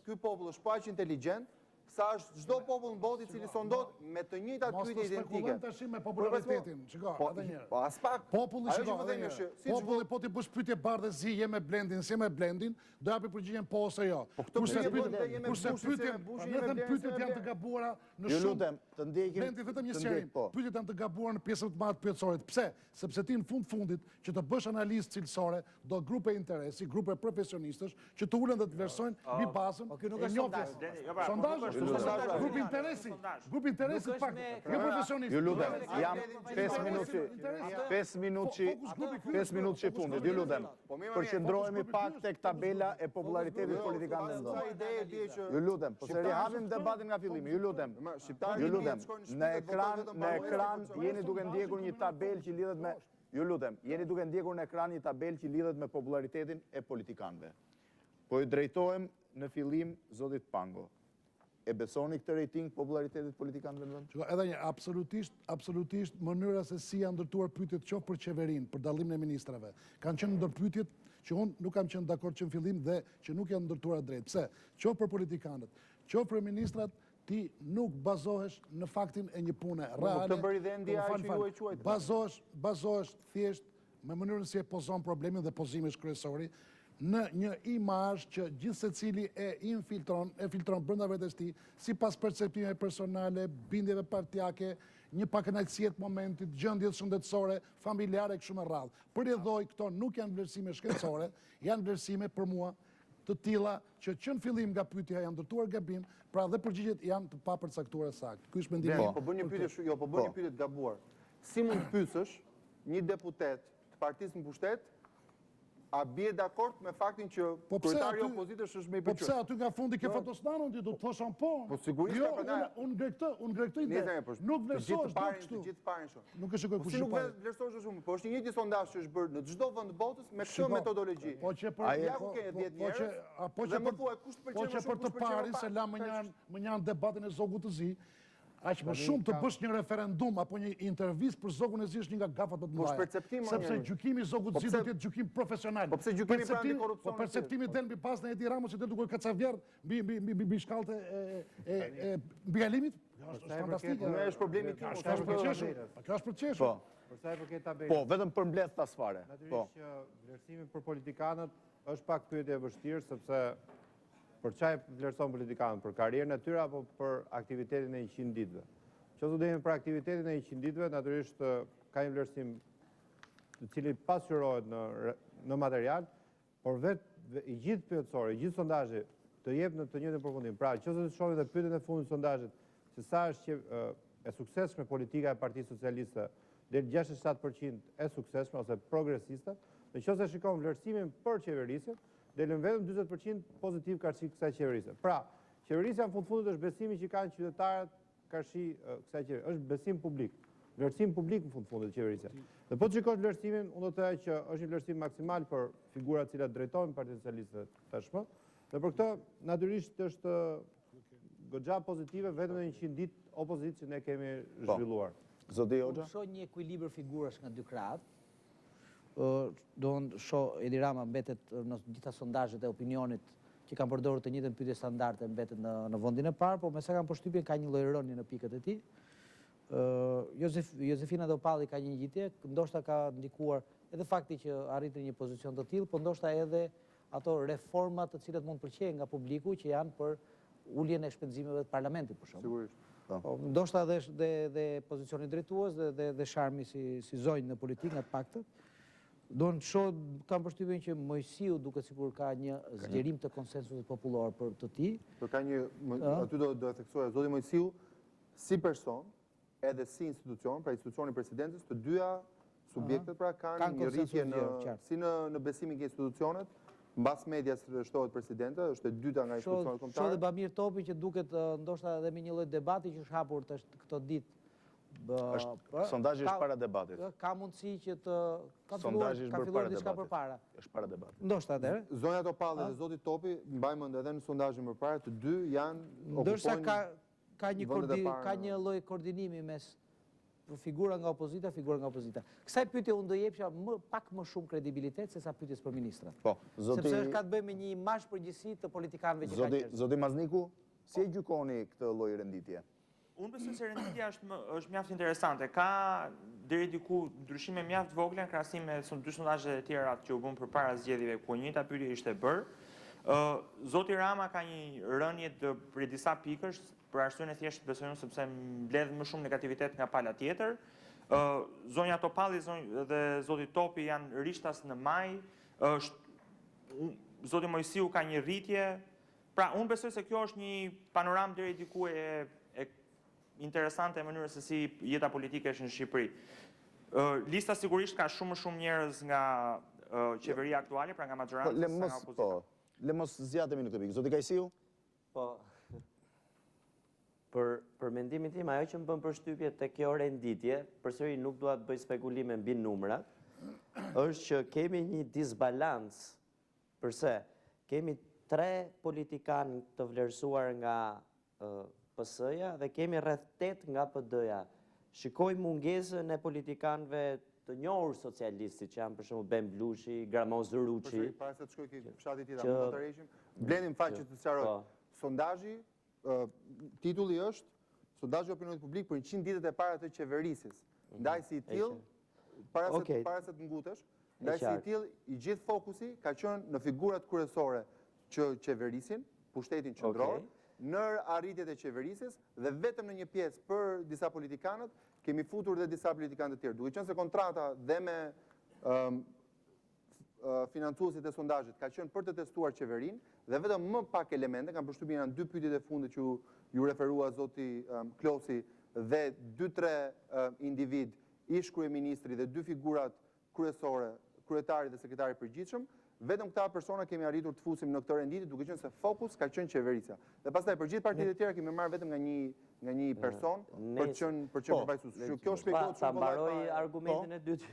Ky popull është paq inteligjent sa është çdo popull në botë I cili sondot me të njëjtat pyetje identike. Mos tash me popularitetin. Shiko, edhe një herë. Po as pak. Populli shiko. Populli po ti bësh pyetje bardhëzi, je me Blendin, si me Blendin, do japi përgjigjen po ose jo. Kurse pyetjet janë të gabuara në shumë. Ju lutem, të ndjekim. Blendi vetëm një seri. Pyetjet janë të gabuara në pjesën të madhe të pyetësorit. Pse? Sepse ti në fundit që të bësh analizë cilësore, do grupe interesi, grupe profesionistësh që të ulen dhe të vlerësojnë mbi bazën e njoftjes. Sondazh. Grup interesi pak, jo profesionist. Ju lutem, jam 5 minutë që fundit, ju lutem. Përqendrohemi pak tek tabela e popularitetit politikanëve ndonë. Ju lutem, po se rihapim debatin nga fillimi, ju lutem. Në ekran jeni duke ndjekur një tabelë që lidhet me Ju lutem, jeni duke ndjekur në ekran një tabel që lidhet me popularitetin e politikanëve. Po i drejtohem në fillim zotit Pango. E besoni këtë rating popularitetit politikanëve në vend? Edhe një, absolutisht mënyra se si janë ndërtuar pyetjet qoftë për qeverinë, për dallimin e ministrave. Kanë qenë ndër pyetjet që unë nuk kam qenë dakord që në fillim dhe që nuk janë ndërtuara drejt. Pse? Qoftë për politikanët, qoftë për ministrat, ti nuk bazohesh në faktin e një pune reale. Këtë bëri dhe ndja që ju e quajtë. Bazohesh thjesht me mënyrën si e pozon problemin dhe pozimi është kryesori, në një imazh që gjithë secili e filtron brenda vetes tij, sipas perceptimeve personale, bindjeve partijake, një pakënaqësie të momentit, gjendjes shëndetësore, familjare kështu me radhë. Përjedhoj, këto nuk janë vlerësime shkencore, janë vlerësime për mua të tilla që në fillim nga pyetja janë ndërtuar gabim, pra dhe përgjigjet janë të papërcaktuara saktë. Ky është mendimi. Po bën një pyetje të gabuar. Si mund të pyesësh një deputet të partisë në pushtet a bie dakord me faktin që kryetari i opozitës është me i Po pëlqyer? pse aty nga fundi ke fotostanon ti do të thoshon po. Po sigurisht ka prandaj. Unë ngre këtë ide. Nuk vlerësohesh të gjithë parin shumë. Nuk e shikoj kush Si nuk vlerësohesh shumë, po është një njëjtë sondazh që është bërë në çdo vend të botës me këtë metodologji. Po që për ja ku ke 10 njerëz. Po që për të parin se la më njan debatin e zogut të zi. Aq më shumë të bësh një referendum apo një intervistë për zogun e zi është një nga gafat më të mëdha. Sepse gjykimi i zogut të zi do të jetë gjykim profesional. Po pse gjykimi pra antikorrupsion? Po perceptimi del mbi pasën e Edi Ramës që del duke kacavjer mbi shkallët e mbi kalimit. Është fantastike. Nuk është problemi tim. Kjo është për të qeshur. Për sa i përket tabelit. Po, vetëm për mbledh ta sfare. Natyrisht që vlerësimi për politikanët është pak pyetje e vështirë sepse për çaj vlerëson politikanët, për karrierën e tyre apo për aktivitetin e 100 ditëve. Qoftë do jemi për aktivitetin e 100 ditëve, natyrisht ka një vlerësim i cili pasqyrohet në material, por vetë i gjithë pyetësorë, i gjithë sondazhi të jep në të njëjtën përfundim. Pra, qoftë do të shohim edhe pyetjen e fundit të sondazhit, se sa është e suksesshme politika e Partisë Socialiste, deri 67% e suksesshme ose progresiste, nëse shikon vlerësimin për qeverisën, delën vetëm 40% pozitiv karshi kësaj qeverise. Pra, qeverisja në fundit është besimi që kanë qytetarët karshi kësaj qeverise. Është besim publik. Vlerësim publik në fundit qeverisja. Dhe po të shikosh vlerësimin, unë do të thaj që është një vlerësim maksimal për figurat cilat drejtojnë Partisë Socialiste tashmë. Dhe për këtë, natyrisht është goxha pozitive vetëm në 100 ditë opozitë që ne kemi zhvilluar. Zoti Hoxha? Unë shoh një ekuilibër figurash nga dy krahët. Do në shoh Edi Rama mbetet në gjitha sondazhet e opinionit që kanë përdorur të njëjtën pyetje standarde mbetet në vendin e parë, por me sa kanë përshtypjen ka një lloj rënie në pikët e tij. Josefina Dopalli ka një ngjitje, ndoshta ka ndikuar edhe fakti që arriti një pozicion të tillë, por ndoshta edhe ato reforma të cilat mund të pëlqejnë nga publiku që janë për uljen e shpenzimeve të parlamentit për shembull. Sigurisht. Ndoshta dhe pozicioni drejtues dhe sharmi si zonjë në politikë nga të paktën. Do në shoh kam përshtypjen që Mojsiu duket sikur ka një zgjerim të konsensusit popullor për të tij. Do ka një aty do e theksoj zoti Mojsiu si person edhe si institucion, pra institucioni i presidentës, të dyja subjektet pra kanë një rritje në besimin ke institucionet, mbas medias rreshtohet presidente, është e dyta nga institucionet kombëtare. Shoh dhe Bamir Topi që duket ndoshta edhe me një lloj debati që është hapur këto ditë. Sondazhi është para debatit. Ka mundësi që të Sondazhi është bërë diçka përpara. Është para debatit. Ndoshta atëherë. Zonja Topalli dhe zoti Topi, mbaj mend edhe në sondazhin më parë, të dy janë ndërsa ka një lloj koordinimi mes figura nga opozita, Kësaj pyetje unë do jepsha pak më shumë kredibilitet se sa pyetjes për ministrat. Po, sepse ka të bëjë me një imazh përgjithësi të politikanëve që kanë. Zoti Mazniku, si e gjykoni këtë lloj renditje? Unë besoj se renditja është mjaft interesante. Ka deri diku ndryshime mjaft vogla në krahasim me dy sondazhet e tjera që u bën përpara zgjedhjeve ku njëjta pyetje ishte bërë. Zoti Rama ka një rënje për disa pikësh, për arsyeën e thjeshtë besoj unë sepse mbledh më shumë negativitet nga pala tjetër. Zonja Topalli dhe zoti Topi janë rishtas në maj. Zoti Mojsiu ka një rritje. Pra, unë besoj se kjo është një panoramë deri diku interesante e mënyrës se si jeta politike është në Shqipëri. Lista sigurisht ka shumë njerëz nga qeveria aktuale, pra nga majoranca nga opozita. Le mos zgjatemi në këtë pikë. Zoti Kajsiu? Po, për mendimin tim, ajo që më bën përshtypje te kjo renditje, përsëri nuk dua të bëj spekulime mbi numrat, është që kemi një disbalans, përse kemi 3 politikanë të vlerësuar nga PS-ja dhe kemi rreth 8 nga PD-ja. Shikoj mungesën e politikanëve të njohur socialistit që janë për shembull Ben Blushi, Gramoz Ruçi. Para se të shkoj ke fshati tjetër, mund ta tërheqim. Blendi më fal që të sqaroj. Sondazhi, titulli është Sondazhi opinionit publik për 100 ditët e para të qeverisës. Ndaj si i tillë, para se të ngutesh, ndaj si i tillë, i gjithë fokusi ka qenë në figurat kryesore që qeverisin, pushtetin qendror, në arritjet e qeverisës dhe vetëm në një pjesë për disa politikanët kemi futur dhe disa politikanë të tjerë. Duke qenë se kontrata dhe me financuesit e sondazhit ka qenë për të testuar qeverinë dhe vetëm më pak elemente, kam përshtypjen janë 2 pyetjet e fundit që ju referua zoti Klosi dhe 2-3 individ, ish kryeministri dhe 2 figurat kryesore, kryetari dhe sekretari i përgjithshëm, vetëm këta persona kemi arritur të fusim në këtë renditje duke qenë se fokus ka qenë qeverisja. Dhe pastaj për gjithë partitë e tjera kemi marrë vetëm nga një person për të qenë përfaqësues. Kjo shpjegohet ta mbaroj argumentin e dytë,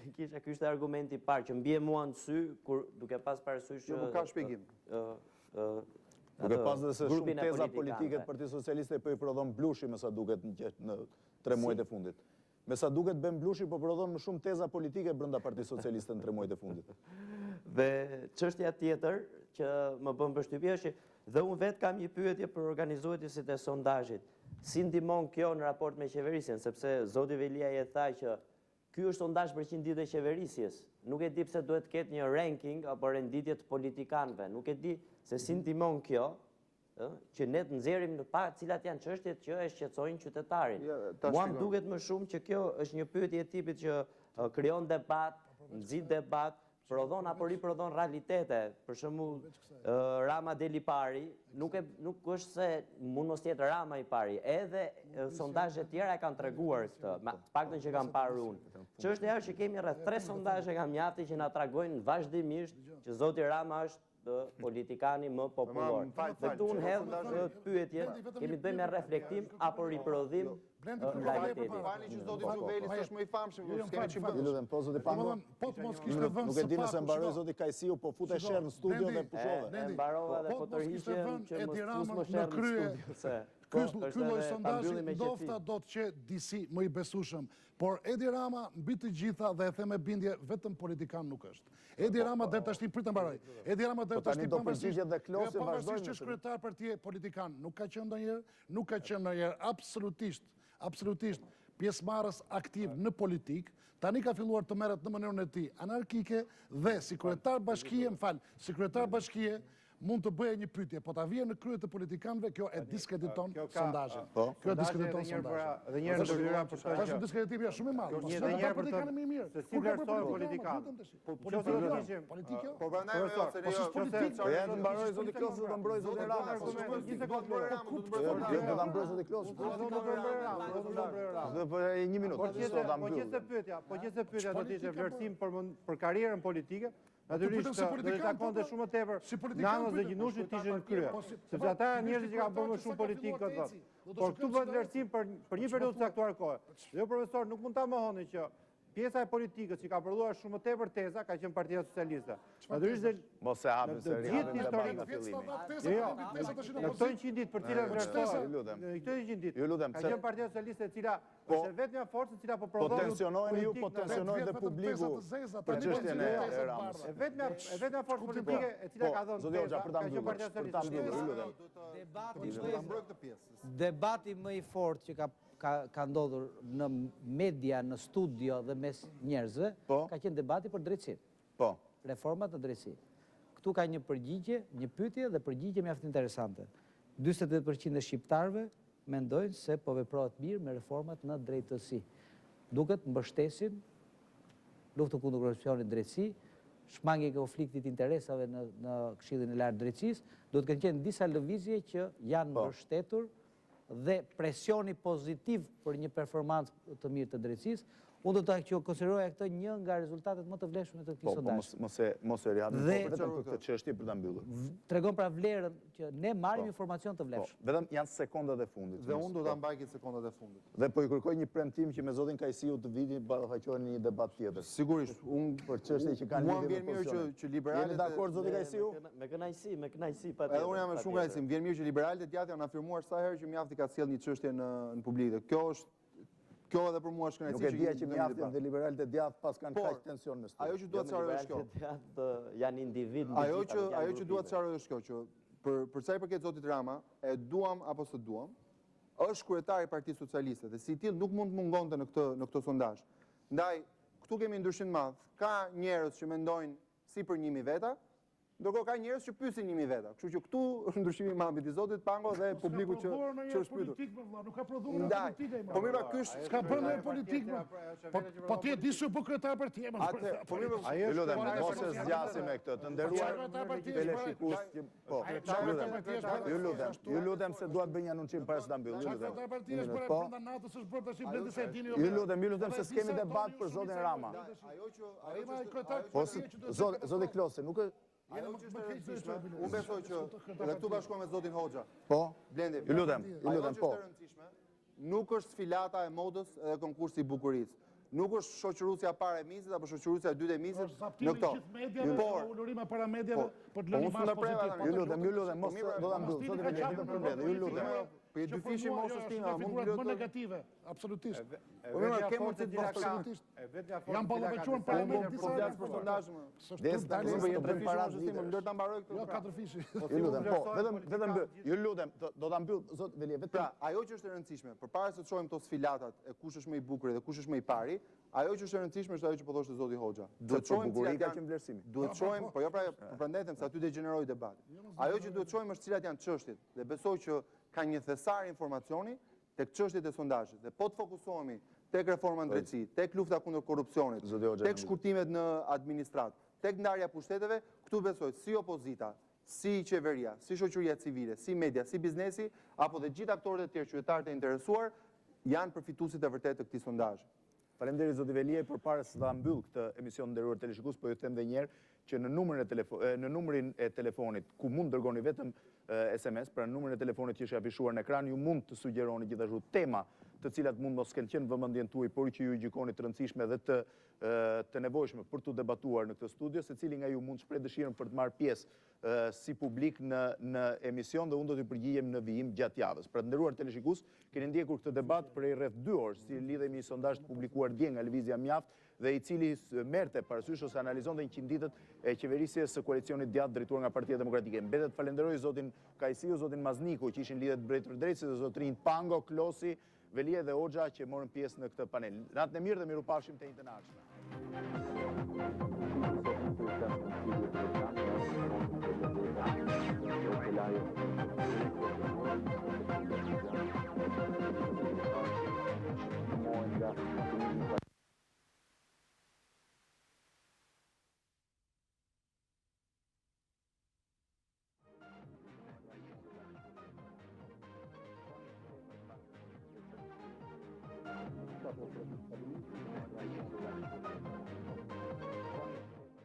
ky ishte argumenti i parë që mbie mua në sy kur duke pas parasysh që ka shpjegim. Duke pas dhe se shumë teza politike të Partisë Socialiste po i prodhon Blushi me sa duket në 3 muajt e fundit. Me sa duket Ben Blushi po prodhon më shumë teza politike brenda Partisë Socialiste në 3 muajt e fundit. Dhe çështja tjetër që më bën përshtypje është dhe unë vetë kam një pyetje për organizuesit e sondazhit. Si ndihmon kjo në raport me qeverisjen, sepse zoti Veliaj e tha që ky është sondazh për 100 ditë e qeverisjes. Nuk e di pse duhet të ketë një ranking apo renditje të politikanëve. Nuk e di se si ndihmon kjo, që ne të nxjerrim në pa cilat janë çështjet që e shqetësojnë qytetarin. Mua më duket më shumë që kjo është një pyetje e tipit që krijon debat, nxit debat, prodhon apo riprodhon realitete. Për shembull, Rama deli pari, nuk është se mund mos jetë Rama i pari, edhe sondazhet tjera e kanë treguar këtë, të paktën që kam parë unë. Çështja është që kemi rreth 3 sondazhe nga Mjafti që na tregojnë vazhdimisht që zoti Rama është politikani më popullor. Dhe këtu unë hedh pyetje, kemi të bëjmë me reflektim apo riprodhim realitetit. Fali që zoti Zuveli është më i famshëm, s'kemi çim bëj. Lutem, po zoti Pango. Nuk e di nëse mbaroi zoti Kajsiu, po futet sherr në studio dhe pushove. E mbarova dhe po tërhiqem që mos më sherr në studio se ky lloj sondazhi ndofta do të qetë disi më i besueshëm, por Edi Rama mbi të gjitha dhe e them me bindje vetëm politikan nuk është. Edi Rama deri tash pritet mbaroj. Edi Rama deri tash pavarësisht që është kryetar partie politikan, nuk ka qenë ndonjëherë absolutisht pjesëmarrës aktiv në politik, tani ka filluar të merret në mënyrën e tij anarkike dhe si kryetar bashkie mund të bëjë një pyetje, po ta vjen në krye të politikanëve, kjo e diskrediton sondazhin. Kjo diskrediton sondazhin. Dhe një ndërhyra për shkak Është diskreditim shumë i madh. Një herë për të mirë. Se si vlerësohen politikanë. Politikë. Po prandaj Po janë të mbaroj zoti Klosi do të mbroj zoti Rama. Do ta mbroj zoti Klosi. Do për 1 minutë. Po gjithse pyetja do të ishte vlerësim për karrierën politike. Natyrisht do të takonte shumë më tepër Nanos dhe Gjinushit ishin krye. Sepse ata janë njerëzit që kanë bërë më shumë politikë këtë vot. Por këtu bëhet vlerësim për një periudhë të caktuar kohe. Jo profesor, nuk mund ta mohoni që pjesa e politikës që ka prodhuar shumë më tepër teza ka qenë Partia Socialiste. Natyrisht mos e hapim se gjithë historinë nga fillimi. Jo, në këto 100 ditë për cilën vlerësohet. Në këto 100 ditë ka qenë Partia Socialiste e cila është vetëm forcë e cila po prodhon. Po tensionojnë ju, po tensionojnë dhe publiku për çështjen e Ramës. E vetëm forcë politike e cila ka dhënë. Zoti Hoxha, për ta mbyllur. Debati më i fortë që ka ndodhur në media, në studio dhe mes njerëzve, ka qenë debati për drejtësinë. Po. Reformat në drejtësi. Këtu ka një përgjigje, një pyetje dhe përgjigje mjaft interesante. 48% e shqiptarëve mendojnë se po veprohet mirë me reformat në drejtësi. Duket mbështesin luftën kundër korrupsionit drejtësi, shmangje e konfliktit interesave në Këshillin e Lartë Drejtësisë, do të kenë qenë disa lëvizje që janë mbështetur dhe presioni pozitiv për një performancë të mirë të drejtësisë Unë do të konsideroja këtë një nga rezultatet më të vlefshme të këtij sondazhi. Mos e rihat vetëm për këtë çështje për ta mbyllur. Tregon pra vlerën që ne marrim informacion të vlefshëm. Vetëm janë sekondat e fundit. Dhe unë do ta mbaj këtë sekondat e fundit. Dhe po i kërkoj një premtim që me zotin Kajsiu të vini ballafaqohen në një debat tjetër. Sigurisht, unë për çështje që kanë lidhje me pozicionin. Që liberalet jeni dakord zoti Kajsiu? Me kënaqësi patjetër. Edhe unë jam me shumë kënaqësi. Më vjen mirë që liberalet e djathtë janë afirmuar sa herë që Mjafti ka sjellë një çështje në publik. Kjo edhe për mua është kënaqësi. Nuk e dija që Mjafti dhe liberalet e djathtë pas kanë kaq tension në studio. Ajo që duhet të sqaroj është kjo. Janë individ. Ajo që duhet të sqaroj është kjo që për sa i përket zotit Rama, e duam apo s'e duam, është kryetari i Partisë Socialiste dhe si tillë nuk mund të mungonte në këtë sondazh. Ndaj këtu kemi ndryshim të madh. Ka njerëz që mendojnë si për 1000 veta, ndërkohë ka njerëz që pyesin 1000 veta. Kështu që këtu është ndryshimi i madh midis zotit Pango dhe publikut që është pyetur. Nuk ka prodhuar politike. Po mirë, ky s'ka bërë politikë. Po ti e di se po kryetar partie më. Po mirë, ju lutem, mos e zgjasim me këtë. Të nderuar teleshikues, po. Ju lutem se dua të bëj një anuncim para se ta mbyll. Ju lutem se s'kemi debat për zotin Rama. Po zoti Klosi, nuk është unë besoj që dhe këtu bashkoj me zotin Hoxha. Po, Blendi, ju lutem, po. Ajo që është e rëndësishme, nuk është sfilata e modës edhe konkursi i bukurisë. Nuk është shoqërusja para e mizit apo shoqërusja e dytë e mizit në këto. Por ulurima para mediave për të lënë imazh pozitiv. Ju lutem, mos do ta mbyll. Zoti Veliaj vetëm për mbledhje. Ju lutem. Po e dyfishi moshës time, mund të më negative, absolutisht. Po mirë, kemë të absolutisht. Janë ballafaqur para me disa për sondazh më. Des tani do të bëjmë para ditës. Më lër ta mbaroj këtë. Jo 4 fishi. Ju lutem, po, vetëm ju lutem, do ta mbyll zot Veliaj vetëm. Pra, ajo që është e rëndësishme, përpara se të shohim këto sfilatat e kush është më i bukur dhe kush është më i pari, ajo që është e rëndësishme është ajo që po thoshte zoti Hoxha. Duhet të shohim bukurika që vlerësimi. Duhet të shohim, po jo pra, prandaj them se aty degeneroi debati. Ajo që duhet të shohim është cilat janë çështjet dhe besoj që ka një thesar informacioni tek çështjet e sondazhit. Dhe po të fokusohemi tek reforma në drejtësi, tek lufta kundër korrupsionit, tek shkurtimet në administratë, tek ndarja pushteteve, këtu besoj si opozita, si qeveria, si shoqëria civile, si media, si biznesi, apo dhe gjithë aktorët e tjerë qytetarët e interesuar janë përfituesit e vërtetë të këtij sondazhi. Faleminderit zoti Veliaj, përpara se ta mbyll këtë emision nderuar teleshikues, po ju them edhe një herë që në numrin e telefonit ku mund dërgoni vetëm SMS, pra në numrin e telefonit që është afishuar në ekran, ju mund të sugjeroni gjithashtu tema të cilat mund mos kenë qenë vëmendjen tuaj, por që ju gjykoni të rëndësishme dhe të nevojshme për të debatuar në këtë studio, secili nga ju mund shpreh dëshirën për të marrë pjesë si publik në emision dhe unë do t'ju përgjigjem në vijim gjatë javës. Pra të nderuar teleshikues, keni ndjekur këtë debat prej rreth 2 orë, si lidhemi një sondazh të publikuar dje nga lëvizja Mjaft dhe i cili merrte parasysh ose analizonte 100 ditët e qeverisjes së koalicionit djathtë drejtuar nga Partia Demokratike. Mbetet falenderoj zotin Kajsiu, zotin Mazniku që ishin lidhet drejt për drejt, dhe zotrin Pango, Klosi, Veliaj dhe Hoxha që morën pjesë në këtë panel. Natën e mirë dhe mirupafshim të njëjtën ardhshme.